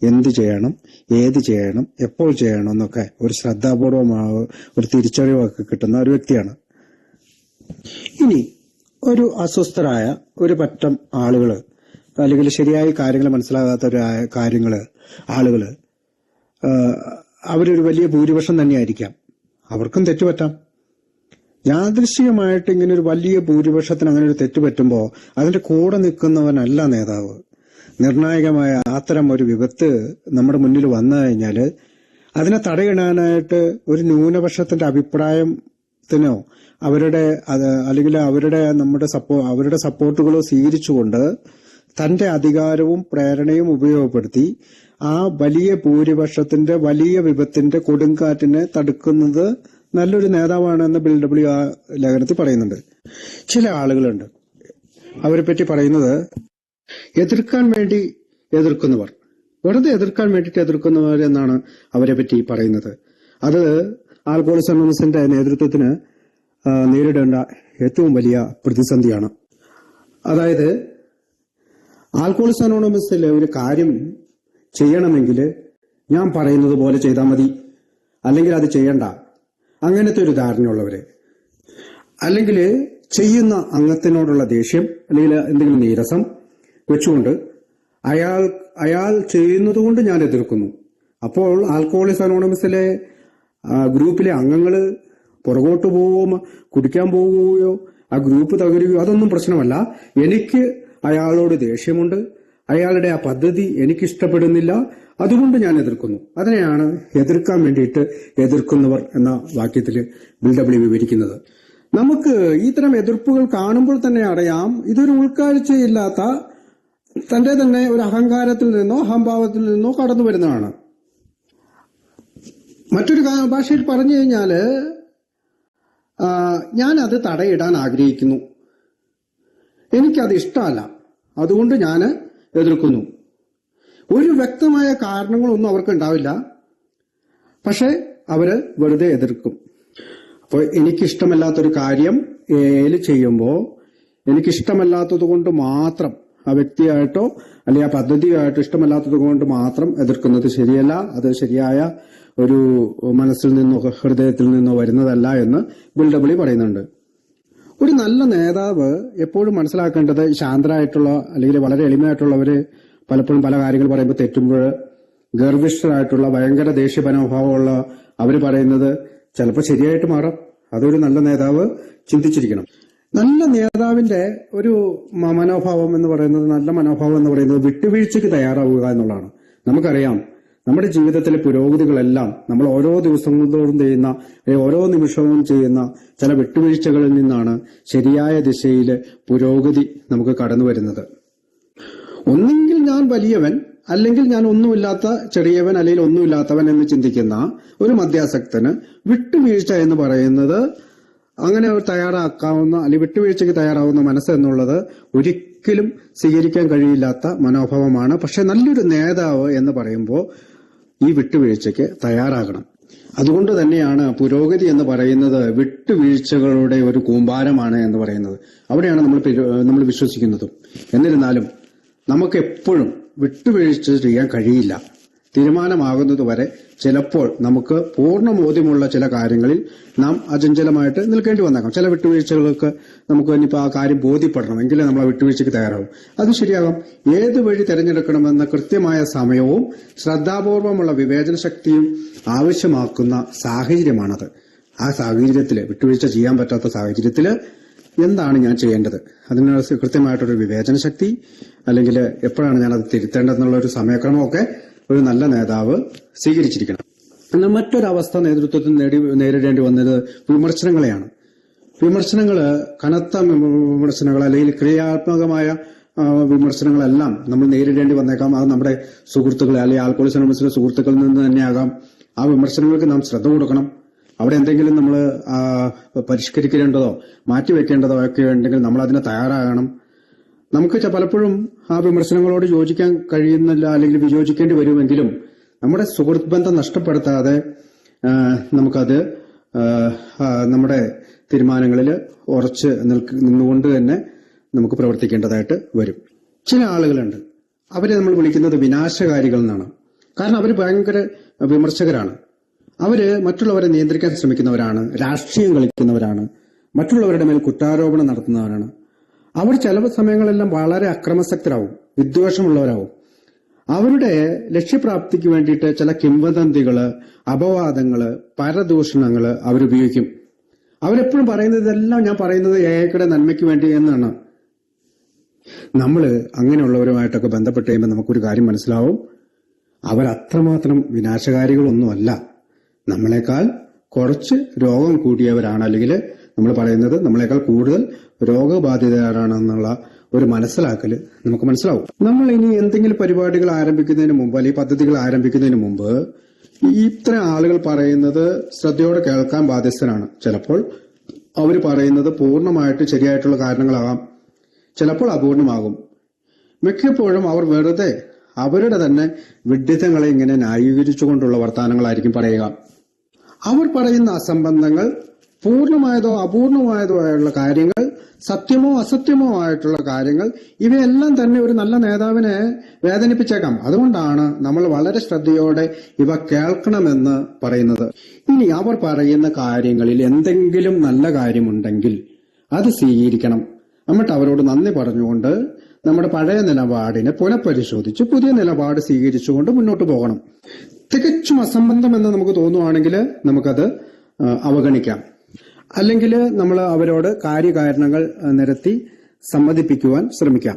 എന്ത് ചെയ്യണം, ഏത് ചെയ്യണം, എപ്പോൾ ചെയ്യണം എന്നൊക്കെ ഒരു ശ്രദ്ധാപൂർവമായ ഒരു തിരിച്ചറിവൊക്കെ കിട്ടുന്ന ഒരു വ്യക്തിയാണ്. ഇനി ഒരു അസ്വസ്ഥരായ ഒരു പറ്റം ആളുകള്, അല്ലെങ്കിൽ ശരിയായ കാര്യങ്ങൾ മനസ്സിലാകാത്ത ഒരു ആളുകള് അവരൊരു വലിയ ഭൂരിപക്ഷം തന്നെയായിരിക്കാം. അവർക്കും തെറ്റുപറ്റാം. യാദൃശ്ചികമായിട്ട് ഇങ്ങനെ ഒരു വലിയ ഭൂരിപക്ഷത്തിന് അങ്ങനെ ഒരു തെറ്റ് പറ്റുമ്പോൾ അതിന്റെ കൂടെ നിൽക്കുന്നവനല്ല നേതാവ്. നിർണായകമായ അത്തരം ഒരു വിപത്ത് നമ്മുടെ മുന്നിൽ വന്നു കഴിഞ്ഞാൽ അതിനെ തടയിടാനായിട്ട് ഒരു ന്യൂനപക്ഷത്തിന്റെ അഭിപ്രായത്തിനോ അല്ലെങ്കിൽ അവരുടെ സപ്പോർട്ടുകളോ സ്വീകരിച്ചുകൊണ്ട് തന്റെ അധികാരവും പ്രേരണയും ഉപയോഗപ്പെടുത്തി ആ വലിയ ഭൂരിപക്ഷത്തിന്റെ വലിയ വിപത്തിന്റെ കൊടുങ്കാറ്റിനെ തടുക്കുന്നത് നല്ലൊരു നേതാവാണെന്ന് ബിൽഡബ്ല്യു ആ ലേഖനത്തിൽ പറയുന്നുണ്ട്. ചില ആളുകളുണ്ട്, അവരെ പറ്റി പറയുന്നത് എതിർക്കാൻ വേണ്ടി എതിർക്കുന്നവർ, വെറുതെ എതിർക്കാൻ വേണ്ടിയിട്ട് എതിർക്കുന്നവർ എന്നാണ് അവരെ പറ്റി പറയുന്നത്. അത് ആൽക്കോളിക്സ് അനോണിമസിന്റെ നേതൃത്വത്തിന് നേരിടേണ്ട ഏറ്റവും വലിയ പ്രതിസന്ധിയാണ്. അതായത് ആൽക്കോളിക്സ് അനോണിമസിലെ ഒരു കാര്യം ചെയ്യണമെങ്കിൽ ഞാൻ പറയുന്നത് പോലെ ചെയ്താൽ മതി, അല്ലെങ്കിൽ അത് ചെയ്യണ്ട, അങ്ങനത്തെ ഒരു ധാരണയുള്ളവര്, അല്ലെങ്കിൽ ചെയ്യുന്ന അംഗത്തിനോടുള്ള ദേഷ്യം അല്ലെങ്കിൽ എന്തെങ്കിലും നീരസം വെച്ചുകൊണ്ട് അയാൾ ചെയ്യുന്നത് കൊണ്ട് ഞാൻ എതിർക്കുന്നു. അപ്പോൾ ആൽക്കഹോളിക്സ് അനോണിമസിലെ ഗ്രൂപ്പിലെ അംഗങ്ങള് പുറകോട്ട് പോവുകയോ കുടിക്കാൻ പോവുകയോ ആ ഗ്രൂപ്പ് തകരുകയോ അതൊന്നും പ്രശ്നമല്ല. എനിക്ക് അയാളോട് ദേഷ്യമുണ്ട്, അയാളുടെ ആ പദ്ധതി എനിക്കിഷ്ടപ്പെടുന്നില്ല, അതുകൊണ്ട് ഞാൻ എതിർക്കുന്നു. അതിനെയാണ് എതിർക്കാൻ വേണ്ടിയിട്ട് എതിർക്കുന്നവർ എന്ന വാക്യത്തിൽ ബിൽഡബ്ല്യു വിവരിക്കുന്നത്. നമുക്ക് ഇത്തരം എതിർപ്പുകൾ കാണുമ്പോൾ തന്നെ അറിയാം ഇതൊരു ഉൾക്കാഴ്ചയില്ലാത്ത തന്റെ തന്നെ ഒരു അഹങ്കാരത്തിൽ നിന്നോ അഹംഭാവത്തിൽ നിന്നോ കടന്നു വരുന്നതാണ്. മറ്റൊരു ഭാഷയിൽ പറഞ്ഞു കഴിഞ്ഞാല് ഞാൻ അത് തടയിടാൻ ആഗ്രഹിക്കുന്നു, എനിക്കത് ഇഷ്ടമല്ല, അതുകൊണ്ട് ഞാൻ എതിർക്കുന്നു. ഒരു വ്യക്തമായ കാരണങ്ങളൊന്നും അവർക്ക് ഉണ്ടാവില്ല, പക്ഷെ അവര് വെറുതെ എതിർക്കും. അപ്പോൾ എനിക്കിഷ്ടമല്ലാത്തൊരു കാര്യം ചെയ്യുമ്പോൾ എനിക്കിഷ്ടമല്ലാത്തത് കൊണ്ട് മാത്രം ആ വ്യക്തിയായിട്ടോ അല്ലെങ്കിൽ ആ പദ്ധതിയായിട്ടോ ഇഷ്ടമല്ലാത്തത് കൊണ്ട് മാത്രം എതിർക്കുന്നത് ശരിയല്ല. അത് ശരിയായ ഒരു മനസ്സിൽ നിന്നോ ഹൃദയത്തിൽ നിന്നോ വരുന്നതല്ല എന്ന് ബിൽഡബ്ല്യു പറയുന്നുണ്ട്. ഒരു നല്ല നേതാവ് എപ്പോഴും മനസ്സിലാക്കേണ്ടത് ശാന്തരായിട്ടുള്ള അല്ലെങ്കിൽ വളരെ എളിമയായിട്ടുള്ളവര് പലപ്പോഴും പല കാര്യങ്ങൾ പറയുമ്പോൾ തെറ്റുമ്പോൾ ഗർഭിഷ്ഠരായിട്ടുള്ള ഭയങ്കര ദേഷ്യ മനോഭാവമുള്ള അവര് പറയുന്നത് ചിലപ്പോൾ ശരിയായിട്ട് മാറാം. അതൊരു നല്ല നേതാവ് ചിന്തിച്ചിരിക്കണം. നല്ല നേതാവിന്റെ ഒരു മനോഭാവം എന്ന് പറയുന്നത്, നല്ല മനോഭാവം എന്ന് പറയുന്നത് വിട്ടുവീഴ്ചയ്ക്ക് തയ്യാറാവുക എന്നുള്ളതാണ്. നമുക്കറിയാം നമ്മുടെ ജീവിതത്തിലെ പുരോഗതികളെല്ലാം നമ്മൾ ഓരോ ദിവസങ്ങളോടും ചെയ്യുന്ന ഓരോ നിമിഷവും ചെയ്യുന്ന ചില വിട്ടുവീഴ്ചകളിൽ നിന്നാണ് ശരിയായ ദിശയിൽ പുരോഗതി നമുക്ക് കടന്നു വരുന്നത്. ഒന്നെങ്കിൽ ഞാൻ വലിയവൻ, അല്ലെങ്കിൽ ഞാൻ ഒന്നുമില്ലാത്ത ചെറിയവൻ, അല്ലെങ്കിൽ ഒന്നുമില്ലാത്തവൻ എന്ന് ചിന്തിക്കുന്ന ഒരു മധ്യാസക്തന് വിട്ടുവീഴ്ച എന്ന് പറയുന്നത്, അങ്ങനെ തയ്യാറാക്കാവുന്ന അല്ലെങ്കിൽ വിട്ടുവീഴ്ചയ്ക്ക് തയ്യാറാവുന്ന മനസ്സ് എന്നുള്ളത് ഒരിക്കലും സ്വീകരിക്കാൻ കഴിയില്ലാത്ത മനോഭാവമാണ്. പക്ഷെ നല്ലൊരു നേതാവ് എന്ന് പറയുമ്പോൾ ഈ വിട്ടുവീഴ്ചയ്ക്ക് തയ്യാറാകണം. അതുകൊണ്ട് തന്നെയാണ് പുരോഗതി എന്ന് പറയുന്നത് വിട്ടുവീഴ്ചകളുടെ ഒരു കൂമ്പാരമാണ് എന്ന് പറയുന്നത്. അവിടെയാണ് നമ്മൾ വിശ്വസിക്കുന്നതും. എന്നിരുന്നാലും നമുക്ക് എപ്പോഴും വിട്ടുവീഴ്ച ചെയ്യാൻ കഴിയില്ല. തീരുമാനമാകുന്നതുവരെ ചിലപ്പോൾ നമുക്ക് പൂർണ്ണ ബോധ്യമുള്ള ചില കാര്യങ്ങളിൽ നാം അചഞ്ചലമായിട്ട് നിൽക്കേണ്ടി വന്നേക്കാം. ചില വിട്ടുവീഴ്ചകൾക്ക് നമുക്ക് ഇനിയിപ്പോൾ ആ കാര്യം ബോധ്യപ്പെടണം, എങ്കിലും നമ്മൾ ആ വിട്ടുവീഴ്ചയ്ക്ക് തയ്യാറാവും. അത് ശരിയാകാം. ഏത് വഴി തിരഞ്ഞെടുക്കണമെന്ന കൃത്യമായ സമയവും ശ്രദ്ധാപൂർവമുള്ള വിവേചന ശക്തിയും ആവശ്യമാക്കുന്ന സാഹചര്യമാണത്. ആ സാഹചര്യത്തിൽ, വിട്ടുവീഴ്ച ചെയ്യാൻ പറ്റാത്ത സാഹചര്യത്തിൽ എന്താണ് ഞാൻ ചെയ്യേണ്ടത്, അതിന് കൃത്യമായിട്ടൊരു വിവേചന ശക്തി, അല്ലെങ്കിൽ എപ്പോഴാണ് ഞാനത് തിരുത്തേണ്ടതെന്നുള്ള ഒരു സമയക്രമമൊക്കെ ഒരു നല്ല നേതാവ് സ്വീകരിച്ചിരിക്കണം. എന്നാൽ മറ്റൊരവസ്ഥ നേതൃത്വത്തിൽ നേരിടേണ്ടി വന്നത് വിമർശനങ്ങളെയാണ്. കനത്ത വിമർശനങ്ങൾ അല്ലെങ്കിൽ ക്രിയാത്മകമായ വിമർശനങ്ങളെല്ലാം നമ്മൾ നേരിടേണ്ടി വന്നേക്കാം. അത് നമ്മുടെ സുഹൃത്തുക്കളെ അല്ലെങ്കിൽ ആൽക്കഹോളിക്സ് അനോണിമസിലെ സുഹൃത്തുക്കളിൽ നിന്ന് തന്നെയാകാം. ആ വിമർശനങ്ങൾക്ക് നാം ശ്രദ്ധ കൊടുക്കണം. അവിടെ എന്തെങ്കിലും നമ്മൾ പരിഷ്കരിക്കേണ്ടതോ മാറ്റിവെക്കേണ്ടതോ ഒക്കെ ഉണ്ടെങ്കിൽ നമ്മൾ അതിന് തയ്യാറാകണം. നമുക്ക് പലപ്പോഴും ആ വിമർശനങ്ങളോട് യോജിക്കാൻ കഴിയുന്നില്ല, അല്ലെങ്കിൽ വിയോജിക്കേണ്ടി വരുമെങ്കിലും നമ്മുടെ സുഹൃത്ത് ബന്ധം നഷ്ടപ്പെടുത്താതെ നമുക്കത് നമ്മുടെ തീരുമാനങ്ങളിൽ ഉറച്ച് നിന്നുകൊണ്ട് തന്നെ നമുക്ക് പ്രവർത്തിക്കേണ്ടതായിട്ട് വരും. ചില ആളുകളുണ്ട്, അവരെ നമ്മൾ വിളിക്കുന്നത് വിനാശകാരികൾ എന്നാണ്. കാരണം അവർ ഭയങ്കര വിമർശകരാണ്. അവര് മറ്റുള്ളവരെ നിയന്ത്രിക്കാൻ ശ്രമിക്കുന്നവരാണ്, രാഷ്ട്രീയം കളിക്കുന്നവരാണ്, മറ്റുള്ളവരുടെ മേൽ കുറ്റാരോപണം നടത്തുന്നവരാണ്. അവർ ചില സമയങ്ങളെല്ലാം വളരെ അക്രമാസക്തരാവും, വിദ്വേഷമുള്ളവരാവും. അവരുടെ ലക്ഷ്യപ്രാപ്തിക്ക് വേണ്ടിയിട്ട് ചില കിംവദന്തികള്, അപവാദങ്ങള്, പരദൂഷണങ്ങള് അവരുപയോഗിക്കും. അവരെപ്പോഴും പറയുന്നത് ഇതെല്ലാം ഞാൻ പറയുന്നത് ഏകയുടെ നന്മയ്ക്ക് വേണ്ടി എന്നാണ്. നമ്മൾ അങ്ങനെയുള്ളവരുമായിട്ടൊക്കെ ബന്ധപ്പെട്ട് കഴിയുമ്പോൾ നമുക്കൊരു കാര്യം മനസ്സിലാവും, അവരത്രമാത്രം വിനാശകാരികളൊന്നുമല്ല. നമ്മളെക്കാൾ കുറച്ച് രോഗം കൂടിയവരാണ്, അല്ലെങ്കിൽ നമ്മൾ പറയുന്നത് നമ്മളെക്കാൾ കൂടുതൽ രോഗബാധിതരാണെന്നുള്ള ഒരു മനസ്സിലാക്കല് നമുക്ക് മനസ്സിലാവും. നമ്മൾ ഇനി എന്തെങ്കിലും പരിപാടികൾ ആരംഭിക്കുന്നതിന് മുമ്പ് അല്ലെങ്കിൽ പദ്ധതികൾ ആരംഭിക്കുന്നതിന് മുമ്പ് ഇത്തരം ആളുകൾ പറയുന്നത് ശ്രദ്ധയോടെ കേൾക്കാൻ ബാധ്യസ്ഥനാണ്. ചിലപ്പോൾ അവർ പറയുന്നത് പൂർണ്ണമായിട്ട് ശരിയായിട്ടുള്ള കാരണങ്ങളാകാം, ചിലപ്പോൾ അപൂർണമാകും. മിക്കപ്പോഴും അവർ വെറുതെ അവരുടെ തന്നെ വിഡ്ഢിത്തങ്ങളെ ഇങ്ങനെ ന്യായീകരിച്ചുകൊണ്ടുള്ള വർത്തമാനങ്ങളായിരിക്കും പറയുക. അവർ പറയുന്ന അസംബന്ധങ്ങൾ പൂർണ്ണമായതോ അപൂർണമായതോ ആയുള്ള കാര്യങ്ങൾ, സത്യമോ അസത്യമോ ആയിട്ടുള്ള കാര്യങ്ങൾ, ഇവയെല്ലാം തന്നെ ഒരു നല്ല നേതാവിനെ വേദനിപ്പിച്ചേക്കാം. അതുകൊണ്ടാണ് നമ്മൾ വളരെ ശ്രദ്ധയോടെ ഇവ കേൾക്കണമെന്ന് പറയുന്നത്. ഇനി അവർ പറയുന്ന കാര്യങ്ങളിൽ എന്തെങ്കിലും നല്ല കാര്യമുണ്ടെങ്കിൽ അത് സ്വീകരിക്കണം. എന്നിട്ട് അവരോട് നന്ദി പറഞ്ഞുകൊണ്ട് നമ്മുടെ പഴയ നിലപാടിനെ പുനഃപരിശോധിച്ച് പുതിയ നിലപാട് സ്വീകരിച്ചുകൊണ്ട് മുന്നോട്ട് പോകണം. തികച്ചും അസംബന്ധം എന്ന് നമുക്ക് തോന്നുവാണെങ്കിൽ നമുക്കത് അവഗണിക്കാം. അല്ലെങ്കിൽ നമ്മൾ അവരോട് കാര്യകാരണങ്ങൾ നിരത്തി സമ്മതിപ്പിക്കുവാൻ ശ്രമിക്കാം.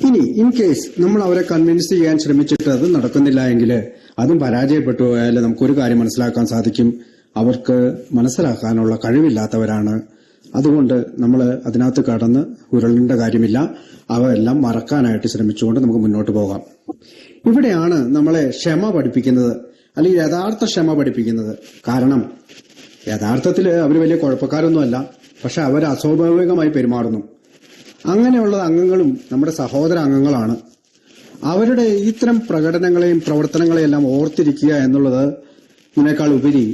ഇനി ഇൻ കേസ് നമ്മൾ അവരെ കൺവിൻസ് ചെയ്യാൻ ശ്രമിച്ചിട്ട് അത് നടക്കുന്നില്ല എങ്കിൽ, അതും പരാജയപ്പെട്ടു പോയാൽ നമുക്കൊരു കാര്യം മനസ്സിലാക്കാൻ സാധിക്കും, അവർക്ക് മനസ്സിലാക്കാനുള്ള കഴിവില്ലാത്തവരാണ്. അതുകൊണ്ട് നമ്മൾ അതിനകത്ത് കടന്ന് ഉരുളേണ്ട കാര്യമില്ല. അവയെല്ലാം മറക്കാനായിട്ട് ശ്രമിച്ചുകൊണ്ട് നമുക്ക് മുന്നോട്ട് പോകാം. ഇവിടെയാണ് നമ്മളെ ക്ഷമ പഠിപ്പിക്കുന്നത്, അല്ലെങ്കിൽ യഥാർത്ഥ ക്ഷമ പഠിപ്പിക്കുന്നത്. കാരണം യഥാർത്ഥത്തിൽ അവർ വലിയ കുഴപ്പക്കാരൊന്നുമല്ല, പക്ഷെ അവർ അസ്വാഭാവികമായി പെരുമാറുന്നു. അങ്ങനെയുള്ള അംഗങ്ങളും നമ്മുടെ സഹോദര അംഗങ്ങളാണ്. അവരുടെ ഇത്തരം പ്രകടനങ്ങളെയും പ്രവർത്തനങ്ങളെയും എല്ലാം ഓർത്തിരിക്കുക എന്നുള്ളത് ഇതിനേക്കാൾ ഉപരി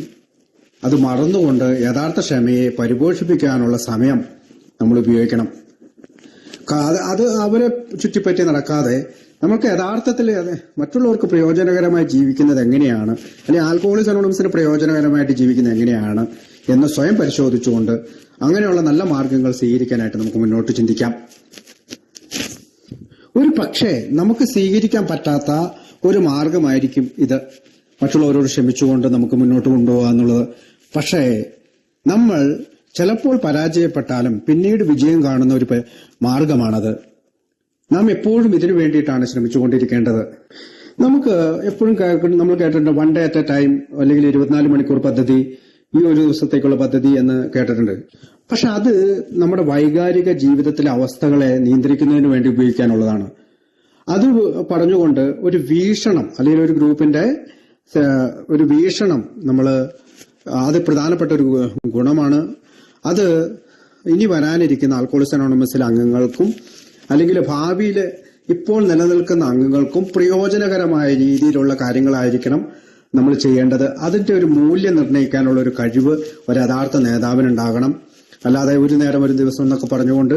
അത് മറന്നുകൊണ്ട് യഥാർത്ഥ ക്ഷമയെ പരിപോഷിപ്പിക്കാനുള്ള സമയം നമ്മൾ ഉപയോഗിക്കണം. അത് അവരെ ചുറ്റിപ്പറ്റി നടക്കാതെ നമുക്ക് യഥാർത്ഥത്തിൽ മറ്റുള്ളവർക്ക് പ്രയോജനകരമായി ജീവിക്കുന്നത് എങ്ങനെയാണ്, അല്ലെങ്കിൽ ആൽക്കഹോളിക്സ് അനോണിമസിന് പ്രയോജനകരമായിട്ട് ജീവിക്കുന്നത് എങ്ങനെയാണ് എന്ന് സ്വയം പരിശോധിച്ചുകൊണ്ട് അങ്ങനെയുള്ള നല്ല മാർഗങ്ങൾ സ്വീകരിക്കാനായിട്ട് നമുക്ക് മുന്നോട്ട് ചിന്തിക്കാം. ഒരു പക്ഷേ നമുക്ക് സ്വീകരിക്കാൻ പറ്റാത്ത ഒരു മാർഗമായിരിക്കും ഇത്, മറ്റുള്ളവരോട് ക്ഷമിച്ചുകൊണ്ട് നമുക്ക് മുന്നോട്ട് കൊണ്ടുപോകുക എന്നുള്ളത്. പക്ഷേ നമ്മൾ ചിലപ്പോൾ പരാജയപ്പെട്ടാലും പിന്നീട് വിജയം കാണുന്ന ഒരു മാർഗമാണത്. നാം എപ്പോഴും ഇതിനു വേണ്ടിയിട്ടാണ് ശ്രമിച്ചുകൊണ്ടിരിക്കേണ്ടത്. നമുക്ക് എപ്പോഴും നമ്മൾ കേട്ടിട്ടുണ്ട് 1 day at a time, അല്ലെങ്കിൽ 24 മണിക്കൂർ പദ്ധതി, ഈ ഒരു ദിവസത്തേക്കുള്ള പദ്ധതി എന്ന് കേട്ടിട്ടുണ്ട്. പക്ഷെ അത് നമ്മുടെ വൈകാരിക ജീവിതത്തിലെ അവസ്ഥകളെ നിയന്ത്രിക്കുന്നതിന് വേണ്ടി ഉപയോഗിക്കാനുള്ളതാണ്. അത് പറഞ്ഞുകൊണ്ട് ഒരു വീക്ഷണം, അല്ലെങ്കിൽ ഒരു ഗ്രൂപ്പിന്റെ ഒരു വീക്ഷണം അത് പ്രധാനപ്പെട്ട ഒരു ഗുണമാണ്. അത് ഇനി വരാനിരിക്കുന്ന ആൽക്കഹോളിക്സ് അനോണിമസിലെ അംഗങ്ങൾക്കും അല്ലെങ്കിൽ ഭാവിയിൽ ഇപ്പോൾ നിലനിൽക്കുന്ന അംഗങ്ങൾക്കും പ്രയോജനകരമായ രീതിയിലുള്ള കാര്യങ്ങളായിരിക്കണം നമ്മൾ ചെയ്യേണ്ടത് അതിന്റെ ഒരു മൂല്യം നിർണ്ണയിക്കാനുള്ള ഒരു കഴിവ് ഒരു യഥാർത്ഥ നേതാവിനുണ്ടാകണം. അല്ലാതെ ഒരു നേരം ഒരു ദിവസം എന്നൊക്കെ പറഞ്ഞുകൊണ്ട്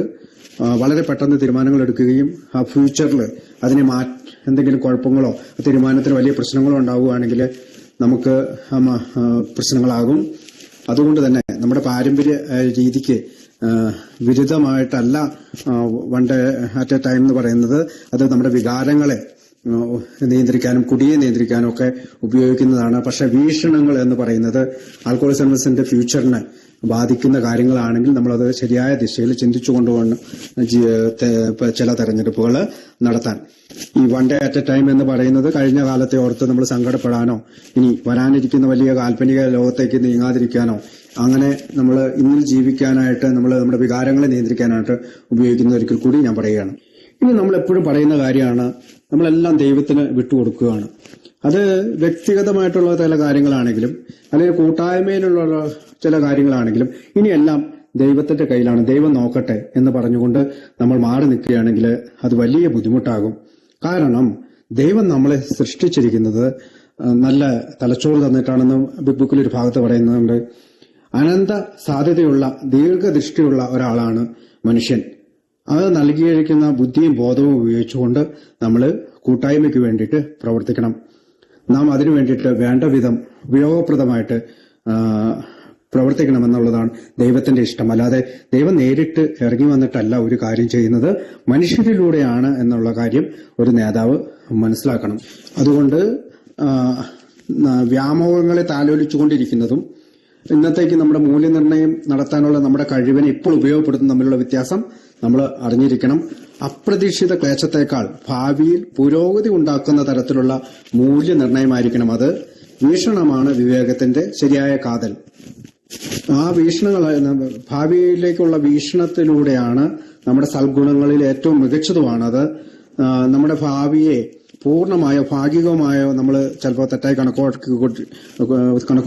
വളരെ പെട്ടെന്ന് തീരുമാനങ്ങൾ എടുക്കുകയും ആ ഫ്യൂച്ചറിൽ അതിനെ എന്തെങ്കിലും കുഴപ്പങ്ങളോ തീരുമാനത്തിന് വലിയ പ്രശ്നങ്ങളോ ഉണ്ടാവുകയാണെങ്കിൽ നമുക്ക് പ്രശ്നങ്ങളാകും. അതുകൊണ്ട് തന്നെ നമ്മുടെ പാരമ്പര്യ രീതിക്ക് വിരുദ്ധമായിട്ടല്ല one day at a time എന്ന് പറയുന്നത്. അത് നമ്മുടെ വികാരങ്ങളെ നിയന്ത്രിക്കാനും കുടിയെ നിയന്ത്രിക്കാനും ഒക്കെ ഉപയോഗിക്കുന്നതാണ്. പക്ഷെ വീക്ഷണങ്ങൾ എന്ന് പറയുന്നത് ആൽക്കഹോളിസത്തിന്റെ ഫ്യൂച്ചറിനെ ബാധിക്കുന്ന കാര്യങ്ങളാണെങ്കിൽ നമ്മളത് ശരിയായ ദിശയിൽ ചിന്തിച്ചു കൊണ്ടുപോകണം ചില തെരഞ്ഞെടുപ്പുകൾ നടത്താൻ. ഈ one day at a time എന്ന് പറയുന്നത് കഴിഞ്ഞ കാലത്തെ ഓർത്ത് നമ്മൾ സങ്കടപ്പെടാനോ ഇനി വരാനിരിക്കുന്ന വലിയ കാൽപ്പനിക ലോകത്തേക്ക് നീങ്ങാതിരിക്കാനോ അങ്ങനെ നമ്മൾ ഇന്നിൽ ജീവിക്കാനായിട്ട് നമ്മൾ നമ്മുടെ വികാരങ്ങളെ നിയന്ത്രിക്കാനായിട്ട് ഉപയോഗിക്കുന്ന ഒരിക്കൽ കൂടി ഞാൻ പറയുകയാണ്. ഇനി നമ്മൾ എപ്പോഴും പറയുന്ന കാര്യമാണ് നമ്മളെല്ലാം ദൈവത്തിന് വിട്ടുകൊടുക്കുകയാണ്. അത് വ്യക്തിഗതമായിട്ടുള്ള ചില കാര്യങ്ങളാണെങ്കിലും അല്ലെങ്കിൽ കൂട്ടായ്മയിലുള്ള ചില കാര്യങ്ങളാണെങ്കിലും ഇനിയെല്ലാം ദൈവത്തിന്റെ കയ്യിലാണ്, ദൈവം നോക്കട്ടെ എന്ന് പറഞ്ഞുകൊണ്ട് നമ്മൾ മാറി നിൽക്കുകയാണെങ്കിൽ അത് വലിയ ബുദ്ധിമുട്ടാകും. കാരണം ദൈവം നമ്മളെ സൃഷ്ടിച്ചിരിക്കുന്നത് നല്ല തലച്ചോറ് തന്നിട്ടാണെന്ന് ബിഗ് ബുക്കിൽ ഒരു ഭാഗത്ത് പറയുന്നുണ്ട്. അനന്ത സാധ്യതയുള്ള ദീർഘദൃഷ്ടിയുള്ള ഒരാളാണ് മനുഷ്യൻ. അത് നൽകിയിരിക്കുന്ന ബുദ്ധിയും ബോധവും ഉപയോഗിച്ചുകൊണ്ട് നമ്മൾ കൂട്ടായ്മയ്ക്ക് വേണ്ടിയിട്ട് പ്രവർത്തിക്കണം. നാം അതിനു വേണ്ടിയിട്ട് വേണ്ട വിധം ഉപയോഗപ്രദമായിട്ട് പ്രവർത്തിക്കണമെന്നുള്ളതാണ് ദൈവത്തിന്റെ ഇഷ്ടം. അല്ലാതെ ദൈവം നേരിട്ട് ഇറങ്ങി വന്നിട്ടല്ല ഒരു കാര്യം ചെയ്യുന്നത്, മനുഷ്യരിലൂടെയാണ് എന്നുള്ള കാര്യം ഒരു നേതാവ് മനസ്സിലാക്കണം. അതുകൊണ്ട് വ്യാമോഹങ്ങളെ താലോലിച്ചുകൊണ്ടിരിക്കുന്നതും ഇന്നത്തേക്ക് നമ്മുടെ മൂല്യനിർണ്ണയം നടത്താനുള്ള നമ്മുടെ കഴിവിനെ ഇപ്പോൾ ഉപയോഗപ്പെടുത്തുന്ന തമ്മിലുള്ള വ്യത്യാസം നമ്മൾ അറിഞ്ഞിരിക്കണം. അപ്രതീക്ഷിത ക്ലേശത്തേക്കാൾ ഭാവിയിൽ പുരോഗതി ഉണ്ടാക്കുന്ന തരത്തിലുള്ള മൂല്യനിർണ്ണയമായിരിക്കണം അത്. വീക്ഷണമാണ് വിവേകത്തിന്റെ ശരിയായ കാതൽ. ആ വീക്ഷണങ്ങൾ ഭാവിയിലേക്കുള്ള വീക്ഷണത്തിലൂടെയാണ് നമ്മുടെ സൽഗുണങ്ങളിൽ ഏറ്റവും മികച്ചതുമാണത്. നമ്മുടെ ഭാവിയെ പൂർണ്ണമായോ ഭാഗികമായോ നമ്മൾ ചിലപ്പോൾ തെറ്റായി കണക്ക്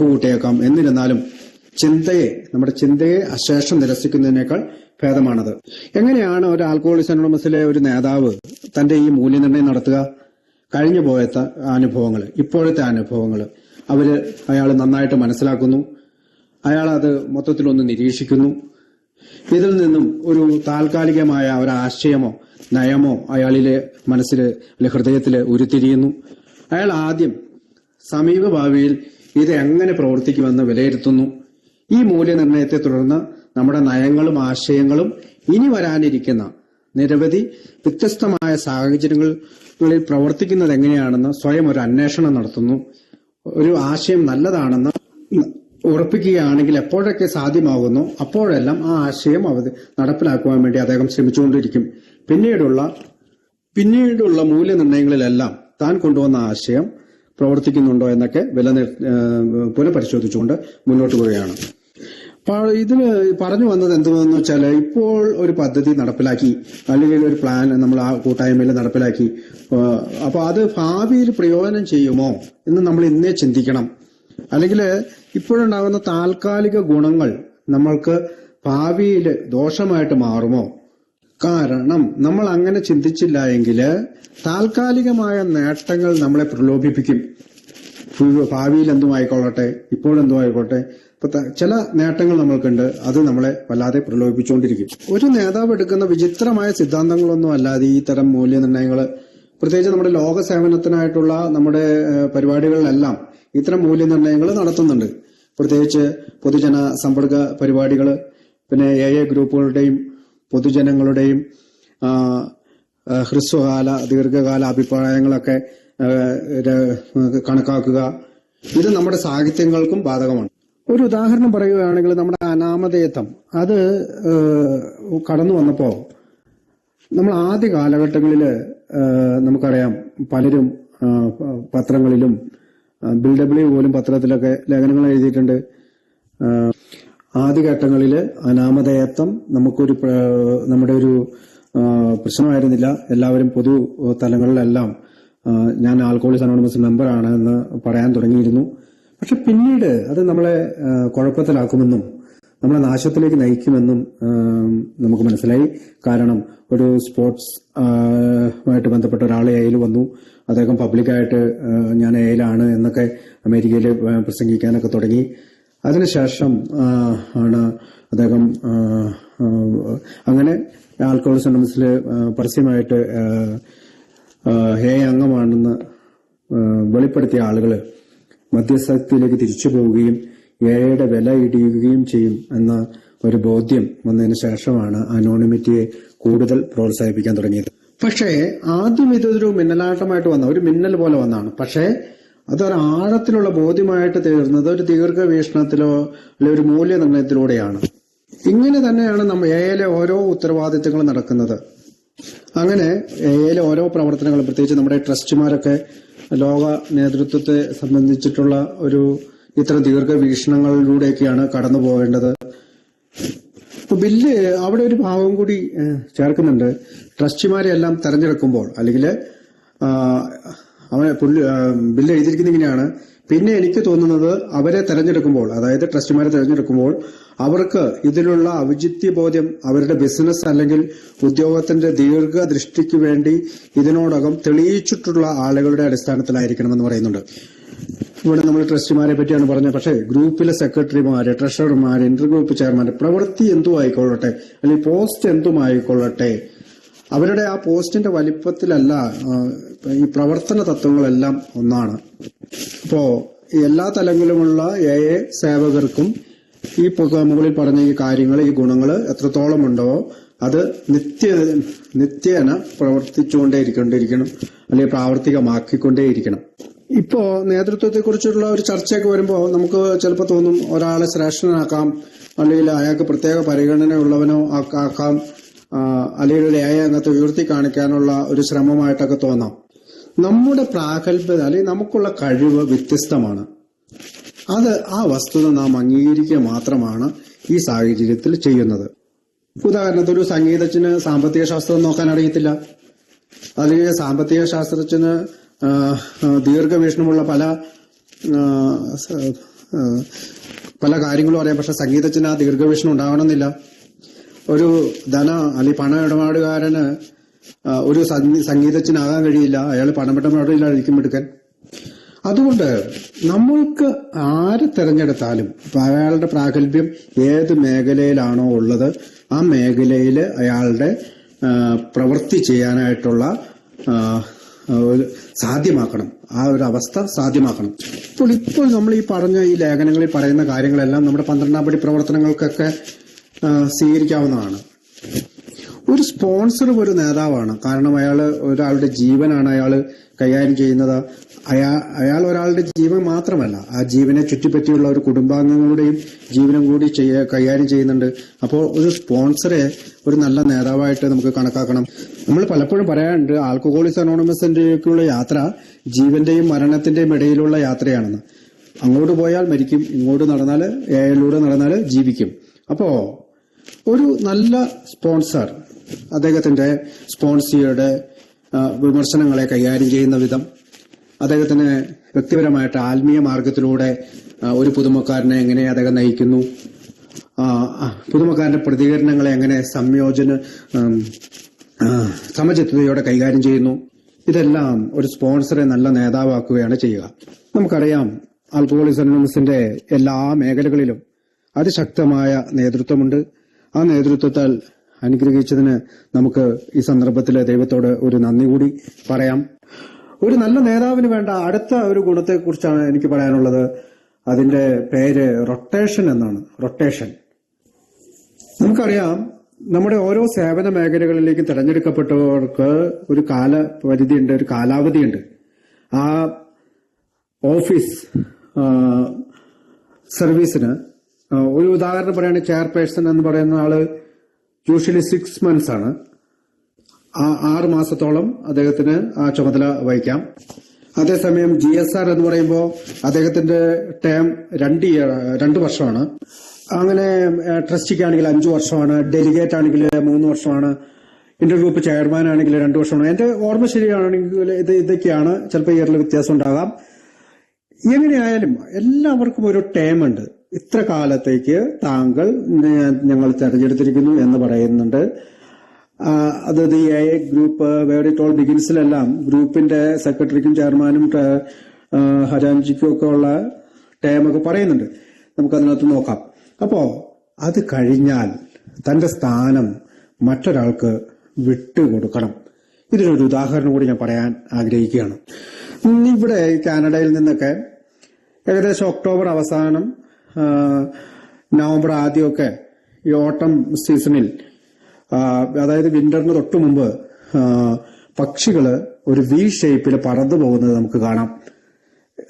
കൂട്ടിയേക്കാം. എന്നിരുന്നാലും നമ്മുടെ ചിന്തയെ അശേഷം നിരസിക്കുന്നതിനേക്കാൾ ഭേദമാണത്. എങ്ങനെയാണ് ഒരു ആൽക്കഹോളിക്സ് അനോണിമസിലെ ഒരു നേതാവ് തന്റെ ഈ മൂല്യനിർണ്ണയം നടത്തുക? കഴിഞ്ഞു പോയ അനുഭവങ്ങൾ, ഇപ്പോഴത്തെ അനുഭവങ്ങൾ അയാൾ നന്നായിട്ട് മനസ്സിലാക്കുന്നു. അയാൾ അത് മൊത്തത്തിലൊന്ന് നിരീക്ഷിക്കുന്നു. ഇതിൽ നിന്നും ഒരു താൽക്കാലികമായ ഒരാശയമോ നയമോ അയാളിലെ മനസ്സിൽ ഹൃദയത്തിൽ ഉരുത്തിരിയുന്നു. അയാൾ ആദ്യം സമീപ ഭാവിയിൽ ഇത് എങ്ങനെ പ്രവർത്തിക്കുമെന്ന് വിലയിരുത്തുന്നു. ഈ മൂല്യനിർണ്ണയത്തെ തുടർന്ന് നമ്മുടെ നയങ്ങളും ആശയങ്ങളും ഇനി വരാനിരിക്കുന്ന നിരവധി വ്യത്യസ്തമായ സാഹചര്യങ്ങളിൽ പ്രവർത്തിക്കുന്നത് എങ്ങനെയാണെന്ന് സ്വയം ഒരു അന്വേഷണം നടത്തുന്നു. ഒരു ആശയം നല്ലതാണെന്ന് ഉറപ്പിക്കുകയാണെങ്കിൽ എപ്പോഴൊക്കെ സാധ്യമാകുന്നു അപ്പോഴെല്ലാം ആ ആശയം നടപ്പിലാക്കുവാൻ വേണ്ടി അദ്ദേഹം ശ്രമിച്ചുകൊണ്ടിരിക്കും. പിന്നീടുള്ള മൂല്യനിർണ്ണയങ്ങളിലെല്ലാം താൻ കൊണ്ടുവന്ന ആശയം പ്രവർത്തിക്കുന്നുണ്ടോ എന്നൊക്കെ പുനഃപരിശോധിച്ചുകൊണ്ട് മുന്നോട്ട് പോവുകയാണ്. ഇതിന് പറഞ്ഞു വന്നത് എന്തെന്ന് വെച്ചാൽ, ഇപ്പോൾ ഒരു പദ്ധതി നടപ്പിലാക്കി അല്ലെങ്കിൽ ഒരു പ്ലാൻ നമ്മൾ ആ കൂട്ടായ്മയിൽ നടപ്പിലാക്കി, അപ്പൊ അത് ഭാവിയിൽ പ്രയോജനം ചെയ്യുമോ എന്ന് നമ്മൾ ഇന്നേ ചിന്തിക്കണം. അല്ലെങ്കിൽ ഇപ്പോഴുണ്ടാകുന്ന താൽക്കാലിക ഗുണങ്ങൾ നമ്മൾക്ക് ഭാവിയിൽ ദോഷമായിട്ട് മാറുമോ? കാരണം നമ്മൾ അങ്ങനെ ചിന്തിച്ചില്ല എങ്കിൽ താൽക്കാലികമായ നേട്ടങ്ങൾ നമ്മളെ പ്രലോഭിപ്പിക്കും. ഭാവിയിൽ എന്തും ആയിക്കൊള്ളട്ടെ, ഇപ്പോഴെന്തും ആയിക്കോട്ടെ, ചില നേട്ടങ്ങൾ നമ്മൾക്കുണ്ട്, അത് നമ്മളെ വല്ലാതെ പ്രലോഭിപ്പിച്ചുകൊണ്ടിരിക്കും. ഒരു നേതാവ് എടുക്കുന്ന വിചിത്രമായ സിദ്ധാന്തങ്ങളൊന്നും അല്ലാതെ ഈ തരം മൂല്യനിർണ്ണയങ്ങൾ, പ്രത്യേകിച്ച് നമ്മുടെ ലോക സേവനത്തിനായിട്ടുള്ള നമ്മുടെ പരിപാടികളിലെല്ലാം ഇത്തരം മൂല്യനിർണ്ണയങ്ങൾ നടത്തുന്നുണ്ട്. പ്രത്യേകിച്ച് പൊതുജന സമ്പർക്ക പരിപാടികൾ, പിന്നെ AA ഗ്രൂപ്പുകളുടെയും പൊതുജനങ്ങളുടെയും ഹ്രസ്വകാല ദീർഘകാല അഭിപ്രായങ്ങളൊക്കെ കണക്കാക്കുക. ഇത് നമ്മുടെ സാഹിത്യങ്ങൾക്കും ബാധകമാണ്. ഒരു ഉദാഹരണം പറയുകയാണെങ്കിൽ നമ്മുടെ അനാമധേയത്വം അത് കടന്നു വന്നപ്പോ നമ്മൾ ആദ്യ കാലഘട്ടങ്ങളിൽ നമുക്കറിയാം പലരും പത്രങ്ങളിലും BW പോലും പത്രത്തിലൊക്കെ ലേഖനങ്ങൾ എഴുതിയിട്ടുണ്ട്. ആദ്യഘട്ടങ്ങളിൽ അനാമധേയത്വം നമ്മുടെ ഒരു പ്രശ്നമായിരുന്നില്ല. എല്ലാവരും പൊതു തലങ്ങളിലെല്ലാം ഞാൻ ആൽക്കഹോളിക്സ് അനോണിമസ് മെമ്പറാണ് എന്ന് പറയാൻ തുടങ്ങിയിരുന്നു. പക്ഷെ പിന്നീട് അത് നമ്മളെ കുഴപ്പത്തിലാക്കുമെന്നും നമ്മളെ നാശത്തിലേക്ക് നയിക്കുമെന്നും നമുക്ക് മനസ്സിലായി. കാരണം ഒരു സ്പോർട്സ് ആയിട്ട് ബന്ധപ്പെട്ട ഒരാൾ എയിൽ വന്നു, അദ്ദേഹം പബ്ലിക്കായിട്ട് ഞാൻ എയിലാണ് എന്നൊക്കെ അമേരിക്കയിൽ പ്രസംഗിക്കാനൊക്കെ തുടങ്ങി. അതിനുശേഷം ആണ് അദ്ദേഹം അങ്ങനെ ആൽക്കഹോളിക്സ് അനോണിമസിൽ പരസ്യമായിട്ട് അംഗമാണെന്ന് വെളിപ്പെടുത്തിയ ആളുകൾ മദ്യസക്തിയിലേക്ക് തിരിച്ചു പോവുകയും എയുടെ വില ഇടിയുകയും ചെയ്യും എന്ന ഒരു ബോധ്യം വന്നതിന് ശേഷമാണ് അനോണിമിറ്റിയെ കൂടുതൽ പ്രോത്സാഹിപ്പിക്കാൻ തുടങ്ങിയത്. പക്ഷേ ആദ്യം ഇതൊരു മിന്നലാട്ടമായിട്ട് വന്ന ഒരു മിന്നൽ പോലെ വന്നതാണ്. പക്ഷേ അതൊരു ആഴത്തിലുള്ള ബോധ്യമായിട്ട് തീർന്നത് ഒരു ദീർഘവീക്ഷണത്തിലോ അല്ലെങ്കിൽ ഒരു മൂല്യനിർണ്ണയത്തിലൂടെയാണ്. ഇങ്ങനെ തന്നെയാണ് എയിലെ ഓരോ ഉത്തരവാദിത്തങ്ങളും നടക്കുന്നത്. അങ്ങനെ എയിലെ ഓരോ പ്രവർത്തനങ്ങളും, പ്രത്യേകിച്ച് നമ്മുടെ ട്രസ്റ്റുമാരൊക്കെ ലോക നേതൃത്വത്തെ സംബന്ധിച്ചിട്ടുള്ള ഒരു ഇത്തരം ദീർഘവീക്ഷണങ്ങളിലൂടെയൊക്കെയാണ് കടന്നു പോകേണ്ടത്. ഇപ്പൊ ബില്ല് അവിടെ ഒരു ഭാഗം കൂടി ചേർക്കുന്നുണ്ട്. ട്രസ്റ്റിമാരെ എല്ലാം തെരഞ്ഞെടുക്കുമ്പോൾ അല്ലെങ്കിൽ ബില്ല് എഴുതിയിരിക്കുന്ന ഇങ്ങനെയാണ്: പിന്നെ എനിക്ക് തോന്നുന്നത് അവരെ തെരഞ്ഞെടുക്കുമ്പോൾ, അതായത് ട്രസ്റ്റിമാരെ തെരഞ്ഞെടുക്കുമ്പോൾ അവർക്ക് ഇതിലുള്ള ഔചിത്യബോധ്യം അവരുടെ ബിസിനസ് അല്ലെങ്കിൽ ഉദ്യോഗത്തിന്റെ ദീർഘദൃഷ്ടിക്ക് വേണ്ടി ഇതിനോടകം തെളിയിച്ചിട്ടുള്ള ആളുകളുടെ അടിസ്ഥാനത്തിലായിരിക്കണമെന്ന് പറയുന്നുണ്ട്. ഇവിടെ നമ്മൾ ട്രസ്റ്റിമാരെ പറ്റിയാണ് പറഞ്ഞത്. പക്ഷേ ഗ്രൂപ്പിലെ സെക്രട്ടറിമാര്, ട്രഷറർമാര്, ഇന്റർഗ്രൂപ്പ് ചെയർമാര് പ്രവൃത്തി എന്തും ആയിക്കൊള്ളട്ടെ അല്ലെങ്കിൽ പോസ്റ്റ് എന്തും ആയിക്കൊള്ളട്ടെ, അവരുടെ ആ പോസ്റ്റിന്റെ വലിപ്പത്തിലല്ല ഈ പ്രവർത്തന തത്വങ്ങളെല്ലാം ഒന്നാണ്. അപ്പോ എല്ലാ തലങ്ങളിലുമുള്ള സേവകർക്കും ഈ മുകളിൽ പറഞ്ഞ ഈ കാര്യങ്ങൾ, ഈ ഗുണങ്ങൾ എത്രത്തോളം ഉണ്ടോ അത് നിത്യേന പ്രവർത്തിച്ചുകൊണ്ടേയിരിക്കണം അല്ലെങ്കിൽ പ്രാവർത്തികമാക്കിക്കൊണ്ടേയിരിക്കണം. ഇപ്പോ നേതൃത്വത്തെക്കുറിച്ചുള്ള ഒരു ചർച്ചയൊക്കെ വരുമ്പോൾ നമുക്ക് ചിലപ്പോൾ തോന്നും ഒരാളെ ശ്രേഷ്ഠനാക്കാം അല്ലെങ്കിൽ അയാൾക്ക് പ്രത്യേക പരിഗണനയുള്ളവനോ ആക്കാം, അല്ലെങ്കിൽ ഒരു അംഗത്തെ ഉയർത്തി കാണിക്കാനുള്ള ഒരു ശ്രമമായിട്ടൊക്കെ തോന്നാം. നമ്മുടെ പ്രാഗൽഭ്യത അല്ലെങ്കിൽ നമുക്കുള്ള കഴിവ് വ്യത്യസ്തമാണ്. അത് ആ വസ്തുത നാം അംഗീകരിക്കുക മാത്രമാണ് ഈ സാഹചര്യത്തിൽ ചെയ്യുന്നത്. ഉദാഹരണത്തിന് ഒരു സംഗീതജ്ഞന് സാമ്പത്തിക ശാസ്ത്രം നോക്കാൻ അറിയത്തില്ല, അല്ലെങ്കിൽ സാമ്പത്തിക ശാസ്ത്രജ്ഞന് ദീർഘവീക്ഷണമുള്ള പല കാര്യങ്ങളും അറിയാം. പക്ഷെ സംഗീതജ്ഞന് ആ ദീർഘവീക്ഷണം ഉണ്ടാവണമെന്നില്ല. ഒരു അല്ലെങ്കിൽ പണ ഇടപാടുകാരന് ഒരു സംഗീതജ്ഞനാകാൻ കഴിയില്ല, അയാൾ പണമിടപാടില്ലായിരിക്കും എടുക്കാൻ. അതുകൊണ്ട് നമ്മൾക്ക് ആരെ തെരഞ്ഞെടുത്താലും അയാളുടെ പ്രാഗൽഭ്യം ഏത് മേഖലയിലാണോ ഉള്ളത് ആ മേഖലയിൽ അയാളുടെ പ്രവൃത്തി ചെയ്യാനായിട്ടുള്ള സാധ്യമാക്കണം, ആ ഒരു അവസ്ഥ സാധ്യമാക്കണം. ഇപ്പോൾ നമ്മൾ ഈ പറഞ്ഞ ഈ ലേഖനങ്ങളിൽ പറയുന്ന കാര്യങ്ങളെല്ലാം നമ്മുടെ 12ാം പടി പ്രവർത്തനങ്ങൾക്കൊക്കെ സ്വീകരിക്കാവുന്നതാണ്. ഒരു സ്പോൺസറും ഒരു നേതാവാണ്. കാരണം അയാൾ ഒരാളുടെ ജീവനാണ് അയാൾ കൈകാര്യം ചെയ്യുന്നത്. അയാൾ ഒരാളുടെ ജീവൻ മാത്രമല്ല, ആ ജീവനെ ചുറ്റിപ്പറ്റിയുള്ള ഒരു കുടുംബാംഗങ്ങളുടെയും ജീവനും കൂടി കൈകാര്യം ചെയ്യുന്നുണ്ട്. അപ്പോൾ ഒരു സ്പോൺസറെ ഒരു നല്ല നേതാവായിട്ട് നമുക്ക് കണക്കാക്കണം. നമ്മൾ പലപ്പോഴും പറയാറുണ്ട് ആൽക്കഹോളിക്സ് അനോണിമസിന്റെയൊക്കെയുള്ള യാത്ര ജീവന്റെയും മരണത്തിന്റെയും ഇടയിലുള്ള യാത്രയാണെന്ന്. അങ്ങോട്ട് പോയാൽ മരിക്കും, ഇങ്ങോട്ട് നടന്നാൽ ഏഴിലൂടെ നടന്നാൽ ജീവിക്കും. അപ്പോ ഒരു നല്ല സ്പോൺസർ അദ്ദേഹത്തിന്റെ സ്പോൺസിയുടെ വിമർശനങ്ങളെ കൈകാര്യം ചെയ്യുന്ന വിധം, അദ്ദേഹത്തിന് വ്യക്തിപരമായിട്ട് ആത്മീയ മാർഗത്തിലൂടെ ഒരു പുതുമക്കാരനെ എങ്ങനെ അദ്ദേഹം നയിക്കുന്നു, പുതുമക്കാരന്റെ പ്രതികരണങ്ങളെ എങ്ങനെ സമചിത്തതയോടെ കൈകാര്യം ചെയ്യുന്നു, ഇതെല്ലാം ഒരു സ്പോൺസറെ നല്ല നേതാവാക്കുകയാണ് ചെയ്യുക. നമുക്കറിയാം ആൽക്കഹോളിക്സ് അനോണിമസിന്റെ എല്ലാ മേഖലകളിലും അതിശക്തമായ നേതൃത്വമുണ്ട്. ആ നേതൃത്വത്താൽ അനുഗ്രഹിച്ചതിന് നമുക്ക് ഈ സന്ദർഭത്തിൽ ദൈവത്തോട് ഒരു നന്ദി കൂടി പറയാം. ഒരു നല്ല നേതാവിന് വേണ്ട അടുത്ത ഒരു ഗുണത്തെക്കുറിച്ചാണ് എനിക്ക് പറയാനുള്ളത്. അതിന്റെ പേര് റൊട്ടേഷൻ എന്നാണ്. റൊട്ടേഷൻ. നമുക്കറിയാം നമ്മുടെ ഓരോ സേവന മേഖലകളിലേക്കും തിരഞ്ഞെടുക്കപ്പെട്ടവർക്ക് ഒരു കാലപരിധിയുണ്ട്, ഒരു കാലാവധിയുണ്ട്. ആ ഓഫീസ് സർവീസിന് ഒരു ഉദാഹരണം പറയുകയാണെങ്കിൽ ചെയർപേഴ്സൺ എന്ന് പറയുന്ന ആള് യൂഷ്വലി 6 months ആണ്. 6 മാസത്തോളം അദ്ദേഹത്തിന് ആ ചുമതല വഹിക്കാം. അതേസമയം GSR എന്ന് പറയുമ്പോൾ അദ്ദേഹത്തിന്റെ ടേം 2 വർഷമാണ്. അങ്ങനെ ട്രസ്റ്റിക്കാണെങ്കിൽ 5 വർഷമാണ്, ഡെലിഗേറ്റ് ആണെങ്കിൽ 3 വർഷമാണ്, ഇന്റർഗ്രൂപ്പ് ചെയർമാൻ ആണെങ്കിൽ 2 വർഷമാണ്. എന്റെ ഓർമ്മ ശരിയാണെങ്കിൽ ഇതൊക്കെയാണ്. ചിലപ്പോൾ ഇയറിൽ വ്യത്യാസം ഉണ്ടാകാം. എങ്ങനെയായാലും എല്ലാവർക്കും ഒരു ടേം ഉണ്ട്. ഇത്ര കാലത്തേക്ക് താങ്കൾ ഞങ്ങൾ തെരഞ്ഞെടുത്തിരിക്കുന്നു എന്ന് പറയുന്നുണ്ട്. അതായത് ഈ a group where it all ബിഗിൻസിലെല്ലാം ഗ്രൂപ്പിന്റെ സെക്രട്ടറിക്കും ചെയർമാനും ഹരാൻജിക്കും ഒക്കെ ഉള്ള ടൈമൊക്കെ പറയുന്നുണ്ട്. നമുക്കതിനകത്ത് നോക്കാം. അപ്പോ അത് കഴിഞ്ഞാൽ തന്റെ സ്ഥാനം മറ്റൊരാൾക്ക് വിട്ടുകൊടുക്കണം. ഇതിനൊരു ഉദാഹരണം കൂടി ഞാൻ പറയാൻ ആഗ്രഹിക്കുകയാണ്. ഇവിടെ കാനഡയിൽ നിന്നൊക്കെ ഏകദേശം ഒക്ടോബർ അവസാനം നവംബർ ആദ്യമൊക്കെ ഈ ഓട്ടം സീസണിൽ, അതായത് വിന്ററിന് തൊട്ടു മുമ്പ് പക്ഷികള് ഒരു വി ഷേപ്പിൽ പറന്നു പോകുന്നത് നമുക്ക് കാണാം.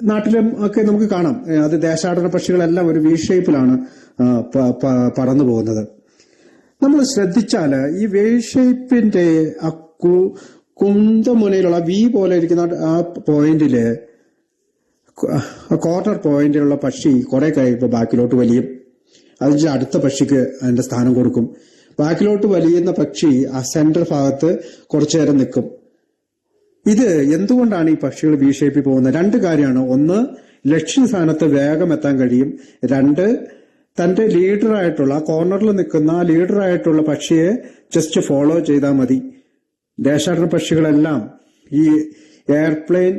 നാട്ടിലും ഒക്കെ നമുക്ക് കാണാം. അത് ദേശാടന പക്ഷികളെല്ലാം ഒരു വി ഷേപ്പിലാണ് പറന്നു പോകുന്നത്. നമ്മൾ ശ്രദ്ധിച്ചാൽ ഈ വി ഷേപ്പിന്റെ ആ കുന്തമുനയിലുള്ള വി പോലെ ഇരിക്കുന്ന ആ പോയിന്റില്, കോർണർ പോയിന്റിലുള്ള പക്ഷി കുറെ കഴിയുമ്പോൾ ബാക്കിലോട്ട് വലിയും. അതിന് അടുത്ത പക്ഷിക്ക് അതിന്റെ സ്ഥാനം കൊടുക്കും. ബാക്കിലോട്ട് വലിയുന്ന പക്ഷി ആ സെന്റർ ഭാഗത്ത് കുറച്ചു നേരം നിൽക്കും. ഇത് എന്തുകൊണ്ടാണ് ഈ പക്ഷികൾ വി ഷേപ്പിൽ പോകുന്നത്? രണ്ട് കാര്യമാണ്. ഒന്ന്, ലക്ഷ്യസ്ഥാനത്ത് വേഗം എത്താൻ കഴിയും. രണ്ട്, തന്റെ ലീഡറായിട്ടുള്ള കോർണറിൽ നിൽക്കുന്ന ലീഡറായിട്ടുള്ള പക്ഷിയെ ജസ്റ്റ് ഫോളോ ചെയ്താൽ മതി. ദേശാടന പക്ഷികളെല്ലാം ഈ എയർപ്ലെയിൻ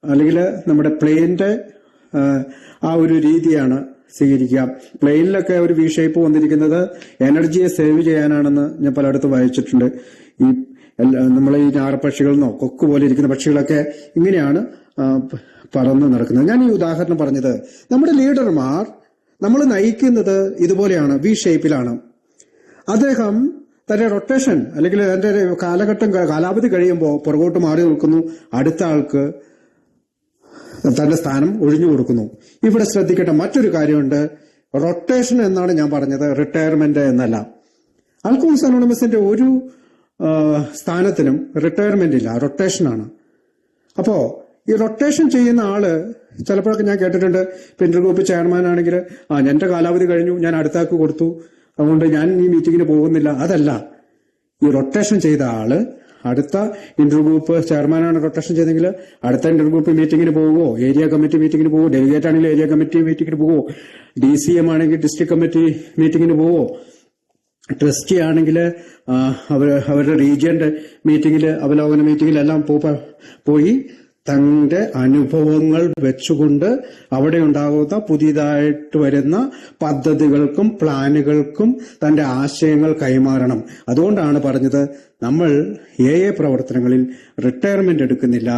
അല്ലെങ്കിൽ നമ്മുടെ പ്ലെയിനിന്റെ ആ ഒരു രീതിയാണ് സ്വീകരിക്കുക. പ്ലെയിനിലൊക്കെ ഒരു വി ഷേപ്പ് വന്നിരിക്കുന്നത് എനർജിയെ സേവ് ചെയ്യാനാണെന്ന് ഞാൻ പലയിടത്തും വായിച്ചിട്ടുണ്ട്. ഈ നമ്മളെ ഈ ഞാറപ്പക്ഷികളെന്നോ കൊക്ക് പോലെ ഇരിക്കുന്ന പക്ഷികളൊക്കെ ഇങ്ങനെയാണ് പറന്ന് നടക്കുന്നത്. ഞാൻ ഈ ഉദാഹരണം പറഞ്ഞത്, നമ്മുടെ ലീഡർമാർ നമ്മൾ നയിക്കുന്നത് ഇതുപോലെയാണ്, വി ഷേപ്പിലാണ്. അദ്ദേഹം തന്റെ റൊട്ടേഷൻ അല്ലെങ്കിൽ തന്റെ കാലാവധി കഴിയുമ്പോൾ പുറകോട്ട് മാറി നിൽക്കുന്നു, അടുത്ത ആൾക്ക് തന്റെ സ്ഥാനം ഒഴിഞ്ഞു കൊടുക്കുന്നു. ഇവിടെ ശ്രദ്ധിക്കേണ്ട മറ്റൊരു കാര്യമുണ്ട്. റൊട്ടേഷൻ എന്നാണ് ഞാൻ പറഞ്ഞത്, റിട്ടയർമെന്റ് എന്നല്ല. ആൽക്കഹോളിക്സ് അനോണിമസിന്റെ ഒരു സ്ഥാനത്തിനും റിട്ടയർമെന്റ് ഇല്ല, റൊട്ടേഷനാണ്. അപ്പോ ഈ റൊട്ടേഷൻ ചെയ്യുന്ന ആള് ചിലപ്പോഴൊക്കെ ഞാൻ കേട്ടിട്ടുണ്ട്, ഇന്റർ ഗ്രൂപ്പ് ചെയർമാൻ ആണെങ്കിൽ എന്റെ കാലാവധി കഴിഞ്ഞു, ഞാൻ അടുത്ത ആൾക്ക് കൊടുത്തു, അതുകൊണ്ട് ഞാൻ ഈ മീറ്റിങ്ങിന് പോകുന്നില്ല. അതല്ല, ഈ റൊട്ടേഷൻ ചെയ്ത ആള് അടുത്ത ഇന്റർ ഗ്രൂപ്പ് ചെയർമാനാണ് റൊട്ടേഷൻ ചെയ്തെങ്കിൽ അടുത്ത ഇന്റർ ഗ്രൂപ്പ് മീറ്റിങ്ങിന് പോവുമോ, ഏരിയ കമ്മിറ്റി മീറ്റിങ്ങിന് പോവോ, ഡെലിഗേറ്റ് ആണെങ്കിൽ ഏരിയ കമ്മിറ്റി മീറ്റിങ്ങിന് പോവോ, DCM ആണെങ്കിൽ ഡിസ്ട്രിക്ട് കമ്മിറ്റി മീറ്റിങ്ങിന് പോവോ, ട്രസ്റ്റി ആണെങ്കിൽ അവരുടെ റീജിയന്റെ മീറ്റിംഗിൽ, അവലോകന മീറ്റിംഗിലെല്ലാം പോയി തന്റെ അനുഭവങ്ങൾ വെച്ചുകൊണ്ട് അവിടെ ഉണ്ടാകുന്ന പുതിയതായിട്ട് വരുന്ന പദ്ധതികൾക്കും പ്ലാനുകൾക്കും തന്റെ ആശയങ്ങൾ കൈമാറണം. അതുകൊണ്ടാണ് പറഞ്ഞത്, നമ്മൾ പ്രവർത്തനങ്ങളിൽ റിട്ടയർമെന്റ് എടുക്കുന്നില്ല,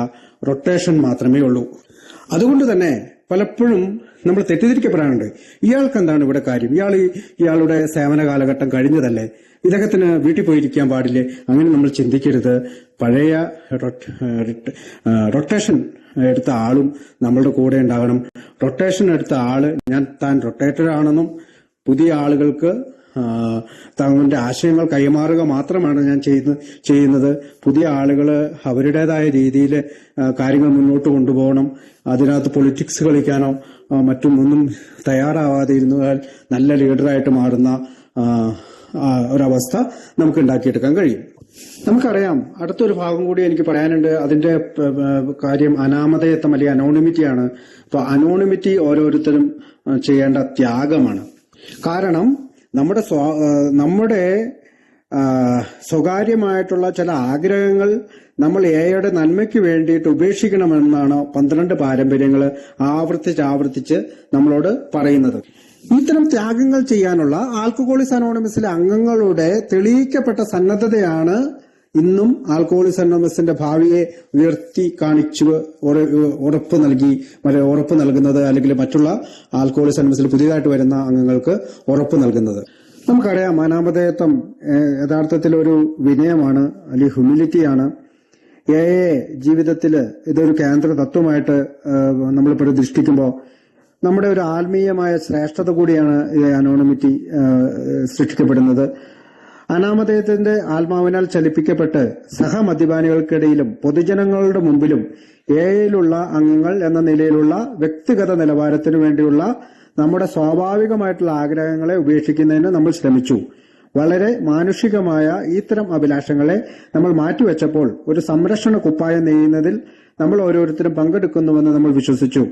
റൊട്ടേഷൻ മാത്രമേ ഉള്ളൂ. അതുകൊണ്ട് തന്നെ പലപ്പോഴും നമ്മൾ തെറ്റിദ്ധരിക്കപ്പെടാറുണ്ട്. ഇയാൾക്ക് എന്താണ് ഇവിടെ കാര്യം, ഇയാളുടെ സേവന കാലഘട്ടം കഴിഞ്ഞതല്ലേ, ഇദ്ദേഹത്തിന് വീട്ടിൽ പോയിരിക്കാൻ പാടില്ലേ? അങ്ങനെ നമ്മൾ ചിന്തിക്കരുത്. പഴയ റൊട്ടേഷൻ എടുത്ത ആളും നമ്മളുടെ കൂടെ ഉണ്ടാകണം. റൊട്ടേഷൻ എടുത്ത ആള് താൻ റൊട്ടേറ്റർ ആണെന്നും പുതിയ ആളുകൾക്ക് തങ്ങളുടെ ആശയങ്ങൾ കൈമാറുക മാത്രമാണ് ഞാൻ ചെയ്യുന്നത്. പുതിയ ആളുകൾ അവരുടേതായ രീതിയിൽ കാര്യങ്ങൾ മുന്നോട്ട് കൊണ്ടുപോകണം. അതിനകത്ത് പൊളിറ്റിക്സ് കളിക്കാനോ മറ്റും ഒന്നും തയ്യാറാവാതെ ഇരുന്നാൽ നല്ല ലീഡറായിട്ട് മാറുന്ന ഒരവസ്ഥ നമുക്ക് ഉണ്ടാക്കിയെടുക്കാൻ കഴിയും. നമുക്കറിയാം, അടുത്തൊരു ഭാഗം കൂടി എനിക്ക് പറയാനുണ്ട്. അതിന്റെ കാര്യം അനാമധേയത്വം അല്ലെങ്കിൽ അനോണിമിറ്റിയാണ്. അപ്പൊ അനോണിമിറ്റി ഓരോരുത്തരും ചെയ്യേണ്ട ത്യാഗമാണ്. കാരണം നമ്മുടെ സ്വകാര്യമായിട്ടുള്ള ചില ആഗ്രഹങ്ങൾ നമ്മൾ എയുടെ നന്മയ്ക്ക് വേണ്ടിയിട്ട് ഉപേക്ഷിക്കണമെന്നാണ് 12 പാരമ്പര്യങ്ങൾ ആവർത്തിച്ച് നമ്മളോട് പറയുന്നത്. ഇത്തരം ത്യാഗങ്ങൾ ചെയ്യാനുള്ള ആൽക്കഹോളിക്സ് അനോണിമസിലെ അംഗങ്ങളുടെ തെളിയിക്കപ്പെട്ട സന്നദ്ധതയാണ് ഇന്നും ആൽക്കഹോളിക്സ് അനോണിമസിന്റെ ഭാവിയെ ഉയർത്തി കാണിച്ചു ഉറപ്പ് നൽകുന്നത്, അല്ലെങ്കിൽ മറ്റുള്ള ആൽക്കഹോളിക്സ് അനോണിമസിൽ പുതിയതായിട്ട് വരുന്ന അംഗങ്ങൾക്ക് ഉറപ്പ് നൽകുന്നത്. നമുക്കറിയാം, അനാമധേയത്വം യഥാർത്ഥത്തിൽ ഒരു വിനയമാണ്, അല്ലെങ്കിൽ ഹ്യൂമിലിറ്റിയാണ്. ജീവിതത്തിൽ ഇതൊരു കേന്ദ്ര തത്വമായിട്ട് നമ്മൾ പ്രതിഷ്ഠിക്കുമ്പോൾ നമ്മുടെ ഒരു ആത്മീയമായ ശ്രേഷ്ഠത കൂടിയാണ് ഈ അനോണിമിറ്റി സൃഷ്ടിക്കപ്പെടുന്നത്. അനാമധേയത്തിന്റെ ആത്മാവിനാൽ ചലിപ്പിക്കപ്പെട്ട് സഹമദ്യപാനികൾക്കിടയിലും പൊതുജനങ്ങളുടെ മുമ്പിലും എയിലുള്ള അംഗങ്ങൾ എന്ന നിലയിലുള്ള വ്യക്തിഗത നിലവാരത്തിനു വേണ്ടിയുള്ള നമ്മുടെ സ്വാഭാവികമായിട്ടുള്ള ആഗ്രഹങ്ങളെ ഉപേക്ഷിക്കുന്നതിന് നമ്മൾ ശ്രമിച്ചു. വളരെ മാനുഷികമായ ഇത്തരം അഭിലാഷങ്ങളെ നമ്മൾ മാറ്റിവെച്ചപ്പോൾ ഒരു സംരക്ഷണ കുപ്പായം നെയ്യുന്നതിൽ നമ്മൾ ഓരോരുത്തരും പങ്കെടുക്കുന്നുവെന്ന് നമ്മൾ വിശ്വസിച്ചു.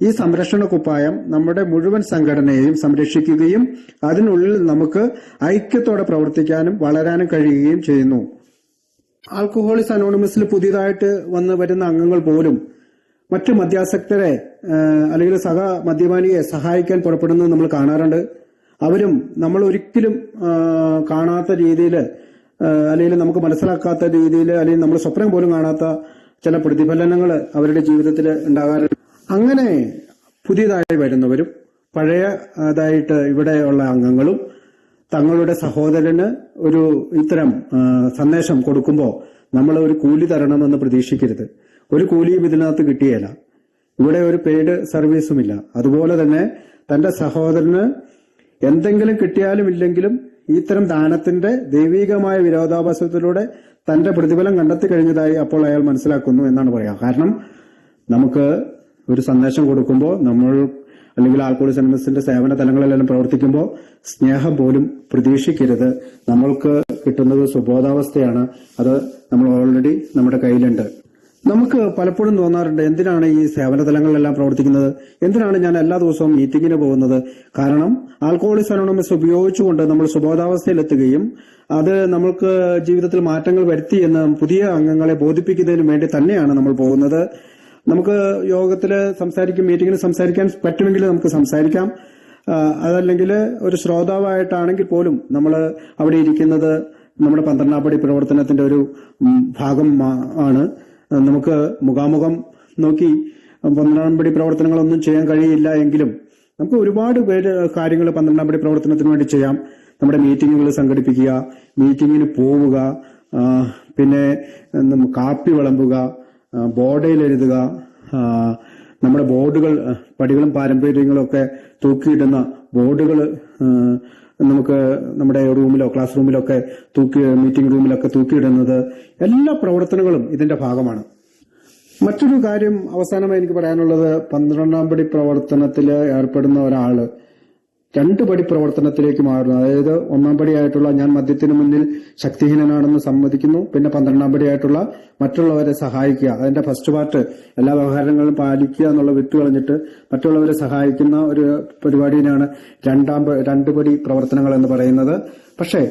ഈ സംരക്ഷണ കുപ്പായം നമ്മുടെ മുഴുവൻ സംഘടനയെയും സംരക്ഷിക്കുകയും അതിനുള്ളിൽ നമുക്ക് ഐക്യത്തോടെ പ്രവർത്തിക്കാനും വളരാനും കഴിയുകയും ചെയ്യുന്നു. ആൽക്കഹോളിക്സ് അനോണിമസിൽ പുതിയതായിട്ട് വരുന്ന അംഗങ്ങൾ പോലും മറ്റു മദ്യാസക്തരെ അല്ലെങ്കിൽ സഹ മദ്യപാനിയെ സഹായിക്കാൻ പുറപ്പെടുന്നത് നമ്മൾ കാണാറുണ്ട്. അവരും നമ്മൾ ഒരിക്കലും കാണാത്ത രീതിയിൽ അല്ലെങ്കിൽ നമുക്ക് മനസ്സിലാക്കാത്ത രീതിയിൽ അല്ലെങ്കിൽ നമ്മൾ സ്വപ്നം പോലും കാണാത്ത ചില പ്രതിഫലനങ്ങൾ അവരുടെ ജീവിതത്തിൽ ഉണ്ടാകാറുണ്ട്. അങ്ങനെ പുതിയതായി വരുന്നവരും പഴയതായിട്ട് ഇവിടെയുള്ള അംഗങ്ങളും തങ്ങളുടെ സഹോദരന് ഒരു ഇത്തരം സന്ദേശം കൊടുക്കുമ്പോൾ നമ്മൾ ഒരു കൂലി തരണമെന്ന് പ്രതീക്ഷിക്കരുത്. ഒരു കൂലിയും ഇതിനകത്ത് കിട്ടിയല്ല. ഇവിടെ ഒരു പെയ്ഡ് സർവീസുമില്ല. അതുപോലെ തന്നെ തന്റെ സഹോദരന് എന്തെങ്കിലും കിട്ടിയാലും ഇല്ലെങ്കിലും ഇത്തരം ദാനത്തിന്റെ ദൈവികമായ വിരോധാഭാസത്തിലൂടെ തന്റെ പ്രതിഫലം കണ്ടെത്തി കഴിഞ്ഞതായി അപ്പോൾ അയാൾ മനസ്സിലാക്കുന്നു എന്നാണ് പറയുക. കാരണം നമുക്ക് ഒരു സന്ദേശം കൊടുക്കുമ്പോൾ നമ്മൾ അല്ലെങ്കിൽ ആൽക്കഹോളിക്സ് അനോണിമസിന്റെ സേവന തലങ്ങളിലെല്ലാം പ്രവർത്തിക്കുമ്പോൾ സ്നേഹം പോലും പ്രതീക്ഷിക്കരുത്. നമ്മൾക്ക് കിട്ടുന്നത് സുബോധാവസ്ഥയാണ്. അത് നമ്മൾ ഓൾറെഡി നമ്മുടെ കയ്യിലുണ്ട്. നമുക്ക് പലപ്പോഴും തോന്നാറുണ്ട്, എന്തിനാണ് ഈ സേവന തലങ്ങളിലെല്ലാം പ്രവർത്തിക്കുന്നത്, എന്തിനാണ് ഞാൻ എല്ലാ ദിവസവും മീറ്റിങ്ങിന് പോകുന്നത്? കാരണം ആൽക്കഹോളിക്സ് അനോണിമസ് ഉപയോഗിച്ചുകൊണ്ട് നമ്മൾ സുബോധാവസ്ഥയിലെത്തുകയും അത് നമ്മൾക്ക് ജീവിതത്തിൽ മാറ്റങ്ങൾ വരുത്തി എന്ന് പുതിയ അംഗങ്ങളെ ബോധിപ്പിക്കുന്നതിന് വേണ്ടി തന്നെയാണ് നമ്മൾ പോകുന്നത്. നമുക്ക് യോഗത്തിൽ മീറ്റിങ്ങിന് സംസാരിക്കാൻ പറ്റുമെങ്കിൽ നമുക്ക് സംസാരിക്കാം. അതല്ലെങ്കിൽ ഒരു ശ്രോതാവായിട്ടാണെങ്കിൽ പോലും നമ്മൾ അവിടെ ഇരിക്കുന്നത് നമ്മുടെ 12-ാം പടി പ്രവർത്തനത്തിന്റെ ഒരു ഭാഗം ആണ്. നമുക്ക് മുഖാമുഖം നോക്കി 12-ാം പടി പ്രവർത്തനങ്ങളൊന്നും ചെയ്യാൻ കഴിയില്ല എങ്കിലും നമുക്ക് ഒരുപാട് കാര്യങ്ങൾ 12-ാം പടി പ്രവർത്തനത്തിന് വേണ്ടി ചെയ്യാം. നമ്മുടെ മീറ്റിങ്ങുകൾ സംഘടിപ്പിക്കുക, മീറ്റിങ്ങിന് പോവുക, പിന്നെ കാപ്പി വിളമ്പുക, ബോർഡിൽ എഴുതുക, നമ്മുടെ ബോർഡുകൾ പടികളും പാരമ്പര്യങ്ങളും ഒക്കെ തൂക്കിയിടുന്ന ബോർഡുകൾ നമുക്ക് നമ്മുടെ റൂമിലോ ക്ലാസ് റൂമിലോ ഒക്കെ മീറ്റിംഗ് റൂമിലൊക്കെ തൂക്കിയിടുന്നത്, എല്ലാ പ്രവർത്തനങ്ങളും ഇതിന്റെ ഭാഗമാണ്. മറ്റൊരു കാര്യം അവസാനമായി എനിക്ക് പറയാനുള്ളത്, 12-ാം പടി പ്രവർത്തനത്തിൽ ഏർപ്പെടുന്ന ഒരാള് 2 പടി പ്രവർത്തനത്തിലേക്ക് മാറുന്നു. അതായത് 1-ാം പടിയായിട്ടുള്ള ഞാൻ മദ്യത്തിന് മുന്നിൽ ശക്തിഹീനനാണെന്ന് സമ്മതിക്കുന്നു, പിന്നെ 12-ാം പടിയായിട്ടുള്ള മറ്റുള്ളവരെ സഹായിക്കുക. അതിന്റെ ഫസ്റ്റ് പാർട്ട് എല്ലാ വ്യവഹാരങ്ങളും പാലിക്കുക എന്നുള്ള വിട്ടുകളഞ്ഞിട്ട് മറ്റുള്ളവരെ സഹായിക്കുന്ന ഒരു പരിപാടിയാണ് 2 പടി പ്രവർത്തനങ്ങൾ എന്ന് പറയുന്നത്. പക്ഷേ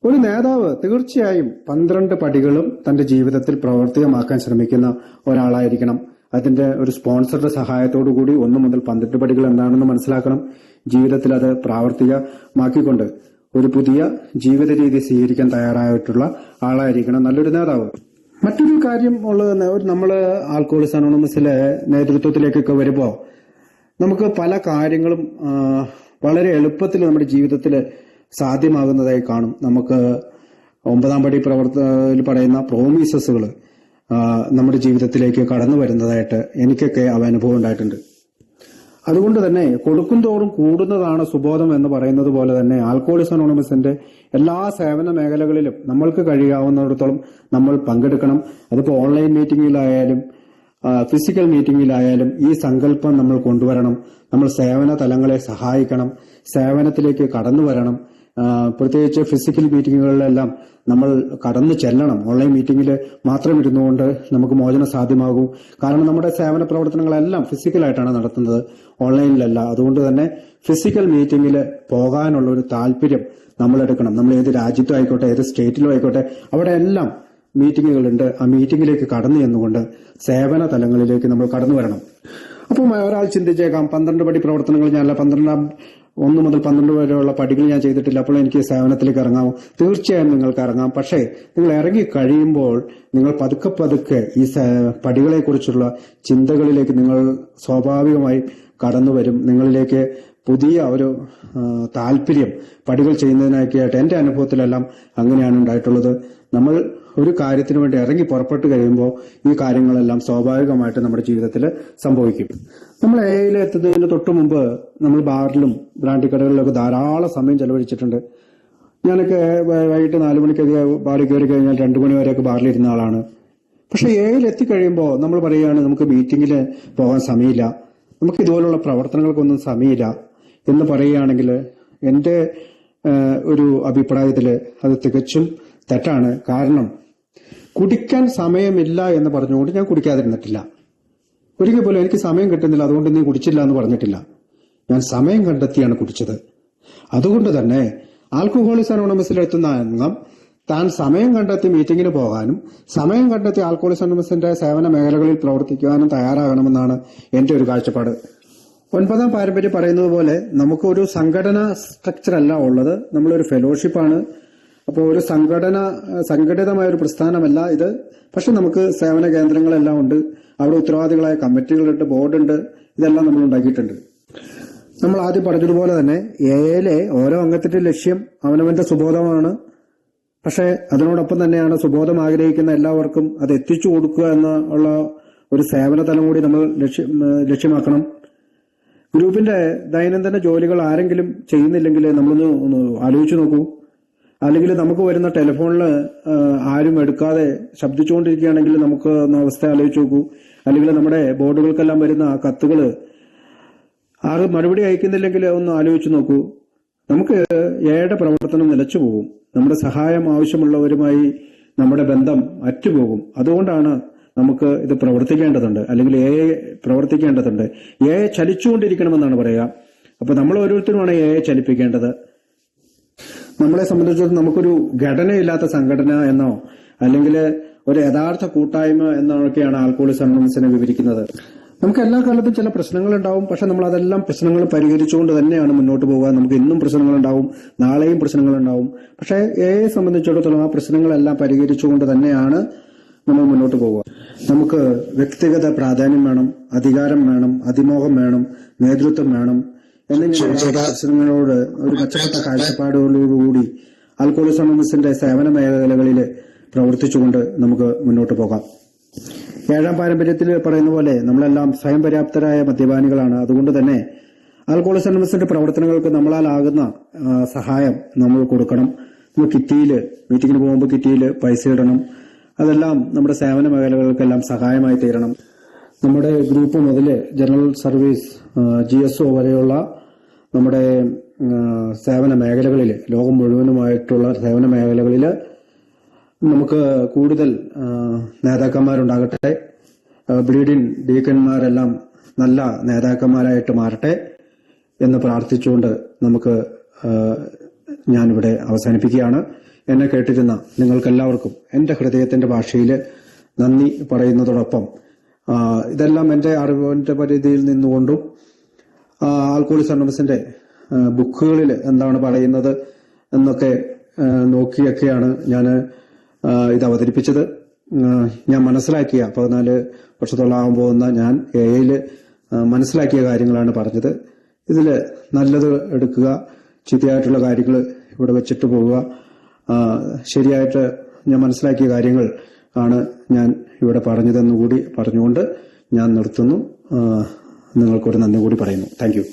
ഒരു നേതാവ് തീർച്ചയായും 12 പടികളും തന്റെ ജീവിതത്തിൽ പ്രാവർത്തികമാക്കാൻ ശ്രമിക്കുന്ന ഒരാളായിരിക്കണം. അതിന്റെ ഒരു സ്പോൺസറുടെ സഹായത്തോടു കൂടി 1 മുതൽ 12 പടികൾ എന്താണെന്ന് മനസ്സിലാക്കണം. ജീവിതത്തിൽ അത് പ്രാവർത്തികമാക്കിക്കൊണ്ട് ഒരു പുതിയ ജീവിത രീതി സ്വീകരിക്കാൻ തയ്യാറായിട്ടുള്ള ആളായിരിക്കണം നല്ലൊരു നേതാവ്. മറ്റൊരു കാര്യം ഉള്ളത്, നമ്മള് ആൽക്കഹോളിക്സ് അനോണിമസിലെ നേതൃത്വത്തിലേക്കൊക്കെ വരുമ്പോൾ നമുക്ക് പല കാര്യങ്ങളും വളരെ എളുപ്പത്തിൽ നമ്മുടെ ജീവിതത്തിൽ സാധ്യമാകുന്നതായി കാണും. നമുക്ക് 9-ാം പടി പ്രവർത്തനത്തിൽ പറയുന്ന പ്രോമിസസുകൾ നമ്മുടെ ജീവിതത്തിലേക്ക് കടന്നു വരുന്നതായിട്ട് എനിക്കൊക്കെ അനുഭവം ഉണ്ടായിട്ടുണ്ട്. അതുകൊണ്ട് തന്നെ കൊടുക്കും തോറും കൂടുന്നതാണ് സുബോധം എന്ന് പറയുന്നത് പോലെ തന്നെ ആൽക്കഹോളിക്സ് അനോണിമസിന്റെ എല്ലാ സേവന മേഖലകളിലും നമ്മൾക്ക് കഴിയാവുന്നിടത്തോളം നമ്മൾ പങ്കെടുക്കണം. അതിപ്പോൾ ഓൺലൈൻ മീറ്റിംഗിലായാലും ഫിസിക്കൽ മീറ്റിംഗിലായാലും ഈ സങ്കല്പം നമ്മൾ കൊണ്ടുവരണം. നമ്മൾ സേവന തലങ്ങളെ സഹായിക്കണം, സേവനത്തിലേക്ക് കടന്നു വരണം. പ്രത്യേകിച്ച് ഫിസിക്കൽ മീറ്റിങ്ങുകളിലെല്ലാം നമ്മൾ കടന്നു ചെല്ലണം. ഓൺലൈൻ മീറ്റിംഗിൽ മാത്രം ഇരുന്നുകൊണ്ട് നമുക്ക് മോചനം സാധ്യമാകൂ. കാരണം നമ്മുടെ സേവന പ്രവർത്തനങ്ങളെല്ലാം ഫിസിക്കലായിട്ടാണ് നടത്തുന്നത്, ഓൺലൈനിലല്ല. അതുകൊണ്ട് തന്നെ ഫിസിക്കൽ മീറ്റിംഗിൽ പോകാനുള്ള ഒരു താല്പര്യം നമ്മൾ എടുക്കണം. നമ്മൾ ഏത് രാജ്യത്തും ആയിക്കോട്ടെ, ഏത് സ്റ്റേറ്റിലും ആയിക്കോട്ടെ, അവിടെ എല്ലാം മീറ്റിങ്ങുകളുണ്ട്. ആ മീറ്റിംഗിലേക്ക് കടന്നു ചെന്നുകൊണ്ട് സേവന തലങ്ങളിലേക്ക് നമ്മൾ കടന്നു വരണം. അപ്പം ഒരാൾ ചിന്തിച്ചേക്കാം, 12 പടി പ്രവർത്തനങ്ങൾ ഞാനല്ല, 1 മുതൽ 12 വരെയുള്ള പടികൾ ഞാൻ ചെയ്തിട്ടില്ല, അപ്പോൾ എനിക്ക് സേവനത്തിലേക്ക് ഇറങ്ങാമോ? തീർച്ചയായും നിങ്ങൾക്ക് ഇറങ്ങാം. പക്ഷേ നിങ്ങൾ ഇറങ്ങി കഴിയുമ്പോൾ നിങ്ങൾ പതുക്കെ പതുക്കെ ഈ പടികളെ കുറിച്ചുള്ള ചിന്തകളിലേക്ക് നിങ്ങൾ സ്വാഭാവികമായി കടന്നു വരും. നിങ്ങളിലേക്ക് പുതിയ ഒരു താല്പര്യം പടികൾ ചെയ്യുന്നതിനൊക്കെയായിട്ട് എന്റെ അനുഭവത്തിലെല്ലാം അങ്ങനെയാണ് ഉണ്ടായിട്ടുള്ളത്. നമ്മൾ ഒരു കാര്യത്തിന് വേണ്ടി ഇറങ്ങി പുറപ്പെട്ടു കഴിയുമ്പോൾ ഈ കാര്യങ്ങളെല്ലാം സ്വാഭാവികമായിട്ട് നമ്മുടെ ജീവിതത്തിൽ സംഭവിക്കും. നമ്മൾ എയിൽ എത്തുന്നതിന് തൊട്ട് മുമ്പ് നമ്മൾ ബാറിലും ബ്രാൻഡി കടകളിലൊക്കെ ധാരാളം സമയം ചെലവഴിച്ചിട്ടുണ്ട്. ഞാനൊക്കെ വൈകിട്ട് 4 മണിക്കൊക്കെ ബാറിൽ കയറി കഴിഞ്ഞാൽ 2 മണി വരെയൊക്കെ ബാറിലിരുന്ന ആളാണ്. പക്ഷെ എയിൽ എത്തിക്കഴിയുമ്പോൾ നമ്മൾ പറയുകയാണ്, നമുക്ക് മീറ്റിംഗിൽ പോകാൻ സമയമില്ല, നമുക്ക് ഇതുപോലുള്ള പ്രവർത്തനങ്ങൾക്കൊന്നും സമയമില്ല എന്ന് പറയുകയാണെങ്കിൽ എൻ്റെ ഒരു അഭിപ്രായത്തില് അത് തികച്ചും തെറ്റാണ്. കാരണം കുടിക്കാൻ സമയമില്ല എന്ന് പറഞ്ഞുകൊണ്ട് ഞാൻ കുടിക്കാതിരുന്നിട്ടില്ല. ഒരിക്കൽ പോലും എനിക്ക് സമയം കിട്ടുന്നില്ല അതുകൊണ്ട് നീ കുടിച്ചില്ല എന്ന് പറഞ്ഞിട്ടില്ല. ഞാൻ സമയം കണ്ടെത്തിയാണ് കുടിച്ചത്. അതുകൊണ്ട് തന്നെ ആൽക്കഹോളിക്സ് അനോണിമസിലെത്തുന്ന അംഗം താൻ സമയം കണ്ടെത്തി മീറ്റിംഗിന് പോകാനും സമയം കണ്ടെത്തി ആൽക്കഹോളിക്സ് അനോണിമസിന്റെ സേവന മേഖലകളിൽ പ്രവർത്തിക്കാനും തയ്യാറാകണമെന്നാണ് എന്റെ ഒരു കാഴ്ചപ്പാട്. 9ാം പാരമ്പര്യം പറയുന്നത് പോലെ നമുക്കൊരു സംഘടന സ്ട്രക്ചർ അല്ല ഉള്ളത്, നമ്മളൊരു ഫെലോഷിപ്പാണ്. അപ്പോൾ ഒരു സംഘടിതമായ ഒരു പ്രസ്ഥാനമല്ല ഇത്. പക്ഷെ നമുക്ക് സേവന കേന്ദ്രങ്ങളെല്ലാം ഉണ്ട്, അവിടെ ഉത്തരവാദികളായ കമ്മിറ്റികളുണ്ട്, ബോർഡുണ്ട്, ഇതെല്ലാം നമ്മൾ ഉണ്ടാക്കിയിട്ടുണ്ട്. നമ്മൾ ആദ്യം പറഞ്ഞതുപോലെ തന്നെ എയിലെ ഓരോ അംഗത്തിന്റെ ലക്ഷ്യം അവനവന്റെ സുബോധമാണ്. പക്ഷെ അതിനോടൊപ്പം തന്നെയാണ് സുബോധം ആഗ്രഹിക്കുന്ന എല്ലാവർക്കും അത് എത്തിച്ചു കൊടുക്കുക എന്നുള്ള ഒരു സേവന തലം കൂടി നമ്മൾ ലക്ഷ്യമാക്കണം. ഗ്രൂപ്പിന്റെ ദൈനംദിന ജോലികൾ ആരെങ്കിലും ചെയ്യുന്നില്ലെങ്കിൽ നമ്മളൊന്ന് ആലോചിച്ചു നോക്കൂ. അല്ലെങ്കിൽ നമുക്ക് വരുന്ന ടെലിഫോണിൽ ആരും എടുക്കാതെ ശബ്ദിച്ചുകൊണ്ടിരിക്കുകയാണെങ്കിൽ നമുക്ക് അവസ്ഥ ആലോചിച്ച് നോക്കൂ. അല്ലെങ്കിൽ നമ്മുടെ ബോർഡുകൾക്കെല്ലാം വരുന്ന കത്തുകൾ ആരും മറുപടി അയക്കുന്നില്ലെങ്കിൽ ഒന്ന് ആലോചിച്ച് നോക്കൂ. നമുക്ക് എയുടെ പ്രവർത്തനം നിലച്ചു പോകും. നമ്മുടെ സഹായം ആവശ്യമുള്ളവരുമായി നമ്മുടെ ബന്ധം അറ്റുപോകും. അതുകൊണ്ടാണ് നമുക്ക് ഇത് പ്രവർത്തിക്കേണ്ടതുണ്ട്, അല്ലെങ്കിൽ പ്രവർത്തിക്കേണ്ടതുണ്ട്. ചലിച്ചുകൊണ്ടിരിക്കണമെന്നാണ് പറയുക. അപ്പൊ നമ്മൾ ഓരോരുത്തരുമാണ് ചലിപ്പിക്കേണ്ടത്. നമ്മളെ സംബന്ധിച്ചിടത്തോളം നമുക്കൊരു ഘടനയില്ലാത്ത സംഘടന എന്നോ അല്ലെങ്കിൽ ഒരു യഥാർത്ഥ കൂട്ടായ്മ എന്നൊക്കെയാണ് ആൽക്കഹോളിക്സ് അനോണിമസിനെ വിവരിക്കുന്നത്. നമുക്ക് എല്ലാ കാലത്തും ചില പ്രശ്നങ്ങളുണ്ടാവും, പക്ഷെ നമ്മൾ അതെല്ലാം പ്രശ്നങ്ങൾ പരിഹരിച്ചുകൊണ്ട് തന്നെയാണ് മുന്നോട്ട് പോകുക. നമുക്ക് ഇന്നും പ്രശ്നങ്ങളുണ്ടാവും, നാളെയും പ്രശ്നങ്ങളുണ്ടാവും. പക്ഷെ സംബന്ധിച്ചിടത്തോളം ആ പ്രശ്നങ്ങളെല്ലാം പരിഹരിച്ചുകൊണ്ട് തന്നെയാണ് നമ്മൾ മുന്നോട്ട് പോകുക. നമുക്ക് വ്യക്തിഗത പ്രാധാന്യം വേണം, അധികാരം വേണം, അതിമോഹം വേണം, നേതൃത്വം വേണം എന്നിങ്ങനെ പ്രശ്നങ്ങളോട് ഒരു മെച്ചപ്പെട്ട കാഴ്ചപ്പാടുകളോടുകൂടി ആൽക്കഹോളിക്സ് അനോണിമസിന്റെ സേവന മേഖലകളിൽ പ്രവർത്തിച്ചുകൊണ്ട് നമുക്ക് മുന്നോട്ട് പോകാം. 7ാം പാരമ്പര്യത്തിൽ പറയുന്ന പോലെ നമ്മളെല്ലാം സ്വയം പര്യാപ്തരായ മദ്യപാനികളാണ്. അതുകൊണ്ട് തന്നെ ആൽക്കഹോളിക്സ് അനോണിമസിന്റെ പ്രവർത്തനങ്ങൾക്ക് നമ്മളാലാകുന്ന സഹായം നമ്മൾ കൊടുക്കണം. നമ്മൾ മീറ്റിംഗിന് പോകുമ്പോൾ കിറ്റിയിൽ പൈസ ഇടണം. അതെല്ലാം നമ്മുടെ സേവന മേഖലകൾക്കെല്ലാം സഹായമായി തീരണം. നമ്മുടെ ഗ്രൂപ്പ് മുതൽ ജനറൽ സർവീസ്, GSO വരെയുള്ള നമ്മുടെ സേവന മേഖലകളിൽ, ലോകം മുഴുവനുമായിട്ടുള്ള സേവന മേഖലകളിൽ നമുക്ക് കൂടുതൽ നേതാക്കന്മാരുണ്ടാകട്ടെ. ബ്ലീഡിംഗ് ഡീക്കന്മാരെല്ലാം നല്ല നേതാക്കന്മാരായിട്ട് മാറട്ടെ എന്ന് പ്രാർത്ഥിച്ചുകൊണ്ട് ഞാനിവിടെ അവസാനിപ്പിക്കുകയാണ്. എന്നെ കേട്ടിരുന്ന നിങ്ങൾക്കെല്ലാവർക്കും എൻ്റെ ഹൃദയത്തിന്റെ ഭാഷയിൽ നന്ദി പറയുന്നതോടൊപ്പം ഇതെല്ലാം എൻ്റെ അറിവിന്റെ പരിധിയിൽ നിന്നുകൊണ്ടും ആൽക്കഹോളിക്സ് അനോണിമസിന്റെ ബുക്കുകളിൽ എന്താണ് പറയുന്നത് എന്നൊക്കെ നോക്കിയൊക്കെയാണ് ഞാൻ ഇത് അവതരിപ്പിച്ചത്. ഞാൻ മനസ്സിലാക്കിയ 14 വർഷത്തോളം ആകാൻ പോകുന്ന ഞാൻ മനസ്സിലാക്കിയ കാര്യങ്ങളാണ് പറഞ്ഞത്. ഇതിൽ നല്ലത് എടുക്കുക, ചീത്തയായിട്ടുള്ള കാര്യങ്ങൾ ഇവിടെ വെച്ചിട്ട് പോവുക. ശരിയായിട്ട് ഞാൻ മനസ്സിലാക്കിയ കാര്യങ്ങൾ ആണ് ഞാൻ ഇവിടെ പറഞ്ഞതെന്നുകൂടി പറഞ്ഞുകൊണ്ട് ഞാൻ നിർത്തുന്നു. നിങ്ങൾക്കൊരു നന്ദി കൂടി പറയുന്നു. Thank you.